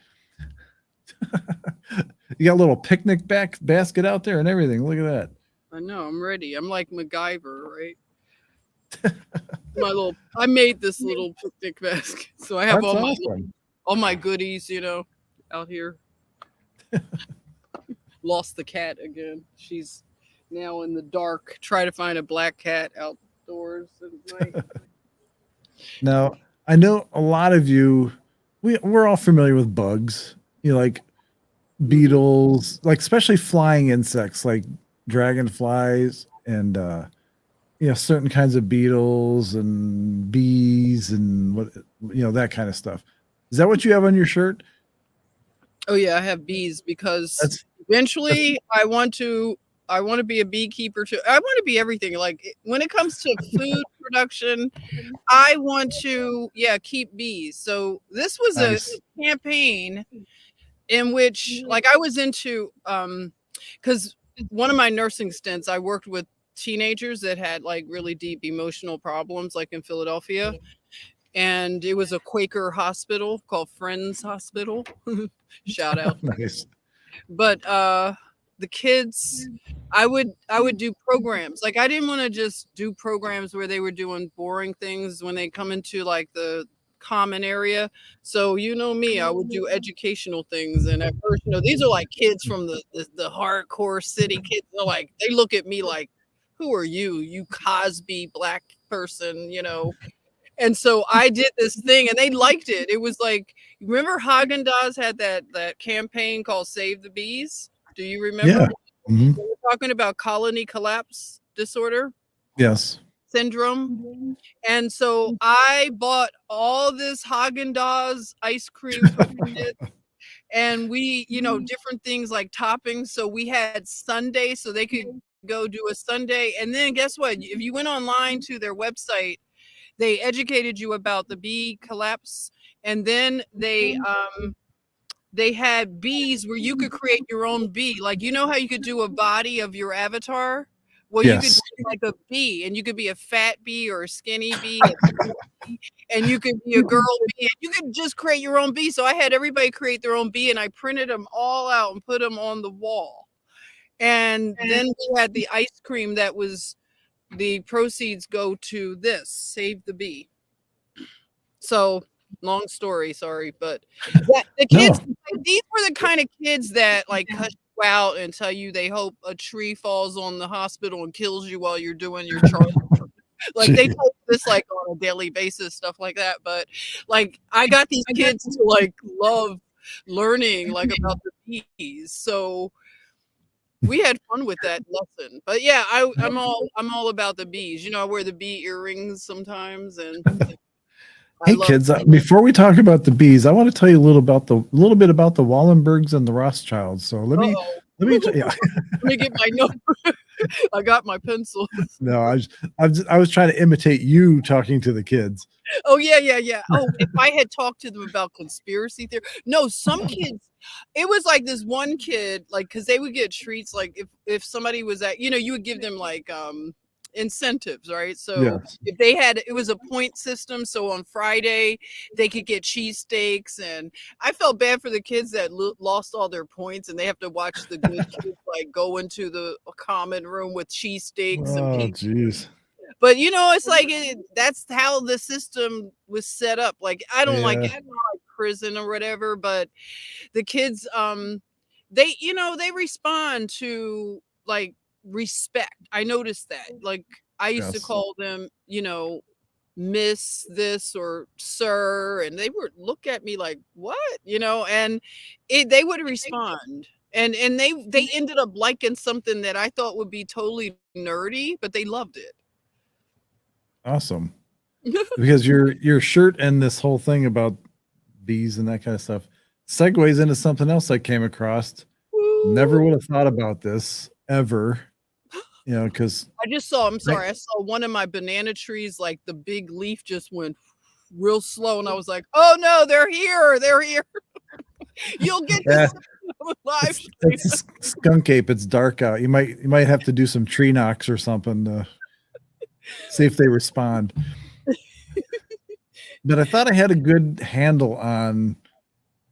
You got a little picnic basket out there and everything. Look at that. I know. I'm ready. I'm like MacGyver, right? I made this little picnic basket, so I have That's awesome. all my goodies, out here. Lost the cat again. She's now in the dark. Try to find a black cat outdoors at night. Now, I know a lot of you, we're all familiar with bugs. Like beetles, like especially flying insects like dragonflies and certain kinds of beetles and bees and that kind of stuff. Is that what you have on your shirt? Oh yeah, I have bees because eventually I want to be a beekeeper too. I want to be everything. Like when it comes to food production, I want to keep bees. So this was Nice. a campaign in which like I was into because one of my nursing stints, I worked with teenagers that had like really deep emotional problems, like in Philadelphia. And it was a Quaker hospital called Friends Hospital. Shout out. Nice. But the kids, I would do programs. Like I didn't want to just do programs where they were doing boring things when they come into like the common area. So me, I would do educational things. And at first, these are like kids from the hardcore city kids. They're like, they look at me like, who are you Cosby black person, And so I did this thing and they liked it. It was like, remember Haagen-Dazs had that campaign called Save the Bees? Do you remember? Yeah. Mm-hmm. We were talking about colony collapse disorder. Yes. Syndrome. And so I bought all this Haagen-Dazs ice cream and we, different things like toppings. So we had Sunday so they could go do a Sunday. And then guess what? If you went online to their website, they educated you about the bee collapse, and then they had bees where you could create your own bee. Like how you could do a body of your avatar? Well, yes. You could do like a bee, and you could be a fat bee or a skinny bee, and you could be a girl bee, and you could just create your own bee. So I had everybody create their own bee, and I printed them all out and put them on the wall. And then we had the ice cream that was the proceeds go to this, Save the Bee. So long story, sorry, but the kids, these were the kind of kids that like cut you out and tell you they hope a tree falls on the hospital and kills you while you're doing your charge. Like they tell this like on a daily basis, stuff like that. But like I got these kids to like love learning like about the bees. So we had fun with that lesson. But yeah, I'm all about the bees. I wear the bee earrings sometimes. And hey kids, before we talk about the bees, I want to tell you a little bit about the Wallenbergs and the Rothschilds. So let me let me get my note. I got my pencil. No, I was trying to imitate you talking to the kids. Oh yeah. Oh, if I had talked to them about conspiracy theory. No, some kids, it was like this one kid, like, because they would get treats, like if somebody was at, you would give them like incentives, right? So if they had, it was a point system. So on Friday they could get cheesesteaks, and I felt bad for the kids that lost all their points, and they have to watch the good kids like go into the common room with cheesesteaks. Oh, jeez. But it's like that's how the system was set up. Like I don't like it, like prison or whatever, but the kids they they respond to like respect. I noticed that. Like I used to call them, miss this or sir, and they would look at me like, what? And they would respond. And they ended up liking something that I thought would be totally nerdy, but they loved it. Awesome. Because your shirt and this whole thing about bees and that kind of stuff segues into something else I came across. Never would have thought about this ever. Because I just saw, I saw one of my banana trees, like the big leaf just went real slow, and I was like, "Oh no, they're here! They're here! You'll get to Yeah, see them live." it's a skunk ape. It's dark out. You might have to do some tree knocks or something to see if they respond. But I thought I had a good handle on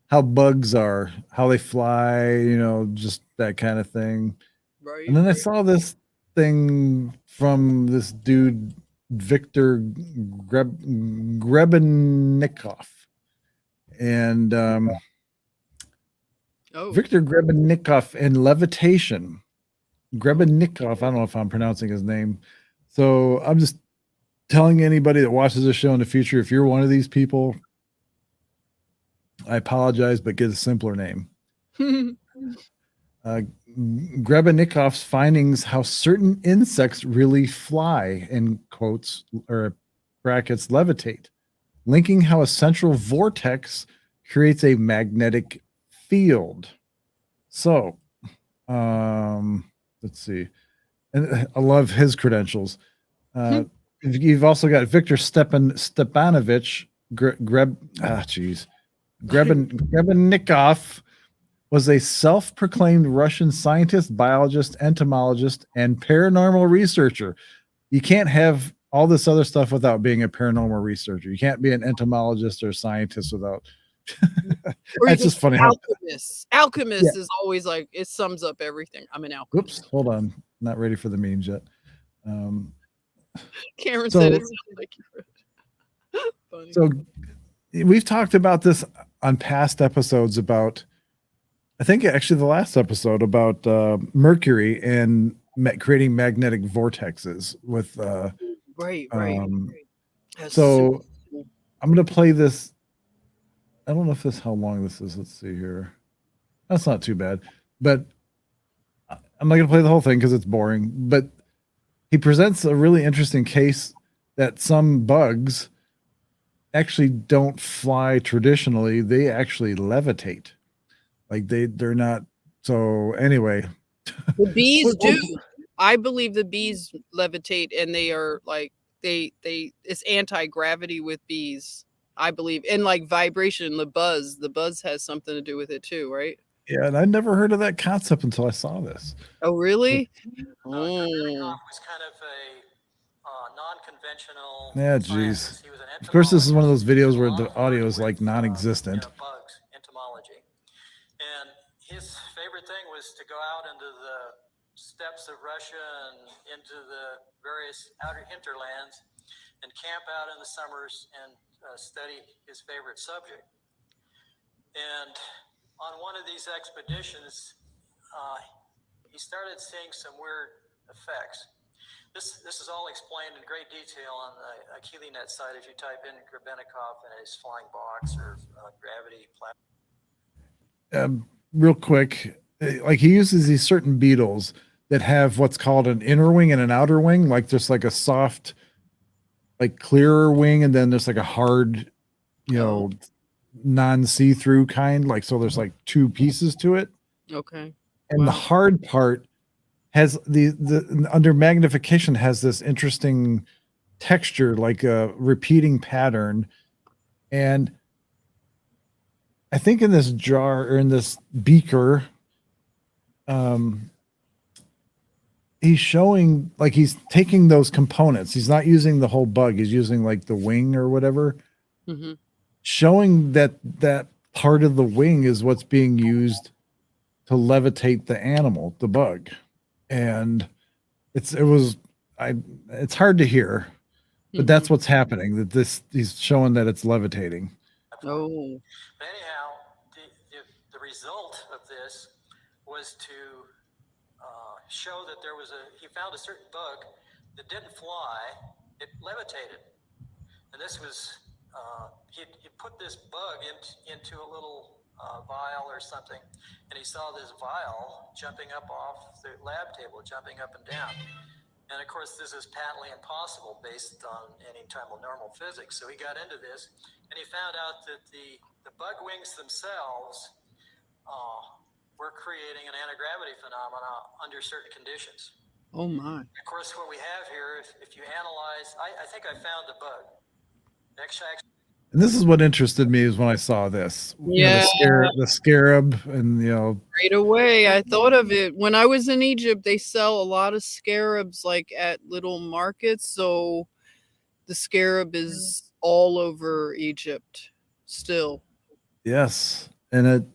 how bugs are, how they fly, just that kind of thing. Right. And then I saw this thing from this dude, Victor Grebennikov. And Oh, Victor Grebennikov and levitation. Grebennikov, I don't know if I'm pronouncing his name. So I'm just telling anybody that watches this show in the future, if you're one of these people, I apologize, but get a simpler name. Grebennikov's findings how certain insects really fly, in quotes or brackets, levitate, linking how a central vortex creates a magnetic field. So, let's see. And I love his credentials. You've also got Victor Stepanovich Grebennikov was a self-proclaimed Russian scientist, biologist, entomologist, and paranormal researcher. You can't have all this other stuff without being a paranormal researcher. You can't be an entomologist or scientist without. That's just funny. Alchemist is always like, it sums up everything. I'm an alchemist. Whoops, hold on. Not ready for the memes yet. Cameron said it sounded like you read. Funny. So we've talked about this on past episodes about, I think actually the last episode about Mercury and creating magnetic vortexes with right. So cool. I'm going to play this. I don't know if how long this is. Let's see here. That's not too bad, but I'm not going to play the whole thing because it's boring, but he presents a really interesting case that some bugs actually don't fly traditionally. They actually levitate. Like they're not. So anyway, the bees do. I believe the bees levitate, and they are like they it's anti-gravity with bees. I believe, and like vibration, the buzz has something to do with it too, right? Yeah, and I never heard of that concept until I saw this. Oh, really? Was kind of a non-conventional. Yeah, geez. Of course, this is one of those videos where the audio is like non-existent. Bugs, entomology. And his favorite thing was to go out into the steppes of Russia and into the various outer hinterlands and camp out in the summers and study his favorite subject. And on one of these expeditions, he started seeing some weird effects. This is all explained in great detail on the KiliNet site if you type in Grebennikov and his flying box or gravity platform. Real quick, like he uses these certain beetles that have what's called an inner wing and an outer wing, like just like a soft, like clearer wing, and then there's like a hard, non-see-through kind. Like so, there's like two pieces to it. Okay. And the hard part has the under magnification has this interesting texture, like a repeating pattern. And I think in this jar or in this beaker, he's showing like he's taking those components. He's not using the whole bug. He's using like the wing or whatever, showing that part of the wing is what's being used to levitate the animal, the bug. And it's hard to hear, but that's what's happening. That he's showing that it's levitating. Oh. But anyhow, the result of this was to show that he found a certain bug that didn't fly, it levitated. And this was, he put this bug into a little vial or something, and he saw this vial jumping up off the lab table, jumping up and down. And of course, this is patently impossible based on any type of normal physics. So he got into this, and he found out that the bug wings themselves were creating an anti-gravity phenomena under certain conditions. Oh my! Of course, what we have here, if you analyze, I think I found the bug. Next, And this is what interested me is when I saw this. Yeah. The scarab, and Right away, I thought of it. When I was in Egypt, they sell a lot of scarabs like at little markets, so the scarab is all over Egypt still. yes, and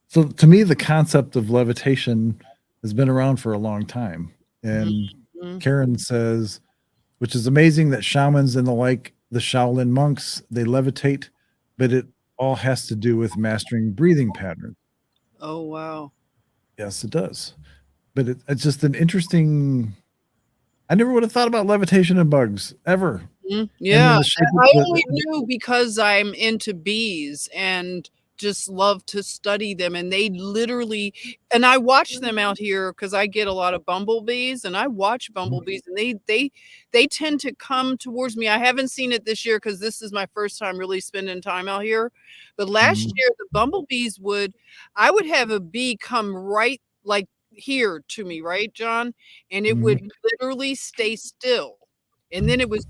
so to me, the concept of levitation has been around for a long time. And Mhm. Karen says, which is amazing that shamans and the Shaolin monks, they levitate, but it all has to do with mastering breathing patterns. Oh, wow. Yes, it does. But it's just an interesting. I never would have thought about levitation and bugs ever. And then Yeah, the shape of I only knew because I'm into bees and just love to study them, and they literally and I watch them out here because I get a lot of bumblebees, and I watch bumblebees, and they tend to come towards me. I haven't seen it this year because this is my first time really spending time out here, but last Mhm, year, the bumblebees I would have a bee come right, like, here to me, right, John? And it would mhm. literally stay still, and then it would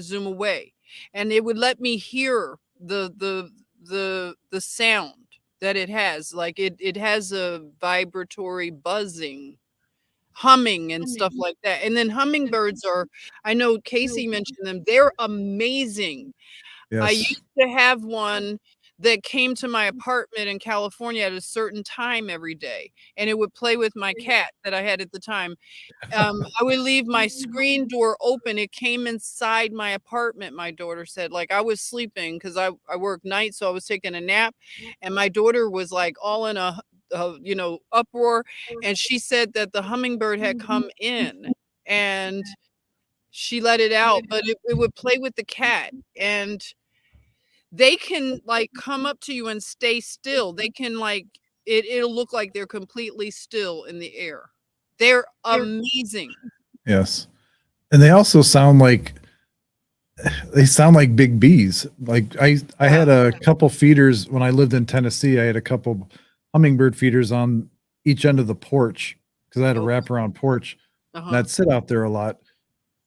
zoom away, and it would let me hear the sound that it has, like, it has a vibratory buzzing, humming, and stuff like that, and then hummingbirds are I know Casey mentioned them, they're amazing. I Yes. used to have one that came to my apartment in California at a certain time every day, and it would play with my cat that I had at the time. I would leave my screen door open. It came inside my apartment, my daughter said. Like, I was sleeping because I work nights, so I was taking a nap, and my daughter was, like, all in uproar, and she said that the hummingbird had come in, and she let it out, but it would play with the cat, and they can, like, come up to you and stay still. They can, like it'll look like they're completely still in the air. They're amazing. Yes. And they sound like big bees. Like I Yeah. had a couple feeders when I lived in Tennessee. I had a couple hummingbird feeders on each end of the porch because I had a Oh, wraparound porch, and uh-huh. I'd sit out there a lot,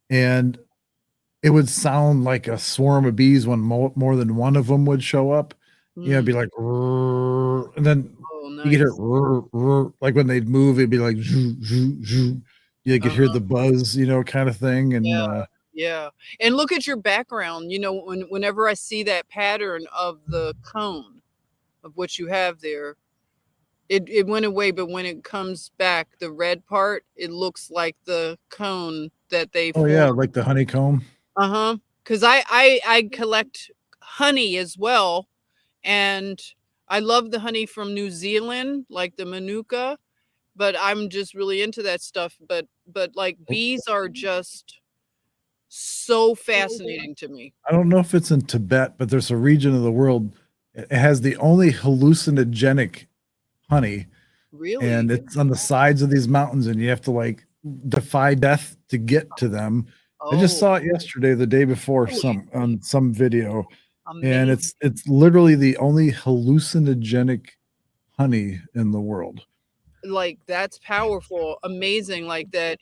and it would sound like a swarm of bees when more than one of them would show up. It'd Mm. be like, "Rrrr," and then Oh, you could hear nice. "rrrr, rrrr," like when they'd move, it'd be like "zoo, zoo, zoo." You could hear Uh-huh. the buzz, kind of thing. And Yeah, yeah. And look at your background, whenever I see that pattern of the cone of what you have there, it went away, but when it comes back, the red part, it looks like the cone that they oh formed. yeah, like the honeycomb. Uh-huh. 'Cause I collect honey as well, and I love the honey from New Zealand, like the Manuka, but I'm just really into that stuff, but, like, bees are just so fascinating to me. I don't know if it's in Tibet, but there's a region of the world. It has the only hallucinogenic honey, and Really? it's on the sides of these mountains, and you have to like defy death to get to them. I just Oh, saw it yesterday, the day before, really? on some video, and Amazing. it's literally the only hallucinogenic honey in the world. Like, that's powerful, amazing, like, that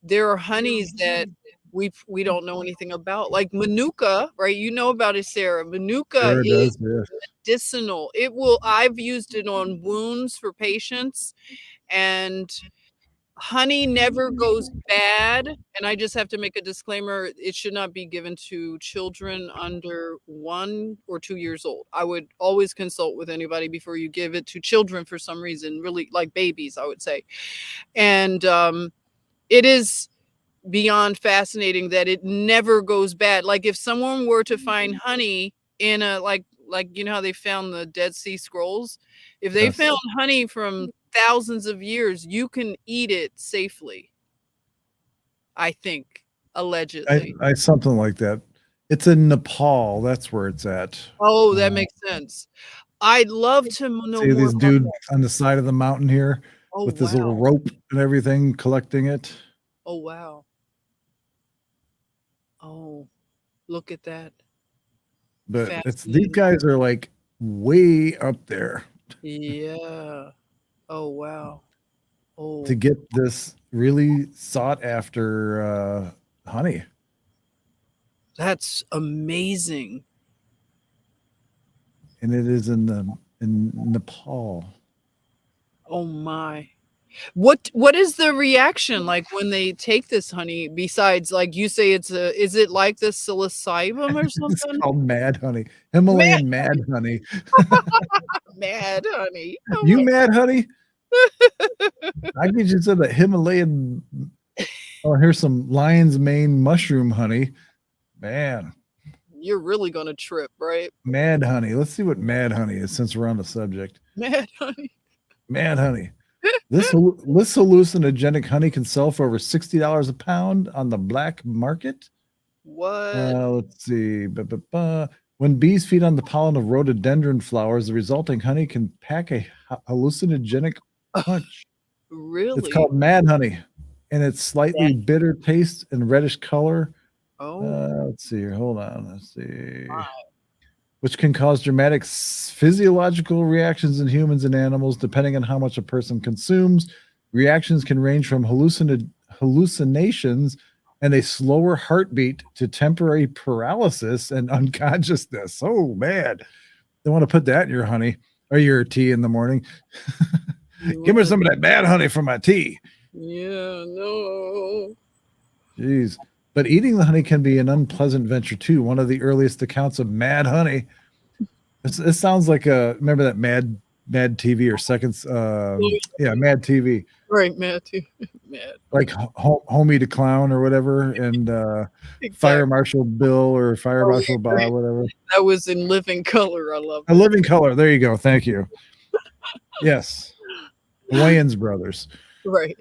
there are honeys that we don't know anything about, like Manuka, right? You know about it, Sarah. Manuka Sure is does, yes. medicinal. I've used it on wounds for patients, and honey never goes bad, and I just have to make a disclaimer, it should not be given to children under 1 or 2 years old. I would always consult with anybody before you give it to children for some reason, really like babies, I would say. And, it is beyond fascinating that it never goes bad. Like, if someone were to find honey in a you know how they found the Dead Sea Scrolls? If they Yes. found honey from thousands of years, you can eat it safely, I think, allegedly. I something like that. It's in Nepal, that's where it's at. Oh, that Uh, makes sense. I'd love to know See more this about dude that. on the side of the mountain here Oh, with his little wow. rope and everything collecting it. Oh, wow. Oh, look at that. But it's these Fascinating. guys are like way up there Yeah. Oh, wow. to Oh. get this really sought after honey. That's amazing. And it is in Nepal. Oh my. What is the reaction like when they take this honey besides like you say is it like the psilocybin or It's something? called mad honey. Mad, Himalayan mad honey. mad honey. Oh You my. mad honey? I get you said that Himalayan. Oh, here's some lion's mane mushroom honey. Man, You're really gonna trip, right? mad honey. Let's see what mad honey is since we're on the subject. Mad honey. Mad honey. This hallucinogenic honey can sell for over $60 a pound on the black market. What? Let's see. When bees feed on the pollen of rhododendron flowers, the resulting honey can pack a hallucinogenic punch. It's Really? called mad honey, and it's slightly bitter taste and reddish color. Oh, Let's see here. Hold on. Let's see. my. Which can cause dramatic physiological reactions in humans and animals, depending on how much a person consumes. Reactions can range from hallucinations and a slower heartbeat to temporary paralysis and unconsciousness. Oh, man. Don't want to put that in your honey or your tea in the morning. Give me some of that bad honey for my tea. Yeah, no. Jeez. But eating the honey can be an unpleasant venture too. One of the earliest accounts of mad honey. This sounds like remember that Mad TV or Seconds? Yeah, Mad TV. Right, mad too. Mad. Like Homie the Clown or whatever, and Exactly. Fire Marshal Bill or Fire Oh, Marshal Bob, right. whatever. That was in Living Color. I love A that. Living Color. There you go. Thank you. Yes. The Wayans brothers. Right.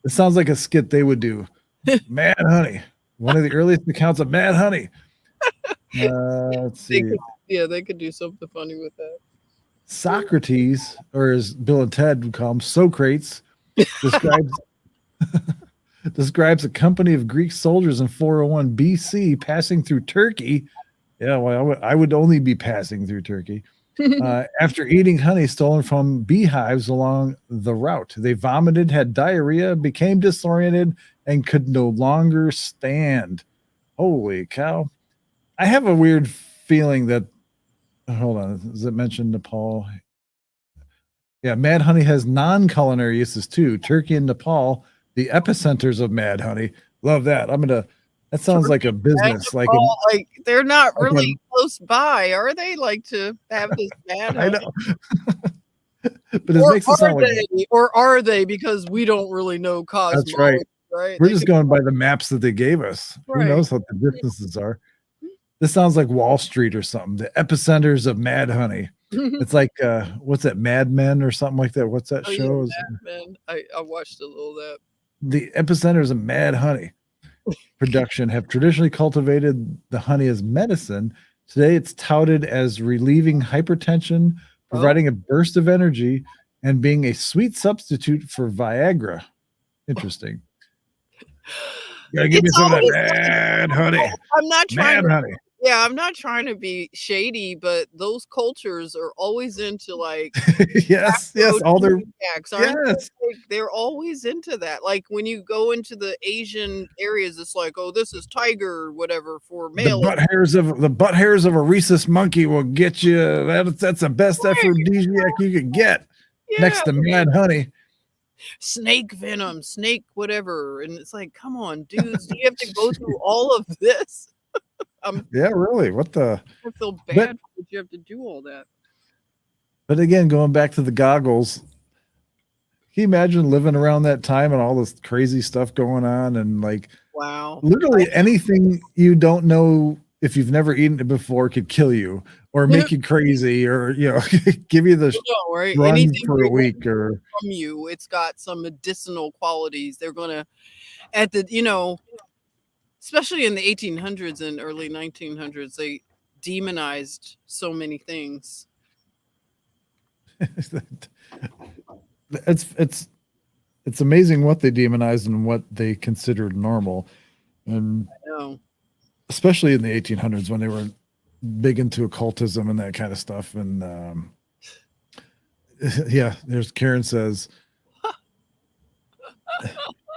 It sounds like a skit they would do. Mad honey. One of the earliest accounts of mad honey. Let's see. They could do something funny with that. Socrates, or as Bill and Ted would call him, Socrates, describes a company of Greek soldiers in 401 BC passing through Turkey. Yeah, well, I would only be passing through Turkey. After eating honey stolen from beehives along the route. They vomited, had diarrhea, became disoriented, and could no longer stand. Holy cow. I have a weird feeling that, hold on, does it mention Nepal? Yeah, mad honey has non-culinary uses too. Turkey and Nepal, the epicenters of mad honey. Love that. That sounds like a business. Like they're not really close by, are they? Like to have this mad honey? I know. But it makes it sound like, or are they? Because we don't really know cosmology. That's right. Right? We're just going by the maps that they gave us. Right. Who knows what the distances are? This sounds like Wall Street or something. The epicenters of mad honey. It's like what's that, Mad Men or something like that? What's that show? Yeah, Mad Men. I watched a little of that. The epicenters of mad honey production have traditionally cultivated the honey as medicine. Today it's touted as relieving hypertension, providing a burst of energy, and being a sweet substitute for Viagra. Interesting. Gotta give me some of that mad honey. I'm not trying Mad honey. Yeah, I'm not trying to be shady, but those cultures are always into like yes, all their yes. They're always into that. Like when you go into the Asian areas, it's like, oh, this is tiger or whatever for male. The butt hairs of a rhesus monkey will get you. That's the best aphrodisiac you could get next to mad honey. Snake venom, snake whatever, and it's like, come on, dudes, do you have to go through all of this? Yeah, really. What the? I feel bad that you have to do all that. But again, going back to the goggles, can you imagine living around that time and all this crazy stuff going on and like, wow, literally anything you don't know if you've never eaten it before could kill you or make you crazy or give you the right? run Anything for a week or from you, it's got some medicinal qualities. They're gonna especially in the 1800s and early 1900s, they demonized so many things. It's amazing what they demonized and what they considered normal, and especially in the 1800s when they were big into occultism and that kind of stuff. And yeah, there's Karen says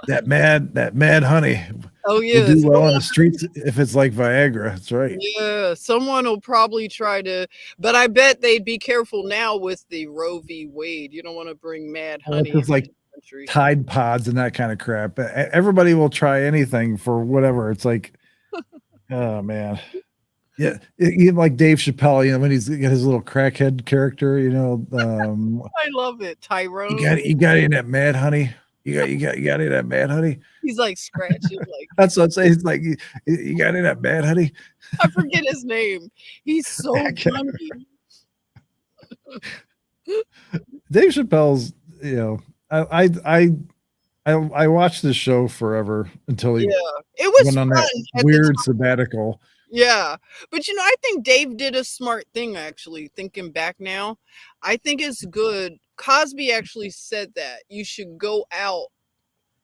that mad honey. Oh will yeah, do well on the streets if it's like Viagra. That's right. yeah. Someone will probably try to, but I bet they'd be careful now with the Roe v. Wade. You don't want to bring mad Well, honey it's just into like the country. Tide Pods and that kind of crap. Everybody will try anything for whatever. It's like, oh man. Yeah, even like Dave Chappelle, when he's got his little crackhead character, I love it, you Tyrone. got any of that mad honey? You got any of that mad honey? He's like scratching, like That's what I'm saying. It's like you got any of that mad honey? I forget his name. He's so I can't- funny. Dave Chappelle's, I watched this show forever until he Yeah, it was went on fun that at the weird sabbatical. Yeah, but I think Dave did a smart thing actually, thinking back now. I think it's good. Cosby actually said that you should go out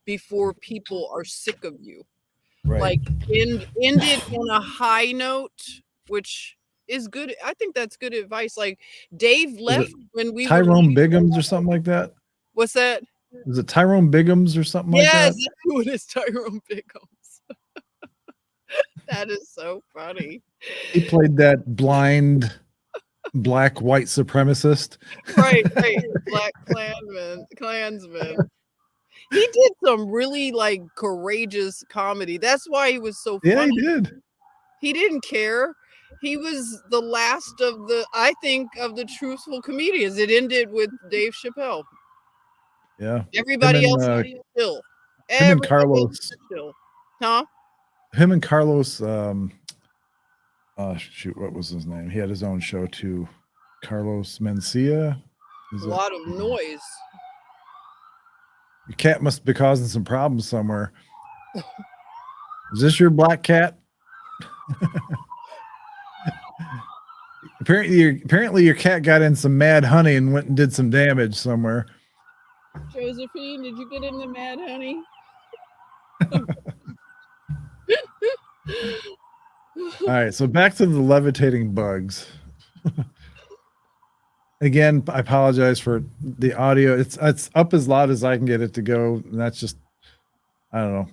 before people are sick of you. Right. Like end it on a high note, which is good. I think that's good advice. Like Dave left when we were Tyrone Biggums or something like that? What's that? Is it Tyrone Biggums or something like Yes, that? that's who it is, Tyrone Biggums. That is so funny. He played that blind black white supremacist. Right. Black Klansman. He did some really like courageous comedy. That's why he was so Yeah, funny. he did. He didn't care. He was the last of the truthful comedians. It ended with Dave Chappelle. Yeah. Everybody else is chill. Him and Carlos. Chill. Huh? Him and Carlos, shoot, what was his name? He had his own show too. Carlos Mencia. A lot of noise. Your cat must be causing some problems somewhere. Is this your black cat? Apparently your cat got in some mad honey and went and did some damage somewhere. Josephine, did you get in the mad honey? All right, so back to the levitating bugs. Again, I apologize for the audio. It's up as loud as I can get it to go, and that's just, I don't know.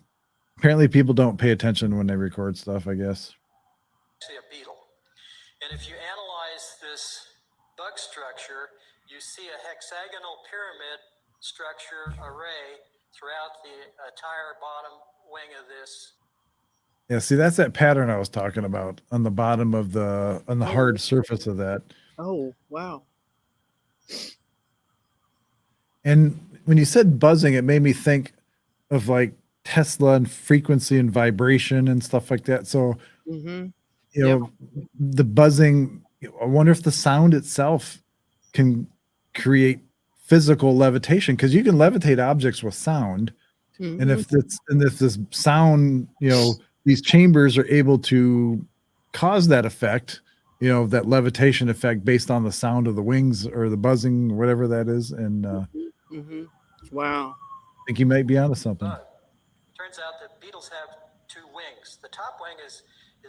Apparently, people don't pay attention when they record stuff, I guess. See a beetle, and if you analyze this bug structure, you see a hexagonal pyramid structure array throughout the entire bottom wing of this. Yeah, see, that's that pattern I was talking about on the bottom of on the hard surface of that. Oh, wow. And when you said buzzing, it made me think of like Tesla and frequency and vibration and stuff like that. So, the buzzing, I wonder if the sound itself can create physical levitation, because you can levitate objects with sound. And if this sound, these chambers are able to cause that effect, that levitation effect based on the sound of the wings or the buzzing or whatever that is. And wow. I think you might be onto something. Turns out that beetles have two wings. The top wing is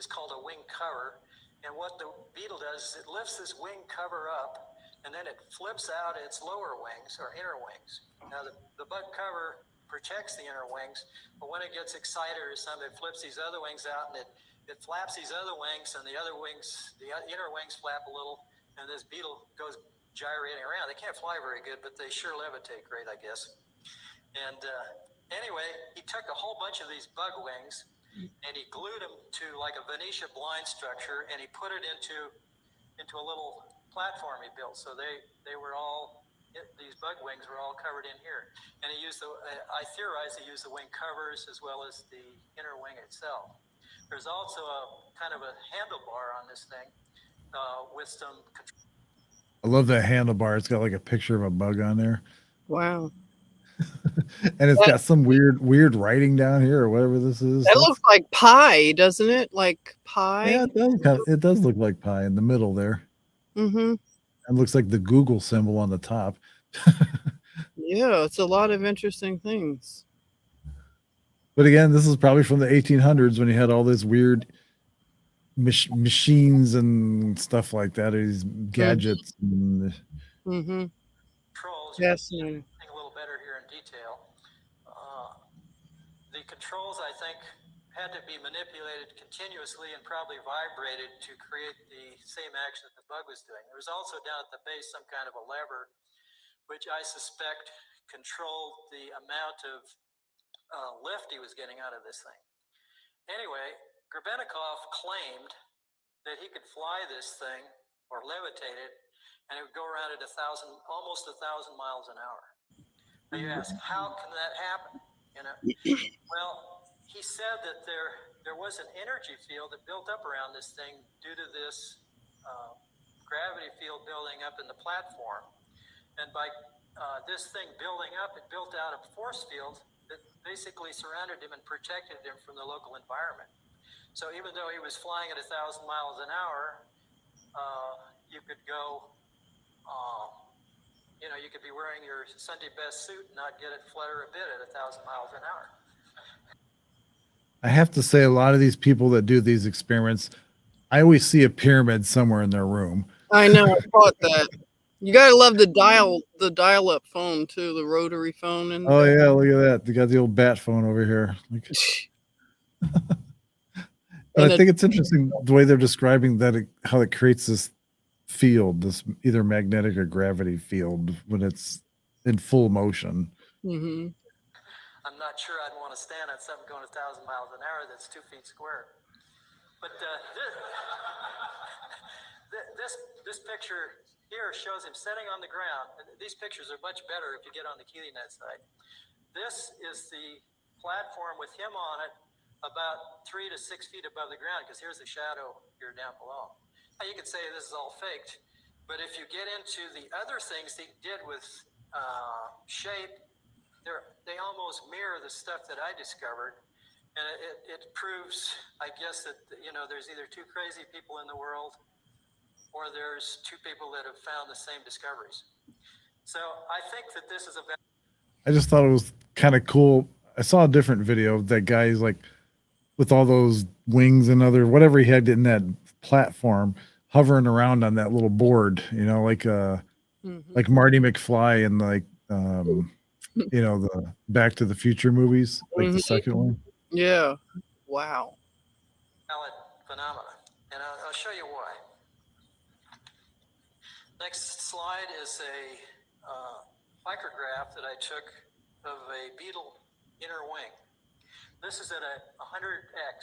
called a wing cover. And what the beetle does is it lifts this wing cover up, and then it flips out its lower wings or inner wings. Now the bug cover protects the inner wings, but when it gets excited or something, it flips these other wings out, and it flaps these other wings, and the inner wings flap a little, and this beetle goes gyrating around. They can't fly very good, but they sure levitate great, I guess. And anyway, he took a whole bunch of these bug wings, and he glued them to like a Venetia blind structure, and he put it into a little platform he built. So they were all, these bug wings were all covered in here. And he used I theorize he used the wing covers as well as the inner wing itself. There's also a kind of a handlebar on this thing with some control. I love that handlebar. It's got like a picture of a bug on there. Wow. And it's got some weird writing down here or whatever this is. That looks like pie, doesn't it? Like pie. Yeah, it does look like pie in the middle there. Mm-hmm. It looks like the Google symbol on the top. Yeah, it's a lot of interesting things. But again, this is probably from the 1800s when you had all this weird machines and stuff like that, these gadgets. Mm-hmm. Controls. Fascinating. A little better here in detail. The controls, I think, had to be manipulated continuously and probably vibrated to create the same action that the bug was doing. There was also down at the base some kind of a lever, which I suspect controlled the amount of lift he was getting out of this thing. Anyway, Grebennikov claimed that he could fly this thing or levitate it, and it would go around at almost 1,000 miles an hour. Now you ask, how can that happen? You know, well, he said that there was an energy field that built up around this thing due to this gravity field building up in the platform, and by this thing building up, it built out a force field that basically surrounded him and protected him from the local environment. So even though he was flying at 1,000 miles an hour, you could go, you could be wearing your Sunday best suit and not get it flutter a bit at 1,000 miles an hour. I have to say, a lot of these people that do these experiments, I always see a pyramid somewhere in their room. I know. I thought that. You gotta love the dial-up phone too, the rotary phone. And Oh yeah, look at that. They got the old bat phone over here. But I think it's interesting the way they're describing that, how it creates this field, this either magnetic or gravity field when it's in full motion. Mm-hmm. I'm not sure I'd want to stand on something going 1,000 miles an hour that's 2 feet square. But this picture here shows him sitting on the ground. These pictures are much better if you get on the KeelyNet site. This is the platform with him on it, about 3 to 6 feet above the ground, because here's the shadow here down below. Now you could say this is all faked, but if you get into the other things he did with shape, they almost mirror the stuff that I discovered, and it proves, I guess, that there's either two crazy people in the world, or there's two people that have found the same discoveries. So I think that this is I just thought it was kind of cool. I saw a different video of that guy's like with all those wings and whatever he had in that platform hovering around on that little board, like like Marty McFly and like the Back to the Future movies, like the second one. Yeah. Wow. valid phenomena, and I'll show you why. Next slide is a micrograph that I took of a beetle inner wing. This is at 100x.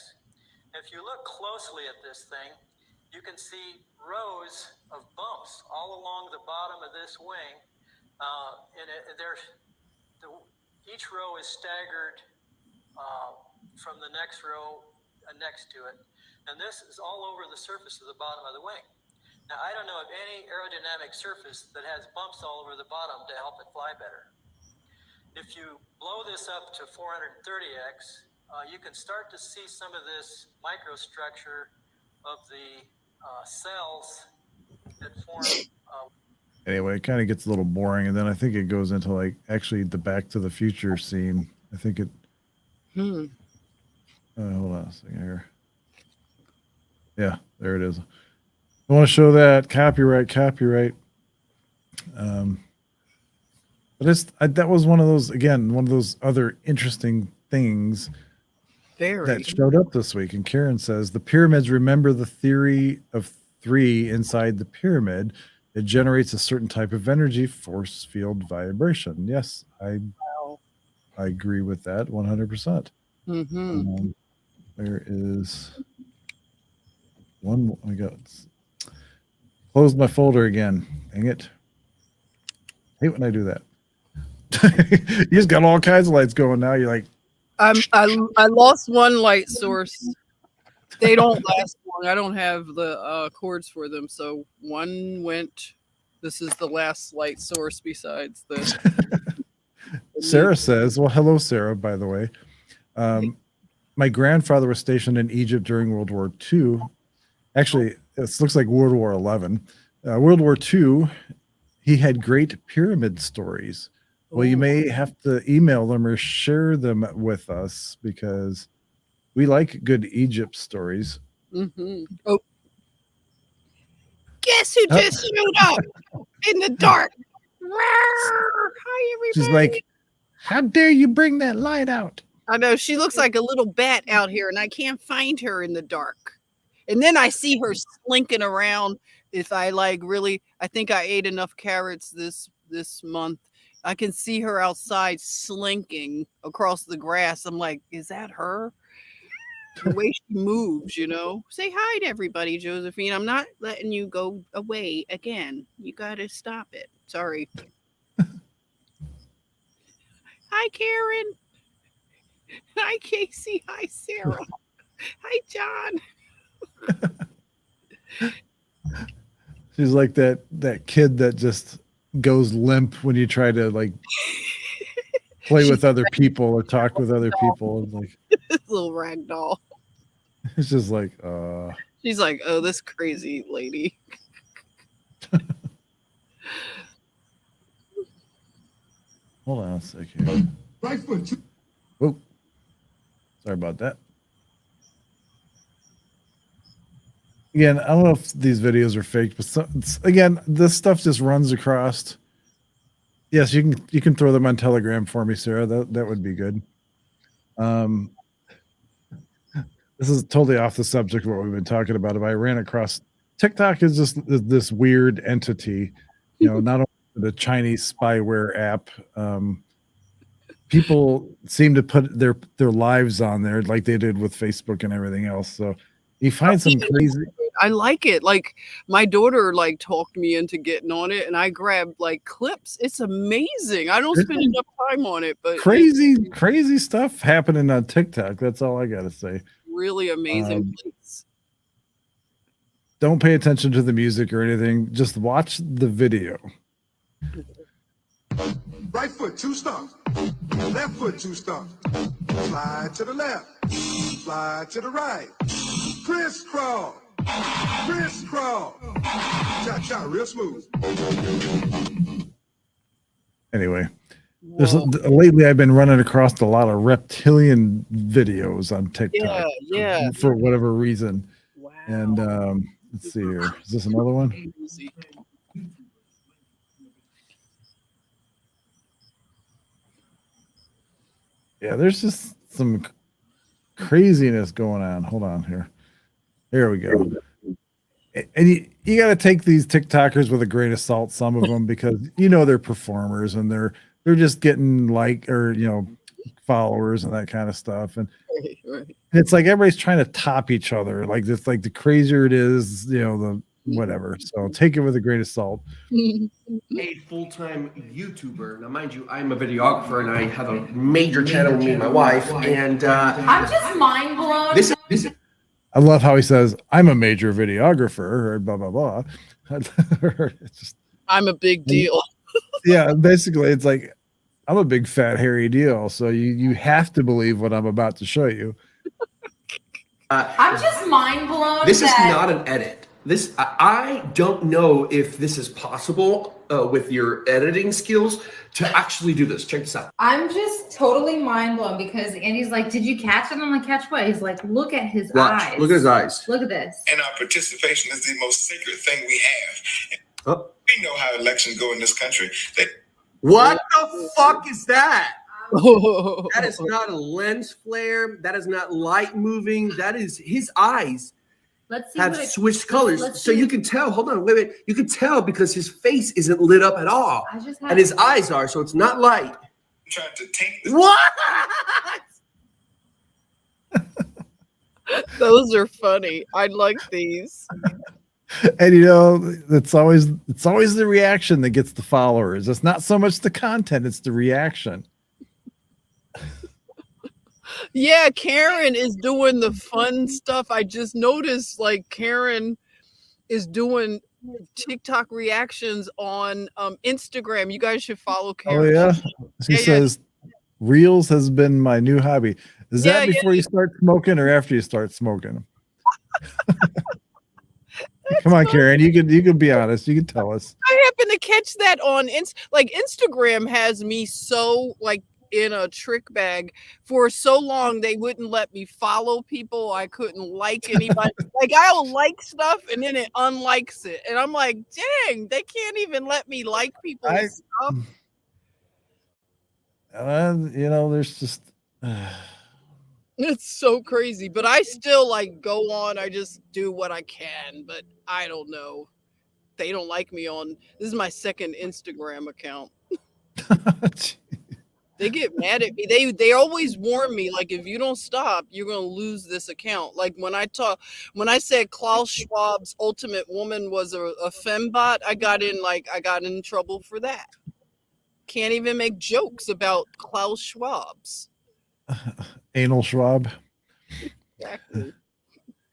If you look closely at this thing, you can see rows of bumps all along the bottom of this wing, each row is staggered from the next row next to it, and this is all over the surface of the bottom of the wing. Now, I don't know of any aerodynamic surface that has bumps all over the bottom to help it fly better. If you blow this up to 430x, you can start to see some of this microstructure of the cells that form. Anyway, it kind of gets a little boring, and then I think it goes into like actually the Back to the Future scene. I think it. Hold on a second here. Yeah, there it is. I want to show that copyright. But that was one of those other interesting things that showed up this week. And Karen says the pyramids remember the theory of three inside the pyramid. It generates a certain type of energy, force field vibration. Yes, I agree with that 100%. There is one. I got closed my folder again. Dang it! Hate when I do that. You just got all kinds of lights going now. You're like, I lost one light source. They don't last long. I don't have the cords for them, so one went. This is the last light source besides this. Sarah says, well, hello, Sarah, by the way. My grandfather was stationed in Egypt during World War II. Actually, it looks like World War XI. World War II, he had great pyramid stories. Well, you may have to email them or share them with us because we like good Egypt stories. Oh, guess who just showed up in the dark? Hi, everybody. She's like, how dare you bring that light out? I know she looks like a little bat out here, and I can't find her in the dark. And then I see her slinking around. If I like really, I think I ate enough carrots this month. I can see her outside slinking across the grass. I'm like, is that her? The way she moves, you know. Say hi to everybody, Josephine. I'm not letting you go away again. You got to stop it. Sorry. Hi, Karen. Hi, Casey. Hi, Sarah. Hi, John. She's like that kid that just goes limp when you try to like play with other people or talk with other people. And like Little rag doll. it's just like She's like, oh, this crazy lady. hold on a second. Right foot. Oh, sorry about that. Again, I don't know if these videos are fake, but again, this stuff just runs across. Yes, you can throw them on Telegram for me, Sarah. That would be good. This is totally off the subject of what we've been talking about. If I ran across TikTok is just this weird entity, not only the Chinese spyware app. People seem to put their lives on there like they did with Facebook and everything else. So you find some crazy. I like it. Like my daughter like talked me into getting on it, and I grabbed like clips. It's amazing. I don't spend enough time on it, but crazy stuff happening on TikTok. That's all I gotta say. Really amazing place. Don't pay attention to the music or anything. Just watch the video. Right foot, 2 stumps. Left foot, 2 stumps. Slide to the left. Slide to the right. Crisscross. Crisscross. Cha-cha, real smooth. Anyway, lately I've been running across a lot of reptilian videos on TikTok. Yeah. For whatever reason. Wow. And let's see here. Is this another one? Yeah, there's just some craziness going on. Hold on here. Here we go. And you got to take these TikTokers with a grain of salt, some of them, because they're performers and they're just getting followers and that kind of stuff. And it's like everybody's trying to top each other. Like this, like the crazier it is, the whatever. So take it with a grain of salt. A full-time YouTuber. Now, mind you, I'm a videographer and I have a major channel with me and my wife. And I'm just mind blown. This I love how he says, "I'm a major videographer," or blah blah blah. It's just, I'm a big deal. Yeah, basically, it's like I'm a big fat hairy deal. So you have to believe what I'm about to show you. I'm just mind blown. This is not an edit. I don't know if this is possible with your editing skills to actually do this. Check this out. I'm just totally mind blown because Andy's like, "Did you catch it?" I'm like, "Catch what?" He's like, "Look at his eyes. Look at his eyes. Look at this." And our participation is the most sacred thing we have. Oh. We know how elections go in this country. What the fuck is that? That is not a lens flare. That is not light moving. That is his eyes. Let's see have switched colors. So you can tell, hold on, wait. You can tell because his face isn't lit up at all. And his eyes are, so it's not light. I'm trying to take this. What? Those are funny. I like these. And it's always the reaction that gets the followers. It's not so much the content, it's the reaction. Yeah, Karen is doing the fun stuff. I just noticed like Karen is doing TikTok reactions on Instagram. You guys should follow Karen. Oh yeah. She says Reels has been my new hobby. Is that before you start smoking or after you start smoking? Come on, Karen. You can be honest. You can tell us. I happen to catch that on Instagram has me so like in a trick bag for so long. They wouldn't let me follow people. I couldn't like anybody. Like I'll like stuff and then it unlikes it. And I'm like, dang, they can't even let me like people's stuff. There's just It's so crazy, but I still like go on. I just do what I can, but I don't know. They don't like me on. This is my second Instagram account. They get mad at me. They always warn me, like, if you don't stop, you're gonna lose this account. Like when I said Klaus Schwab's Ultimate Woman was a fembot, I got in trouble for that. Can't even make jokes about Klaus Schwab's. Anal Schwab. Exactly.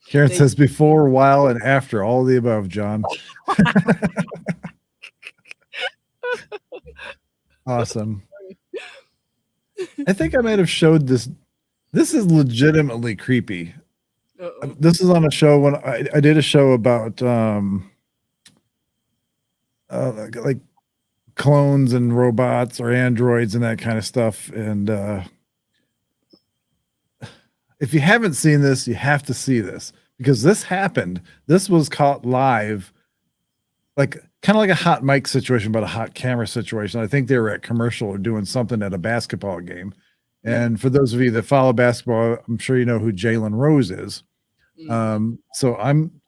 Karen says before, while, and after, all of the above, John. Awesome. I think I might have showed this. This is legitimately creepy. Uh-oh. This is on a show when I did a show about like clones and robots or androids and that kind of stuff. And if you haven't seen this, you have to see this because this happened. This was caught live, like kind of like a hot mic situation, but a hot camera situation. I think they were at commercial or doing something at a basketball game. And for those of you that follow basketball, I'm sure you know who Jalen Rose is. So I'm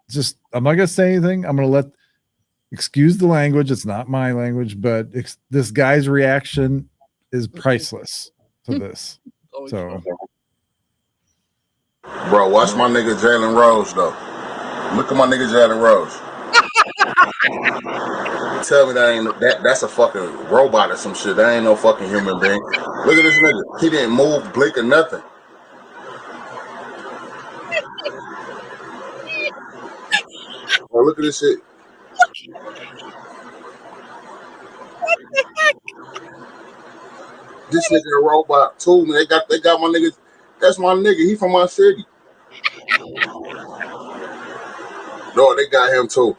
not going to say anything. I'm going to excuse the language. It's not my language, but this guy's reaction is priceless to this. So, bro, watch my nigga Jalen Rose though. Look at my nigga Jalen Rose. Tell me that's a fucking robot or some shit. That ain't no fucking human being. Look at this nigga. He didn't move, blink, or nothing. Bro, look at this shit. This nigga a robot too, man. They got my niggas. That's my nigga. He from my city. No, they got him too.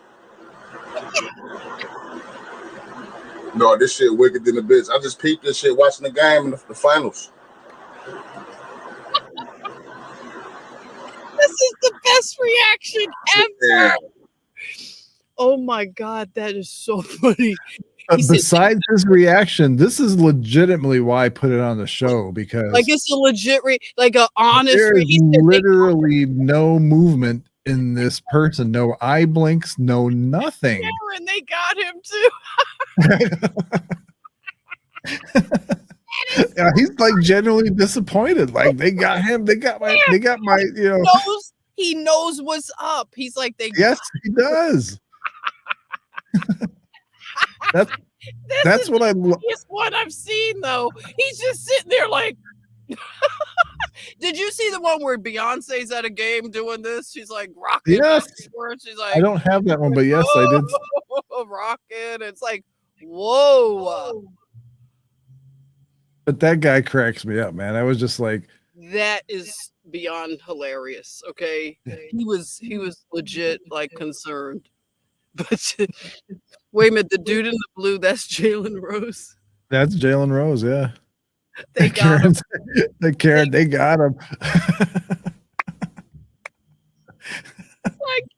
No, this shit wicked than the bitch. I just peeped this shit watching the game in the finals. This is the best reaction ever. Yeah. Oh my God, that is so funny. Besides his reaction, this is legitimately why I put it on the show because like it's a legit, like a honest. There's literally no movement in this person, no eye blinks, no nothing. And they got him too. Yeah, he's like genuinely disappointed. Like they got him, they got my, you know. He knows what's up. He's like Yes, he does. That's what I love. It's what I've seen though. He's just sitting there like. Did you see the one where Beyonce's at a game doing this? She's like rocking. Yes. She's like, I don't have that one, but yes, I did. Rocking. It's like, whoa. But that guy cracks me up, man. I was just like, that is beyond hilarious. Okay, he was legit like concerned. But wait a minute, the dude in the blue, that's Jalen Rose. That's Jalen Rose, yeah. They got him. They got him. I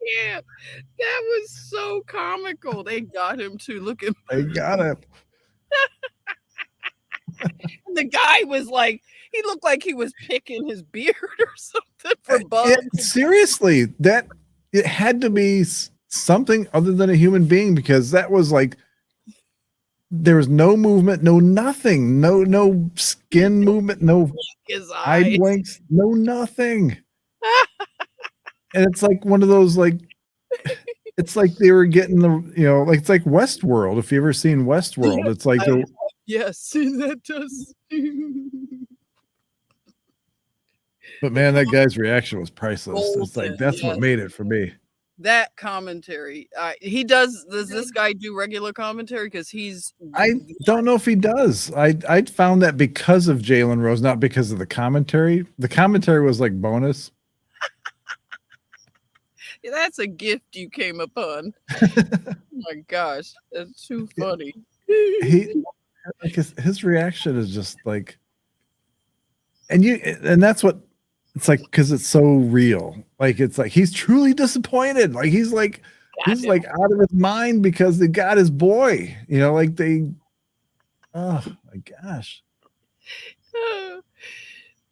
can't. That was so comical. They got him too. Look at They got him. The guy was like, he looked like he was picking his beard or something for bugs. Seriously, that it had to be something other than a human being because that was like there was no movement, no nothing, no skin movement, no eye blinks, no nothing. And it's like one of those like it's like they were getting the like it's like Westworld. If you ever seen Westworld, it's like yes, that does. But man, that guy's reaction was priceless. It's like that's what made it for me. That commentary, does this guy do regular commentary? Because I don't know if he does. I found that because of Jalen Rose, not because of the commentary. The commentary was like bonus. Yeah, that's a gift you came upon. Oh my gosh, that's too funny. His reaction is just like, and that's what it's like because it's so real. Like it's like he's truly disappointed. Like he's like like out of his mind because they got his boy. Like they. Oh my gosh.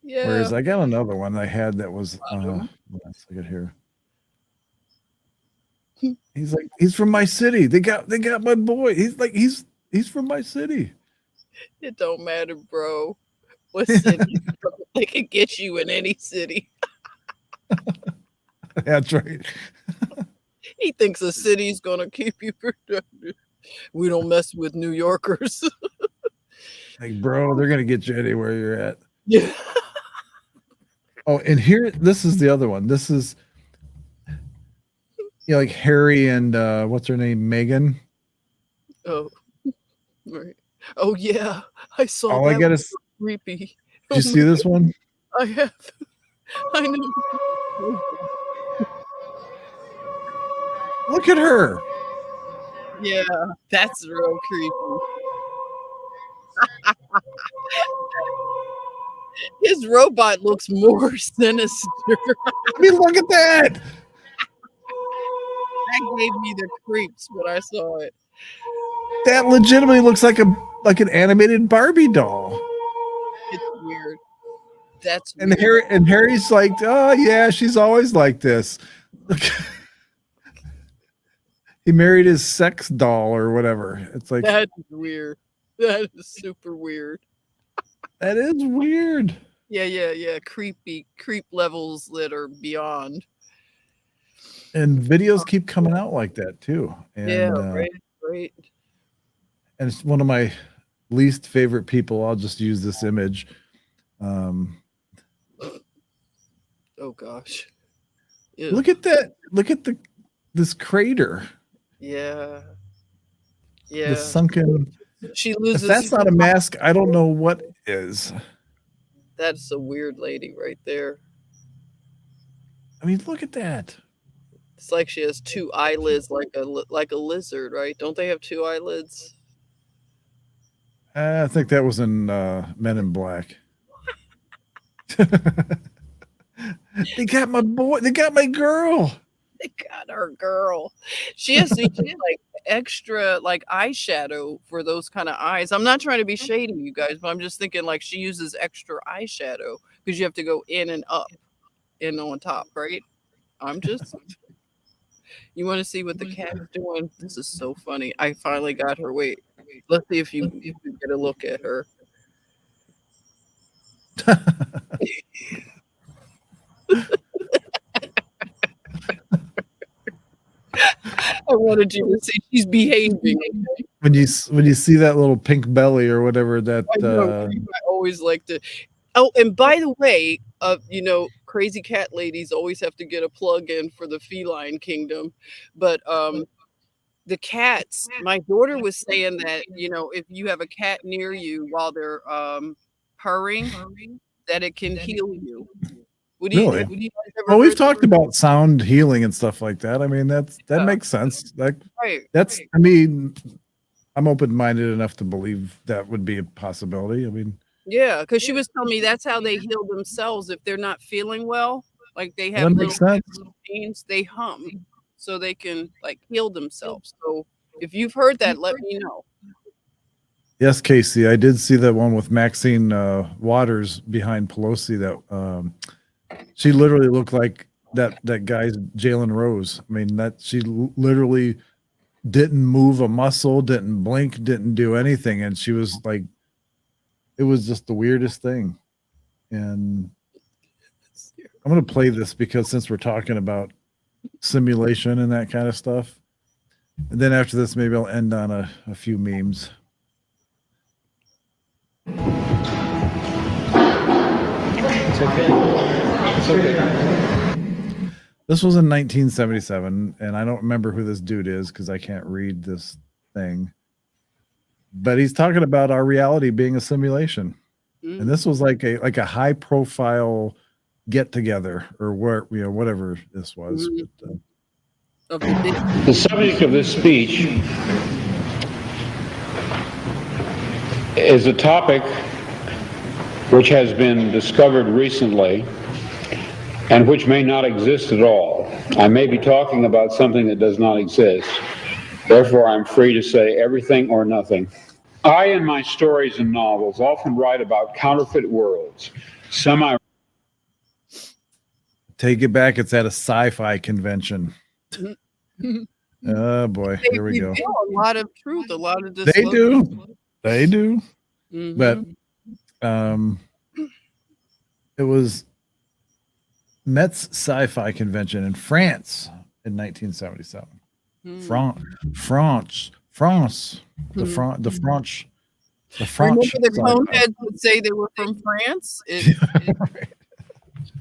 Yeah. Whereas I got another one I had that was let's look at here. He's like, he's from my city. They got my boy. He's from my city. It don't matter, bro. What city? They can get you in any city. That's right. He thinks a city's gonna keep you protected. We don't mess with New Yorkers. Like, bro, they're gonna get you anywhere you're at. Yeah. Oh, and here, this is the other one. This is, like Harry and what's her name, Megan. Oh, right. Oh yeah, I saw All that. I get is, creepy. did you see this one? I have. I know. Look at her. Yeah, that's real creepy. His robot looks more sinister. I mean, look at that. That gave me the creeps when I saw it. That legitimately looks like an animated Barbie doll. It's weird. That's and weird. Harry's like, oh yeah, she's always like this. He married his sex doll or whatever. It's like, That is weird. That is super weird. that is weird. Yeah. Creepy creep levels that are beyond. And videos keep coming out like that too. And, Yeah, right. And it's one of my least favorite people. I'll just use this image. Oh gosh. Ew. Look at that. Look at this crater. Yeah. The sunken. She If loses. that's not a mask, I don't know what is. That's a weird lady right there. I mean, look at that. It's like she has two eyelids, like a lizard, right? Don't they have two eyelids? I think that was in Men in Black. They got my boy. They got my girl. They got our girl. She has to use like extra like eyeshadow for those kind of eyes. I'm not trying to be shady, you guys, but I'm just thinking like she uses extra eyeshadow because you have to go in and up and on top, right? I'm just. You want to see what the cat's doing? This is so funny. I finally got her. Wait. Let's see if you get a look at her. I wanted you to see she's behaving. When you see that little pink belly or whatever that I always like to. Oh, and by the way, crazy cat ladies always have to get a plug in for the feline kingdom, but the cats. My daughter was saying that if you have a cat near you while they're purring, that it can heal you. Would you guys ever Well, we've heard talked that? about sound healing and stuff like that. I mean, that makes sense. Right. I mean, I'm open-minded enough to believe that would be a possibility. I mean, Yeah, because she was telling me that's how they heal themselves if they're not feeling well. Like they have that makes sense. little pains, they hum so they can like heal themselves. So if you've heard that, let me know. Yes, Casey, I did see that one with Maxine Waters behind Pelosi. That she literally looked like that guy's Jalen Rose. I mean, that she literally didn't move a muscle, didn't blink, didn't do anything, and she was like, it was just the weirdest thing. And I'm going to play this because since we're talking about simulation and that kind of stuff, and then after this, maybe I'll end on a few memes. It's okay. This was in 1977, and I don't remember who this dude is because I can't read this thing. But he's talking about our reality being a simulation. And this was like a high profile get together or whatever this was. But, The subject of this speech is a topic which has been discovered recently and which may not exist at all. I may be talking about something that does not exist. Therefore, I'm free to say everything or nothing. I, in my stories and novels, often write about counterfeit worlds, semi Take it back. It's at a sci-fi convention. Oh boy, They here we go. reveal a lot of truth, a lot of They disclosure. do. They do. Mhm. But it was Met's sci-fi convention in France in 1977. France. The French. The Remember French. the coneheads would say they were from France?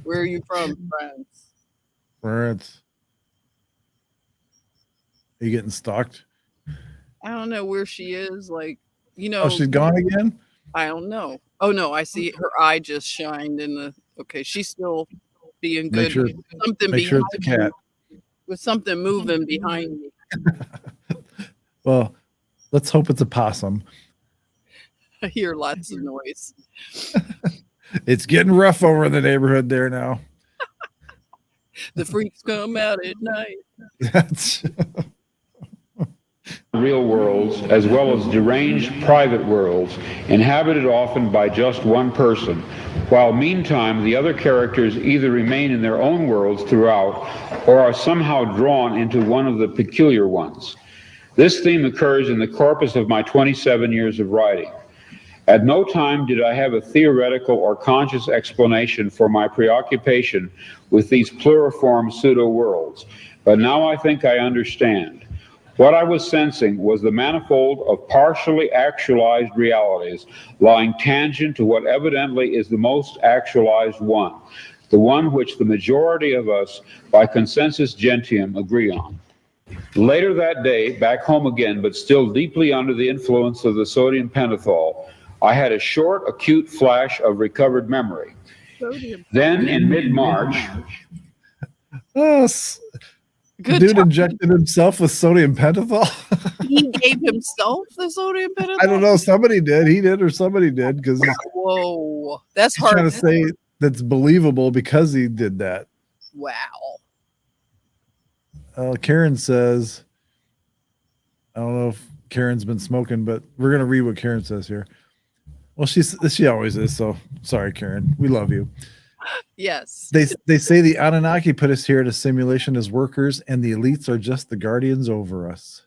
Where are you from? France. France. Are you getting stalked? I don't know where she is. Like, Oh, she's gone again? I don't know. Oh no, I see her eye just shined in the. Okay, she's still being good. Make sure, with something make sure behind it's a cat. me, with something moving behind me. Well, let's hope it's a possum. I hear lots of noise. It's getting rough over in the neighborhood there now. The freaks come out at night. That's real worlds as well as deranged private worlds inhabited often by just one person, while meantime the other characters either remain in their own worlds throughout or are somehow drawn into one of the peculiar ones. This theme occurs in the corpus of my 27 years of writing. At no time did I have a theoretical or conscious explanation for my preoccupation with these pluriform pseudo-worlds, but now I think I understand. What I was sensing was the manifold of partially actualized realities lying tangent to what evidently is the most actualized one, the one which the majority of us, by consensus gentium, agree on. Later that day, back home again, but still deeply under the influence of the sodium pentothal, I had a short, acute flash of recovered memory. Then, in mid-March, Good dude job. injected himself with sodium pentothal. He gave himself the sodium pentothal. I don't know. Somebody did. He did, or somebody did, because Whoa, that's he's hard. trying to say that's believable because he did that. Wow. Karen says, I don't know if Karen's been smoking, but we're gonna read what Karen says here. Well, she always is. So sorry, Karen. We love you. Yes. They say the Anunnaki put us here in a simulation as workers, and the elites are just the guardians over us.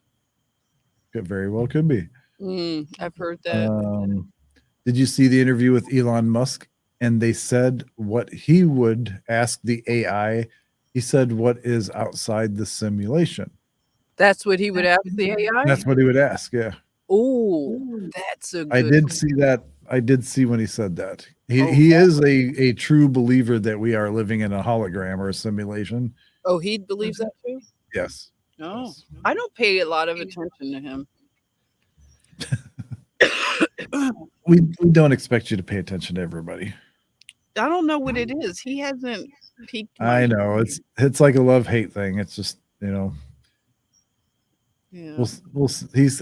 It very well could be. I've heard that. Did you see the interview with Elon Musk? And they said what he would ask the AI. He said, "What is outside the simulation?" That's what he would ask the AI. That's what he would ask. Yeah. Oh, that's a good. I did see that. I did see when he said that. He is a true believer that we are living in a hologram or a simulation. Oh, he believes that too? Yes. Oh, Yes. I don't pay a lot of attention to him. We don't expect you to pay attention to everybody. I don't know what it is. He hasn't peaked. I know it's like a love-hate thing. It's just, Yeah.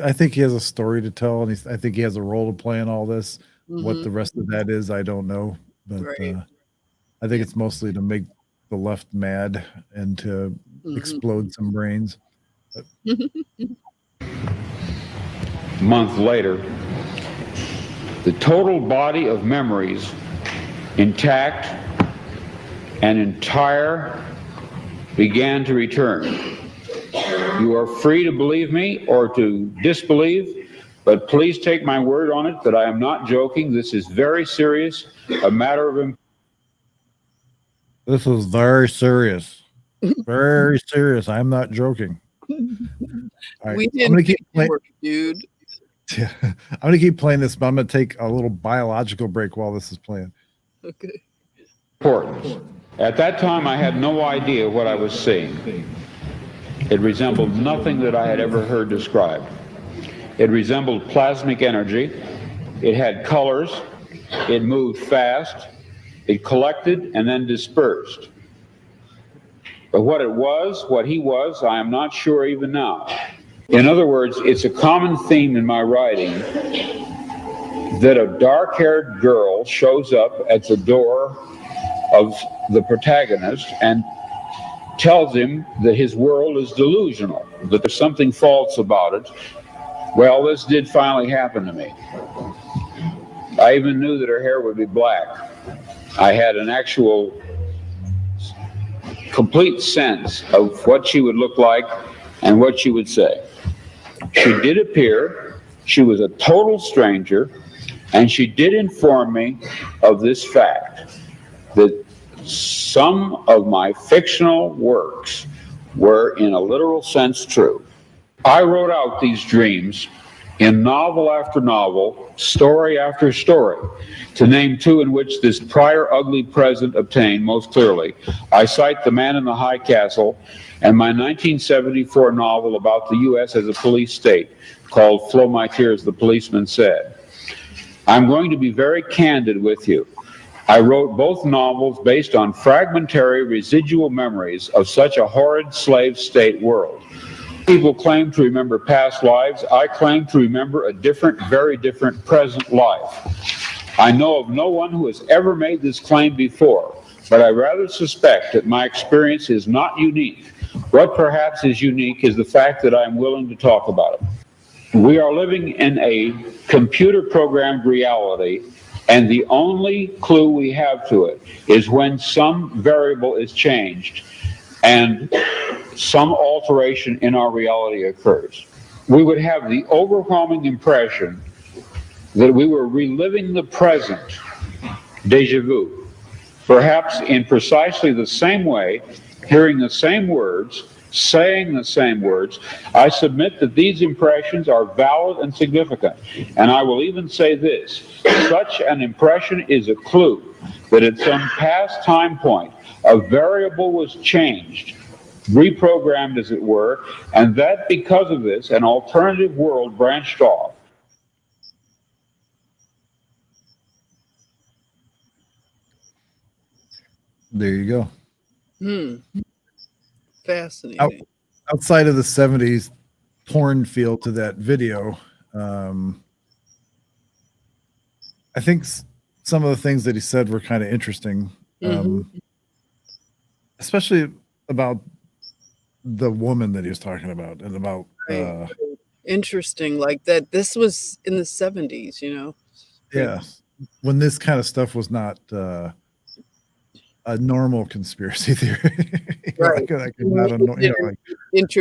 I think he has a story to tell, and I think he has a role to play in all this. What the rest of that is, I don't know, but Right. I think it's mostly to make the left mad and to explode some brains. a month later, the total body of memories, intact and entire, began to return. You are free to believe me or to disbelieve, but please take my word on it that I am not joking. This is very serious, a matter of. This is very serious. Very serious. I'm not joking. All right. We I'm didn't gonna keep get playing. work, dude. Yeah, I'm gonna keep playing this, but I'm gonna take a little biological break while this is playing. Okay. Importance. At that time, I had no idea what I was seeing. It resembled nothing that I had ever heard described. It resembled plasmic energy. It had colors. It moved fast. It collected and then dispersed. But what it was, what he was, I am not sure even now. In other words, it's a common theme in my writing that a dark-haired girl shows up at the door of the protagonist and tells him that his world is delusional, that there's something false about it. Well, this did finally happen to me. I even knew that her hair would be black. I had an actual complete sense of what she would look like and what she would say. She did appear, she was a total stranger, and she did inform me of this fact, that some of my fictional works were in a literal sense true. I wrote out these dreams in novel after novel, story after story. To name two in which this prior ugly present obtained most clearly, I cite The Man in the High Castle and my 1974 novel about the U.S. as a police state called Flow My Tears, the Policeman Said. I'm going to be very candid with you. I wrote both novels based on fragmentary residual memories of such a horrid slave state world. People claim to remember past lives. I claim to remember a different, very different present life. I know of no one who has ever made this claim before, but I rather suspect that my experience is not unique. What perhaps is unique is the fact that I am willing to talk about it. We are living in a computer-programmed reality, and the only clue we have to it is when some variable is changed and some alteration in our reality occurs. We would have the overwhelming impression that we were reliving the present, déjà vu, perhaps in precisely the same way, hearing the same words, saying the same words. I submit that these impressions are valid and significant, and I will even say this: such an impression is a clue that at some past time point a variable was changed, reprogrammed as it were, and that because of this an alternative world branched off. There you go. Fascinating. Outside of the 70s porn feel to that video, I think some of the things that he said were kind of interesting, especially about the woman that he was talking about and about Interesting, like that this was in the 70s, you know. yeah, when this kind of stuff was not a normal conspiracy theory. Right. Enter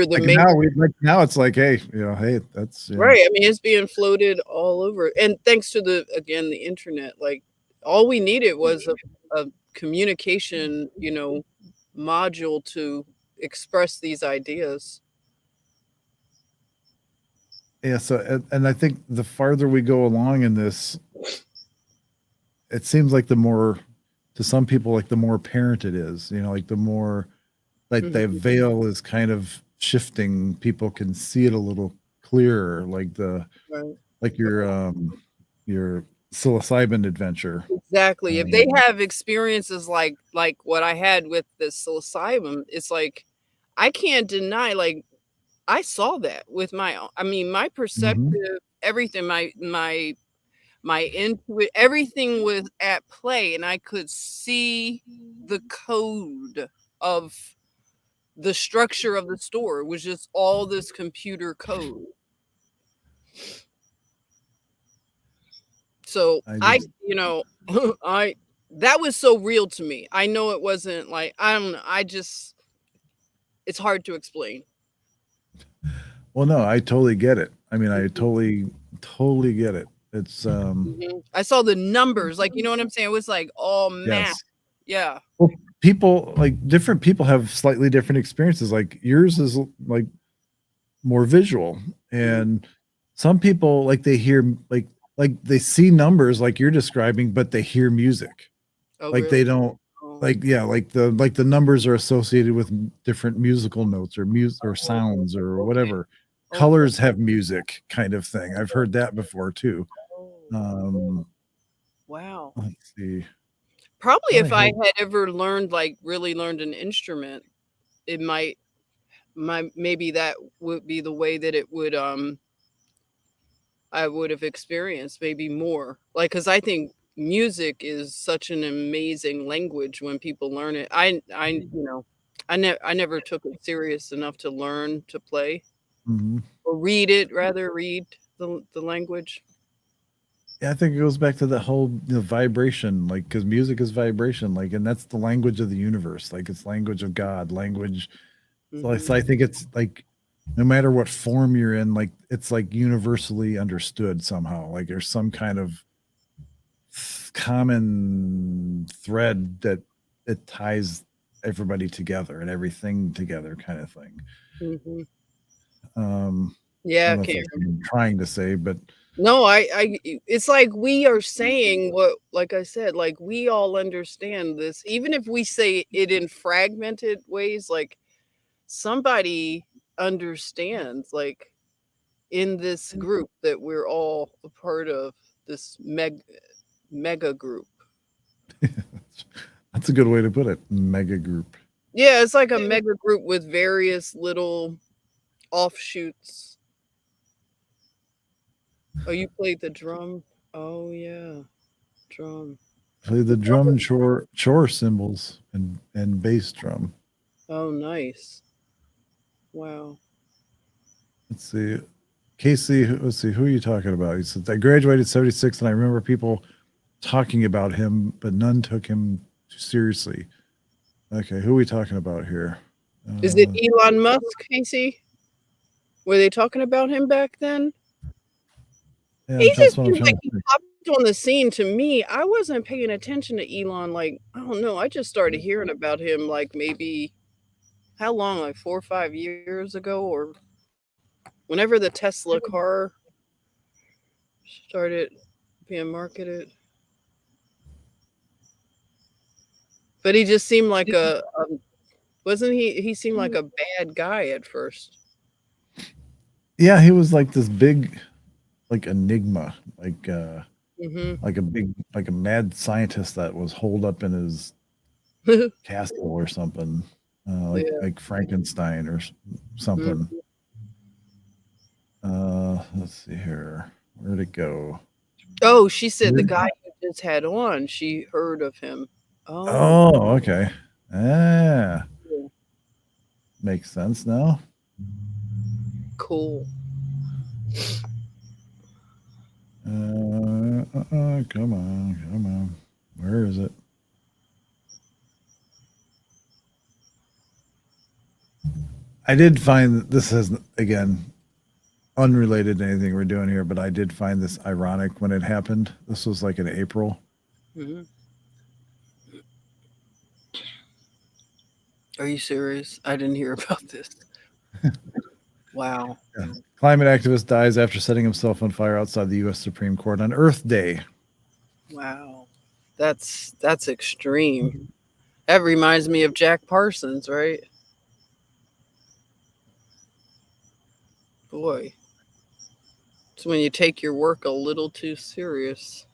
the now it's like, hey, hey, that's right. I mean, it's being floated all over, and thanks to the internet, like all we needed was a communication, module to express these ideas. Yeah, so and I think the farther we go along in this, it seems like the more, to some people, like the more apparent it is, like the more, like the veil is kind of shifting. People can see it a little clearer, like your psilocybin adventure. Exactly. If they have experiences like what I had with the psilocybin, it's like I can't deny, like I saw that with my perceptive, everything, my intuit, everything was at play, and I could see the code of the structure of the store. It was just all this computer code. So I that was so real to me. I know it wasn't like, I don't know, it's hard to explain. Well, no, I totally get it. I mean, I totally get it. It's I saw the numbers, like, you know what I'm saying? It was like all math. yes. Yeah. Well, different people have slightly different experiences. Like yours is like more visual, and some people they hear like they see numbers like you're describing, but they hear music. Oh, like really? they don't like the numbers are associated with different musical notes or sounds or whatever. Colors have music kind of thing. I've heard that before too. Wow. Let's see. Probably if I had ever really learned an instrument, it maybe that would be the way that it would I would have experienced maybe more. Like, cuz I think music is such an amazing language when people learn it. I never took it serious enough to learn to play or read the language. Yeah, I think it goes back to the whole vibration, like because music is vibration, like, and that's the language of the universe, like it's language of God, language. So I think it's like no matter what form you're in, like it's like universally understood somehow. Like there's some kind of common thread that it ties everybody together and everything together, kind of thing. Mhm. I Yeah, don't know if that's what I'm trying to say, but no, it's like we are saying what, like I said, like we all understand this, even if we say it in fragmented ways, like somebody understands, like in this group that we're all a part of, this mega group. that's a good way to put it. Mega group. Yeah, it's like a mega group with various little offshoots. Oh, you played the drum? Oh yeah, drum. Play the drum chore cymbals and bass drum. Oh, nice. Wow. Let's see. Casey, let's see, who are you talking about? He says, I graduated 76 and I remember people talking about him, but none took him too seriously. Okay, who are we talking about here? Is it Elon Musk, Casey? Were they talking about him back then? Yeah, He that's just what I'm seems trying like to he say. popped on the scene to me. I wasn't paying attention to Elon, like, I don't know. I just started hearing about him like maybe how long, like 4 or 5 years ago, or whenever the Tesla car started being marketed. But he just seemed like a wasn't he seemed like a bad guy at first. Yeah, he was like this big, like enigma, Mhm. like a mad scientist that was holed up in his castle or something, Yeah. like Frankenstein or something. Mhm. Let's see here. Where'd it go? Oh, she said the guy you just had on, she heard of him. Oh, Oh, okay. Ah, cool. makes sense now. Cool. Come on. Where is it? I did find that this is, again, unrelated to anything we're doing here, but I did find this ironic when it happened. This was like in April. Mhm. Are you serious? I didn't hear about this. Wow. Yeah. Climate activist dies after setting himself on fire outside the U.S. Supreme Court on Earth Day. Wow. That's extreme. That reminds me of Jack Parsons, right? Boy. It's when you take your work a little too serious.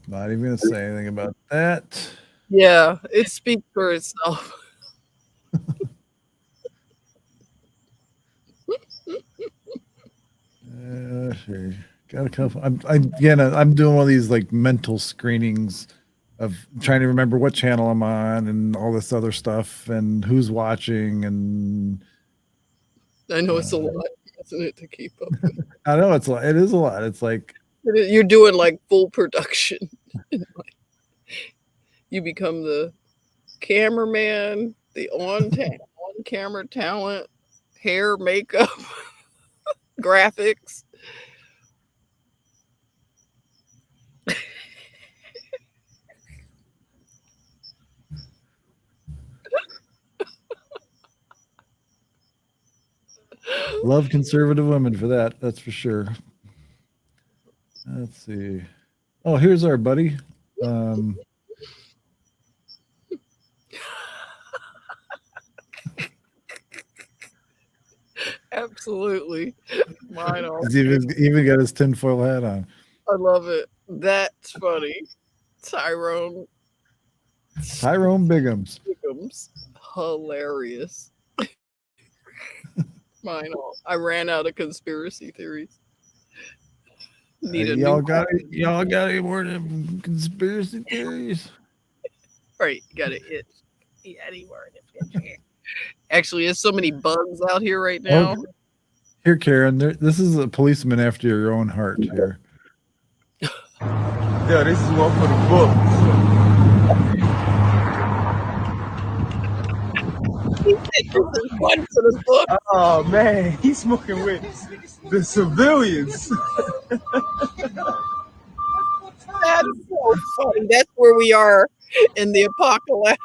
Not even going to say anything about that. Yeah, it speaks for itself. Sure. Got a couple. I'm doing one of these like mental screenings of trying to remember what channel I'm on and all this other stuff and who's watching and I know it's a lot, isn't it, to keep up with? I know it's a lot. It is a lot. It's like You're doing like full production. You become the cameraman, the on camera talent, hair, makeup, graphics. love conservative women for that. That's for sure. Let's see. Oh, here's our buddy. Absolutely. Mine all. He's even got his tinfoil hat on. I love it. That's funny. Tyrone Biggums. Biggums. Hilarious. Mine all. I ran out of conspiracy theories. Need a Y'all new got any more conspiracy theories? right, got it hit. anywhere. Actually, there's so many bugs out here right Oh, now. here, Karen. This is a policeman after your own heart here. Yeah, this is one for the book. He said this is one for the book. Oh man, he's smoking with the civilians. That's so funny. That's where we are in the apocalypse.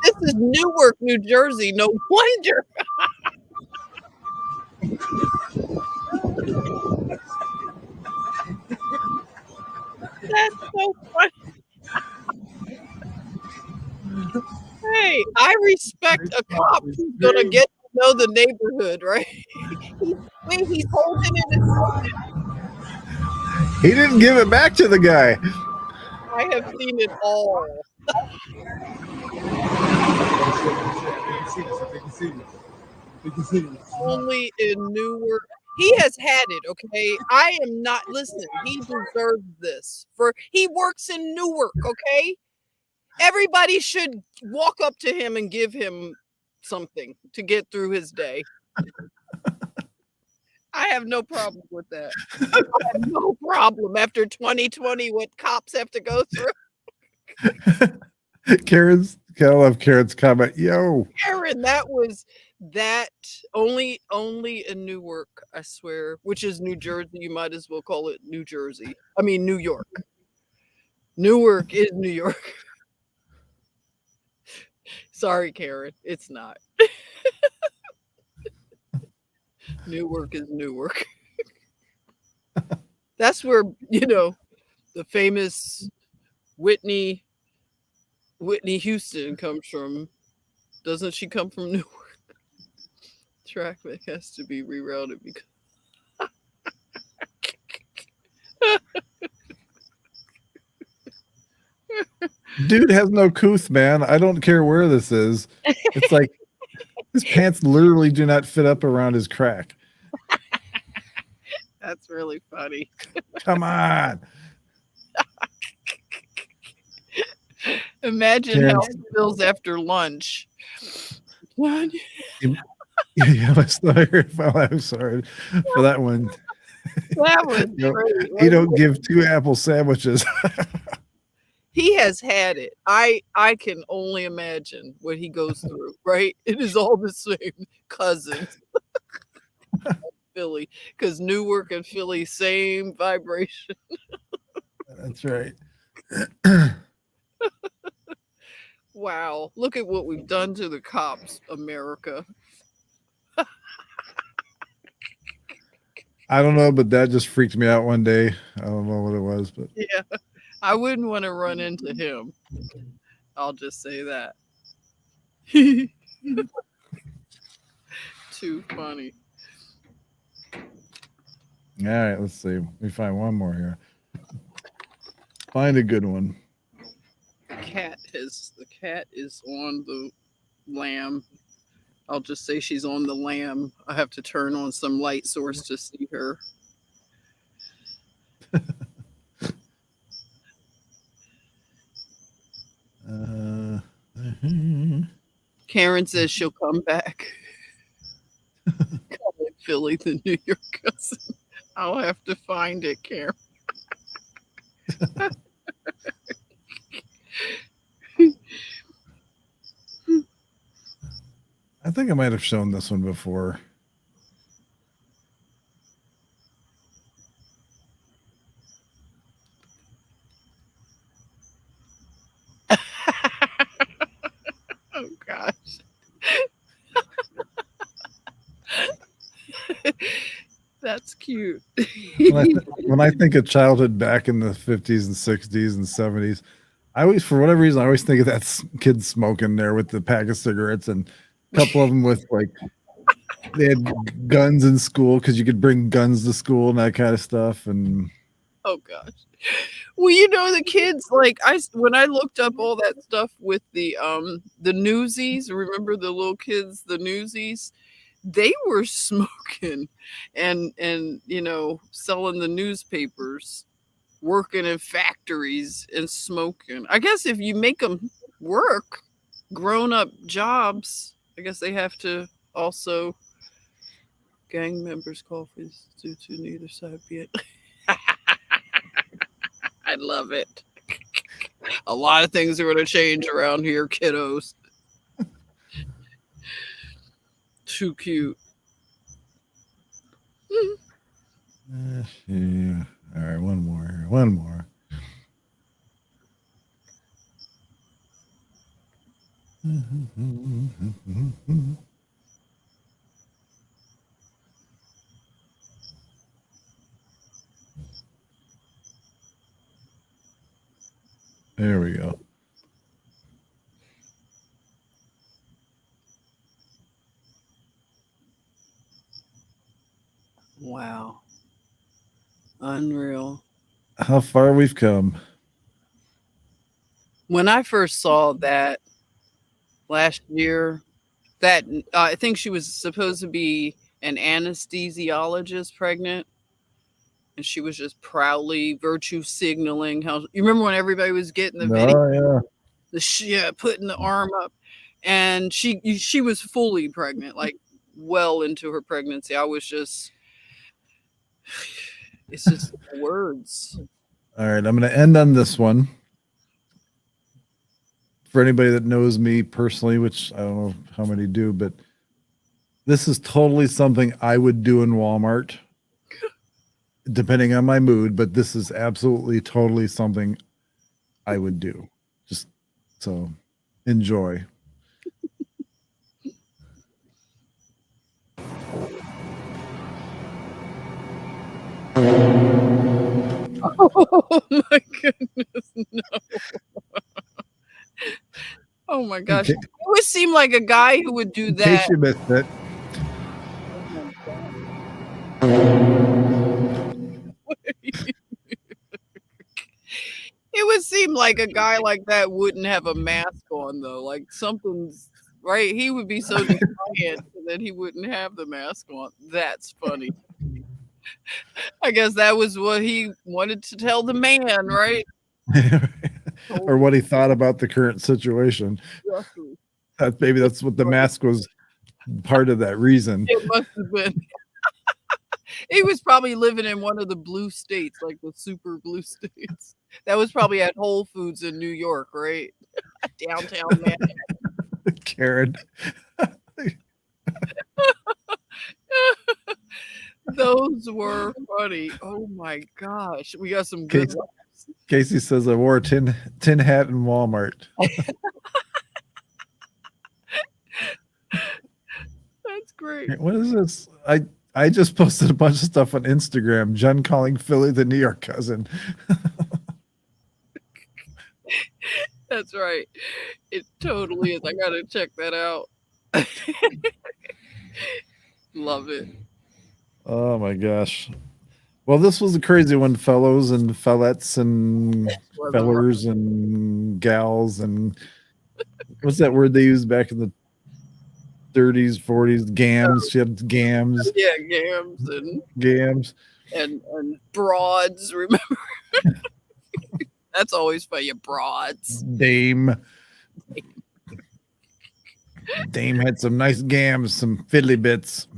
This is Newark, New Jersey. No wonder. That's so funny. Hey, I respect a cop who's gonna get to know the neighborhood, right? He's holding it in his hand. He didn't give it back to the guy. I have seen it all. Only in Newark. He has had it, okay? I am not listening. He deserves this. He works in Newark, okay? Everybody should walk up to him and give him something to get through his day. I have no problem with that. I have no problem after 2020 what cops have to go through. I love Karen's comment. Yo, Karen, that only in Newark, I swear, which is New Jersey. You might as well call it New Jersey. I mean, New York. Newark is New York. Sorry, Karen, it's not. Newark is Newark. That's where, the famous Whitney Houston comes from. Doesn't she come from Newark? Traffic has to be rerouted because dude has no couth, man. I don't care where this is. It's like his pants literally do not fit up around his crack. That's really funny. Come on. Imagine how it feels after lunch. I'm sorry for that one. That was great. You don't give 2 apple sandwiches. He has had it. I can only imagine what he goes through, right? It is all the same cousins. Philly, because Newark and Philly, same vibration. That's right. Wow. Look at what we've done to the cops, America. I don't know, but that just freaked me out one day. I don't know what it was, but yeah, I wouldn't want to run into him. I'll just say that. Too funny. All right, let's see. Let me find one more here. Find a good one. The cat is on the lamb. I'll just say she's on the lamb. I have to turn on some light source to see her. Karen says she'll come back. Calling Philly the New York cousin. I'll have to find it, Karen. I think I might have shown this one before. Oh gosh. That's cute. When I think of childhood back in the 50s and 60s and 70s, for whatever reason, I always think of that kid smoking there with the pack of cigarettes, and a couple of them with they had guns in school because you could bring guns to school and that kind of stuff. And oh gosh. Well, the kids, when I looked up all that stuff with the newsies, remember the little kids, the newsies, they were smoking and selling the newspapers, working in factories and smoking. I guess if you make them work, grown-up jobs, I guess they have to also gang members call for this due to neither side be it. I love it. A lot of things are going to change around here, kiddos. Too cute. Yeah. All right, one more here. One more. There we go. Wow. Unreal. How far we've come. When I first saw that last year, that I think she was supposed to be an anesthesiologist pregnant, and she was just proudly virtue signaling how you remember when everybody was getting the video, Oh, putting the arm up, and she was fully pregnant, like well into her pregnancy. I was just, it's just words. yeah. All right, I'm going to end on this one. For anybody that knows me personally, which I don't know how many do, but this is totally something I would do in Walmart, depending on my mood. But this is absolutely, totally something I would do. Just so enjoy. Oh my goodness, no. Oh my gosh. Okay. It would seem like a guy who would do In that. case you missed it. It would seem like a guy like that wouldn't have a mask on, though. Like something's right. He would be so defiant that he wouldn't have the mask on. That's funny. I guess that was what he wanted to tell the man, right? Or what he thought about the current situation. Exactly. Maybe that's what the mask was, part of that reason. It must have been. He was probably living in one of the blue states, like the super blue states. That was probably at Whole Foods in New York, right? Downtown Manhattan. Karen. Those were funny. Oh my gosh. We got some good ones. Casey says I wore a tin hat in Walmart. That's great. What is this? I just posted a bunch of stuff on Instagram. Jen calling Philly the New York cousin. That's right. It totally is. I gotta check that out. Love it. Oh my gosh. Well, this was a crazy one, fellows and fellettes and fellers and gals and what's that word they used back in the 30s, 40s? Gams. She had gams. Yeah, gams and Gams. and broads, remember? That's always funny, broads. Dame. Dame had some nice gams, some fiddly bits.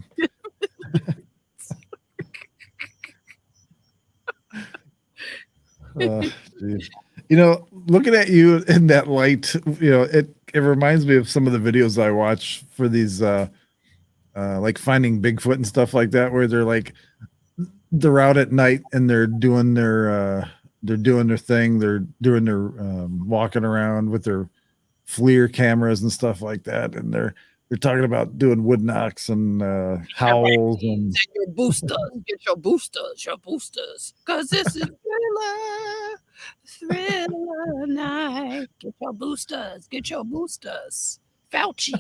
You know, looking at you in that light, you know, it reminds me of some of the videos I watch for these like finding Bigfoot and stuff like that, where they're out at night and they're doing their thing, they're doing their walking around with their FLIR cameras and stuff like that, and they're talking about doing wood knocks and howls and your boosters, get your boosters, because this is thriller night. Get your boosters, Fauci.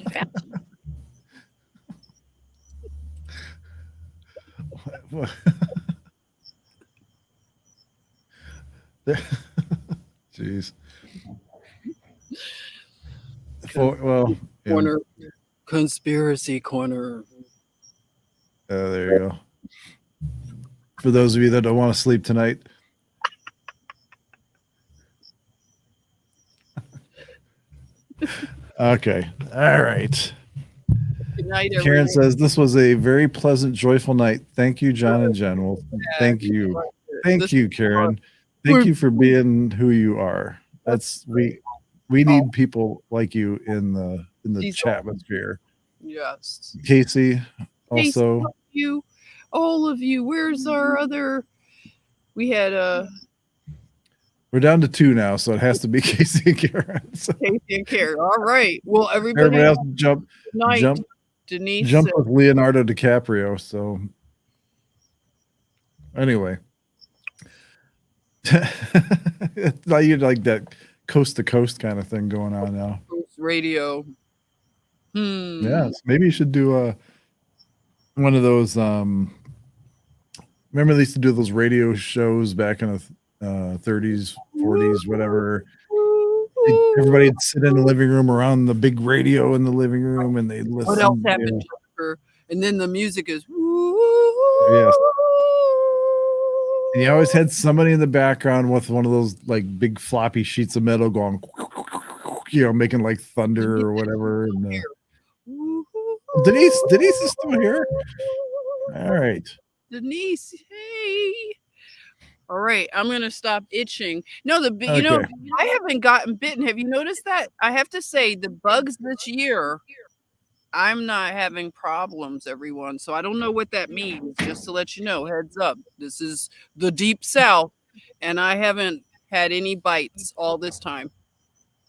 Jeez. Well, corner, conspiracy corner. There you go. For those of you that don't want to sleep tonight. Okay. All right. Good night, Karen everyone. says this was a very pleasant, joyful night. Thank you, John and Jen. Well, thank Yeah, you. this Thank is you, fun. Karen. Thank you for being who you are. That's we need people like you in the She's chatmosphere. Yes. Casey Casey, also. love you, all of you. Where's our other? We had We're down to 2 now, so it has to be Casey and Karen. So Casey and Carrie. All right. Well, everybody, everybody else jump good night. jump Denise. jump with Leonardo DiCaprio. So anyway. Now you like that coast to coast kind of thing going on now. Radio. Yes, maybe you should do one of those. Remember they used to do those radio shows back in the 30s, 40s, whatever. Everybody'd sit in the living room around the big radio in the living room, and they'd listen. What else happened, Jennifer? And then the music is. Yes. And you always had somebody in the background with one of those like big floppy sheets of metal going, making like thunder or whatever. And Denise is still here. All right. Denise, hey. All right, I'm gonna stop itching. No, Okay. I haven't gotten bitten. Have you noticed that? I have to say, the bugs this year, I'm not having problems, everyone. So I don't know what that means. Just to let you know, heads up. This is the deep south, and I haven't had any bites all this time.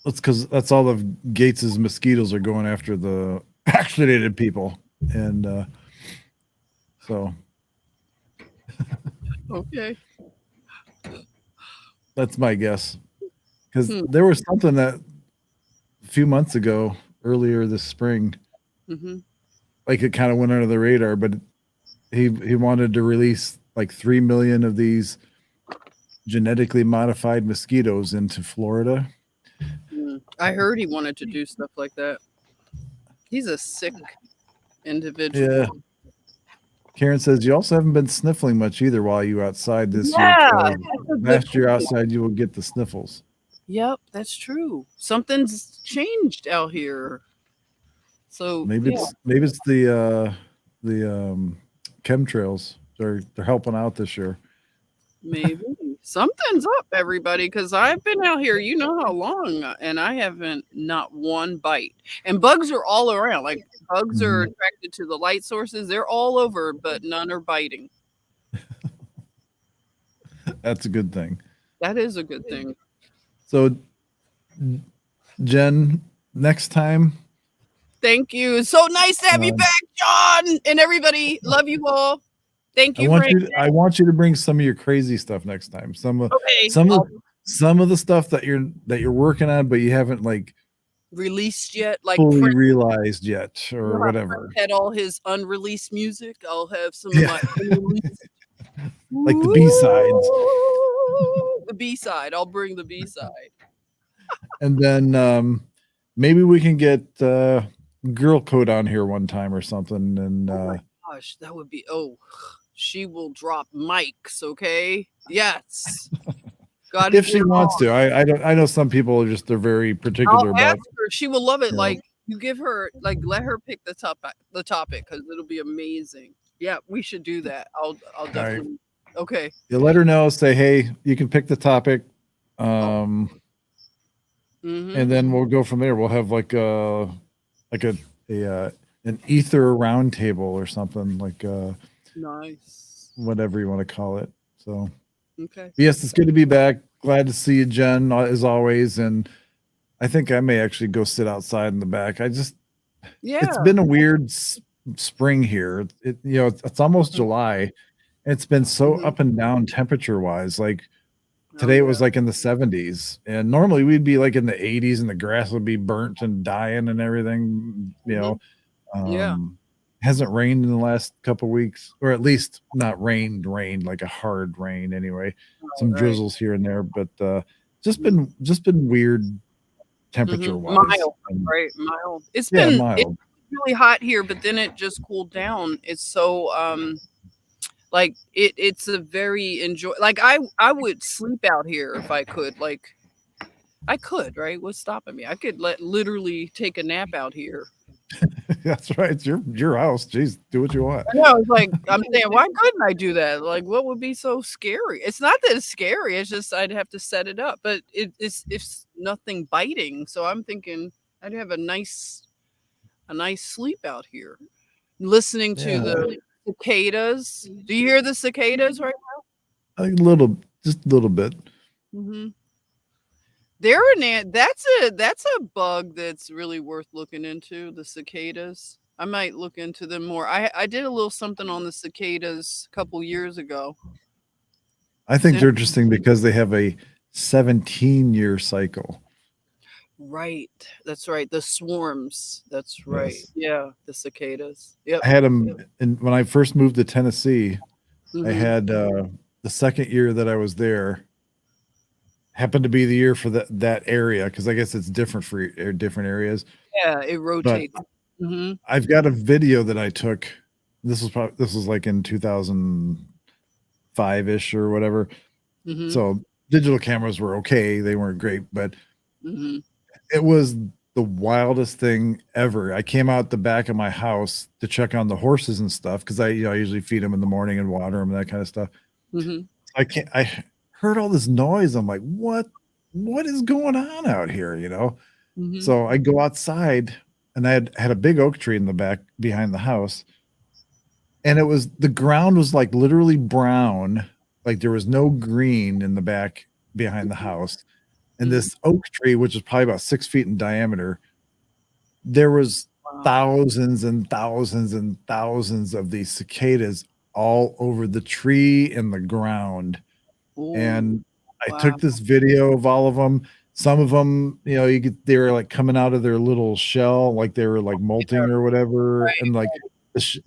That's because that's all of Gates's mosquitoes are going after the vaccinated people, and so Okay. that's my guess. Because there was something that a few months ago, earlier this spring, like it kind of went under the radar, but he wanted to release like 3 million of these genetically modified mosquitoes into Florida. I heard he wanted to do stuff like that. He's a sick individual. Yeah. Karen says you also haven't been sniffling much either while you outside this Yeah, year. that's a good Last year point. outside you will get the sniffles. Yep, that's true. Something's changed out here. So Maybe it's the chemtrails. They're helping out this year. maybe something's up, everybody, because I've been out here, you know how long, and I haven't not one bite. And bugs are all around. Like bugs are attracted to the light sources. They're all over, but none are biting. That's a good thing. That is a good thing. So, Jen, next time. Thank you. It's so nice to have you back, John, and everybody. Love you all. Thank you. I want you to bring some of your crazy stuff next time. Some of the stuff that you're working on, but you haven't like released yet, like fully realized yet, or whatever. Had all his unreleased music. I'll have some of my unreleased. Like the B-sides. The B-side. I'll bring the B-side. And then maybe we can get Girl Code on here one time or something. And gosh, that would be she will drop mics, okay? Yes. God, if she wants to. I know some people are they're very particular I'll about ask her. She will love it. Yeah. Like you give her, like let her pick the topic because it'll be amazing. Yeah, we should do that. I'll definitely. Right. Okay. You let her know. Say, hey, you can pick the topic, and then we'll go from there. We'll have like an ether roundtable or something like nice, whatever you want to call it. So okay. Yes, it's good to be back. Glad to see you, Jen, as always. And I think I may actually go sit outside in the back. It's been a weird spring here. It's almost July. It's been so up and down temperature wise. Like today it was like in the 70s, and normally we'd be like in the 80s and the grass would be burnt and dying and everything, hasn't rained in the last couple weeks, or at least not rained like a hard rain anyway. Some drizzles here and there, but just been weird temperature wise. Mild, right? Mild. It's been mild. It's really hot here, but then it just cooled down. It's so like it's a very like I would sleep out here if I could. Like I could, right? What's stopping me? I could literally take a nap out here. That's right. It's your house. Jeez, do what you want. I know. It's like I'm saying, why couldn't I do that? Like, what would be so scary? It's not that it's scary. It's just I'd have to set it up, but it's nothing biting. So I'm thinking I'd have a nice sleep out here, listening to the cicadas. Do you hear the cicadas right A just a little bit. now? Mm-hmm. That's a bug that's really worth looking into. The cicadas. I might look into them more. I did a little something on the cicadas a couple years ago. I think they're interesting because they have a 17-year cycle. Right. That's right. The swarms. That's right. Yes. Yeah. The cicadas. Yep. I had them, and when I first moved to Tennessee, I Mhm. had the second year that I was there. Happened to be the year for that area because I guess it's different for different areas. Yeah. It rotates. Mm-hmm. I've got a video that I took. This was like in 2005-ish or whatever. Mm-hmm. So digital cameras were okay. They weren't great, but Mm-hmm. it was the wildest thing ever. I came out the back of my house to check on the horses and stuff because I usually feed them in the morning and water them and that kind of stuff. Mm-hmm. I heard all this noise. I'm like, what is going on out here? Mm-hmm. So I go outside and I had a big oak tree in the back behind the house. And the ground was like literally brown. Like there was no green in the back behind the house. And this oak tree, which is probably about 6 feet in diameter, there was thousands and thousands and thousands of these cicadas all over the tree and the ground. Ooh, and I took this video of all of them. Some of them, they were like coming out of their little shell, like they were like molting or whatever. Right. And like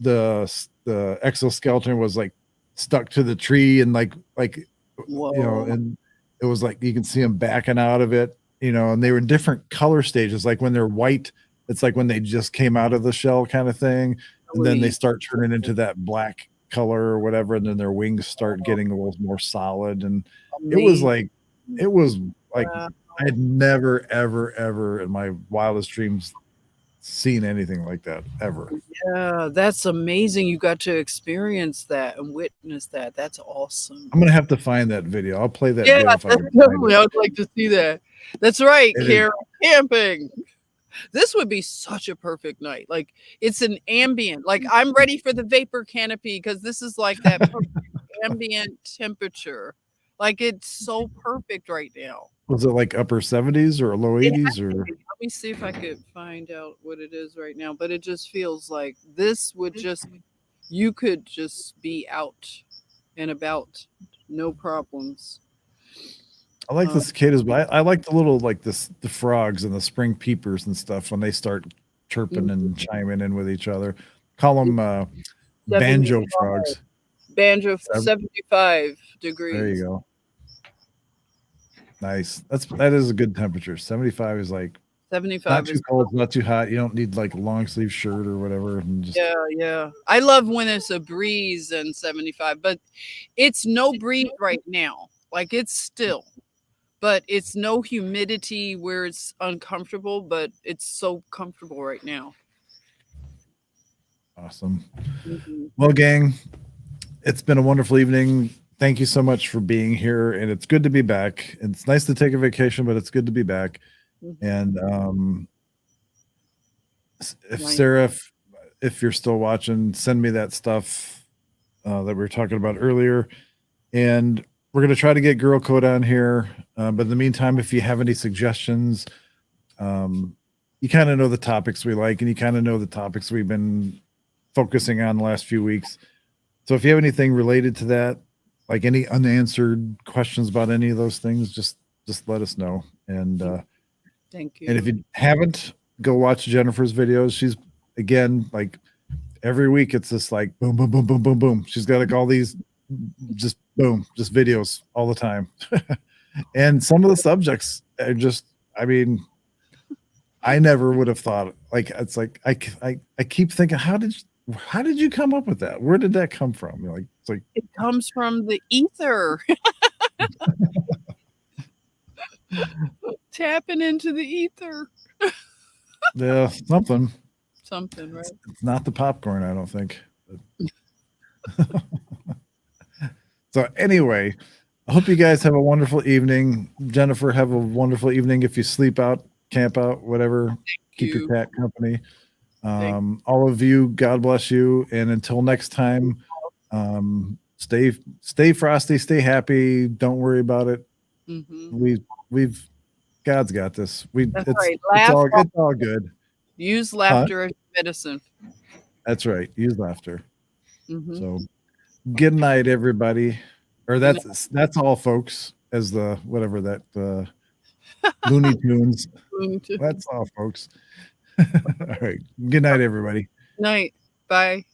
the exoskeleton was like stuck to the tree and like, Whoa. and it was like, you can see them backing out of it, and they were in different color stages. Like when they're white, it's like when they just came out of the shell kind of thing. And then they start turning into that black color or whatever. And then their wings start getting a little more solid. And it was like I had never, ever, ever in my wildest dreams seen anything like that ever. Yeah, that's amazing. You got to experience that and witness that. That's awesome. I'm gonna have to find that video. I'll play that. Yeah, video if I can find definitely. it. I would like to see that. That's right, It is. Karen. Camping. This would be such a perfect night. Like it's an ambient. Like I'm ready for the vapor canopy because this is like that perfect ambient temperature. Like it's so perfect right now. Was it like upper 70s or low 80s or? Let me see if I could find out what it is right now. But it just feels like this would you could just be out and about, no problems. I like the cicadas, but I like the little the frogs and the spring peepers and stuff when they start chirping and chiming in with each other. Call them banjo frogs. Banjo 75 degrees. There you go. Nice. That is a good temperature. 75 is like 75 not too cold, not too hot. You don't need like a long sleeve shirt or whatever. And just, yeah. I love when it's a breeze and 75, but it's no breeze right now. Like it's still, but it's no humidity where it's uncomfortable, but it's so comfortable right now. Awesome. Mm-hmm. Well, gang, it's been a wonderful evening. Thank you so much for being here. And it's good to be back. It's nice to take a vacation, but it's good to be back. And Sarah, if you're still watching, send me that stuff that we were talking about earlier. And we're going to try to get Girl Code on here. But in the meantime, if you have any suggestions, you kind of know the topics we like, and you kind of know the topics we've been focusing on the last few weeks. So if you have anything related to that, like any unanswered questions about any of those things, just let us know. And thank you. And if you haven't, go watch Jennifer's videos. She's again like every week. It's just like boom, boom, boom, boom, boom, boom. She's got like all these just videos all the time. And some of the subjects are just, I mean, I never would have thought. Like it's like I keep thinking, how did you come up with that? Where did that come from? It's like it comes from the ether. tapping into the ether. Yeah, something. Something, right? It's not the popcorn, I don't think. So anyway, I hope you guys have a wonderful evening. Jennifer, have a wonderful evening. If you sleep out, camp out, whatever, keep your cat company. All of you, God bless you. And until next time, stay frosty, stay happy. Don't worry about it. We've God's got this. That's right. Laugh. It's all good. Use laughter as medicine. That's right. Use laughter. Mhm. So good night, everybody. Or that's all, folks. As the whatever that Looney Tunes. That's all, folks. All right. Good night, everybody. Night. Bye.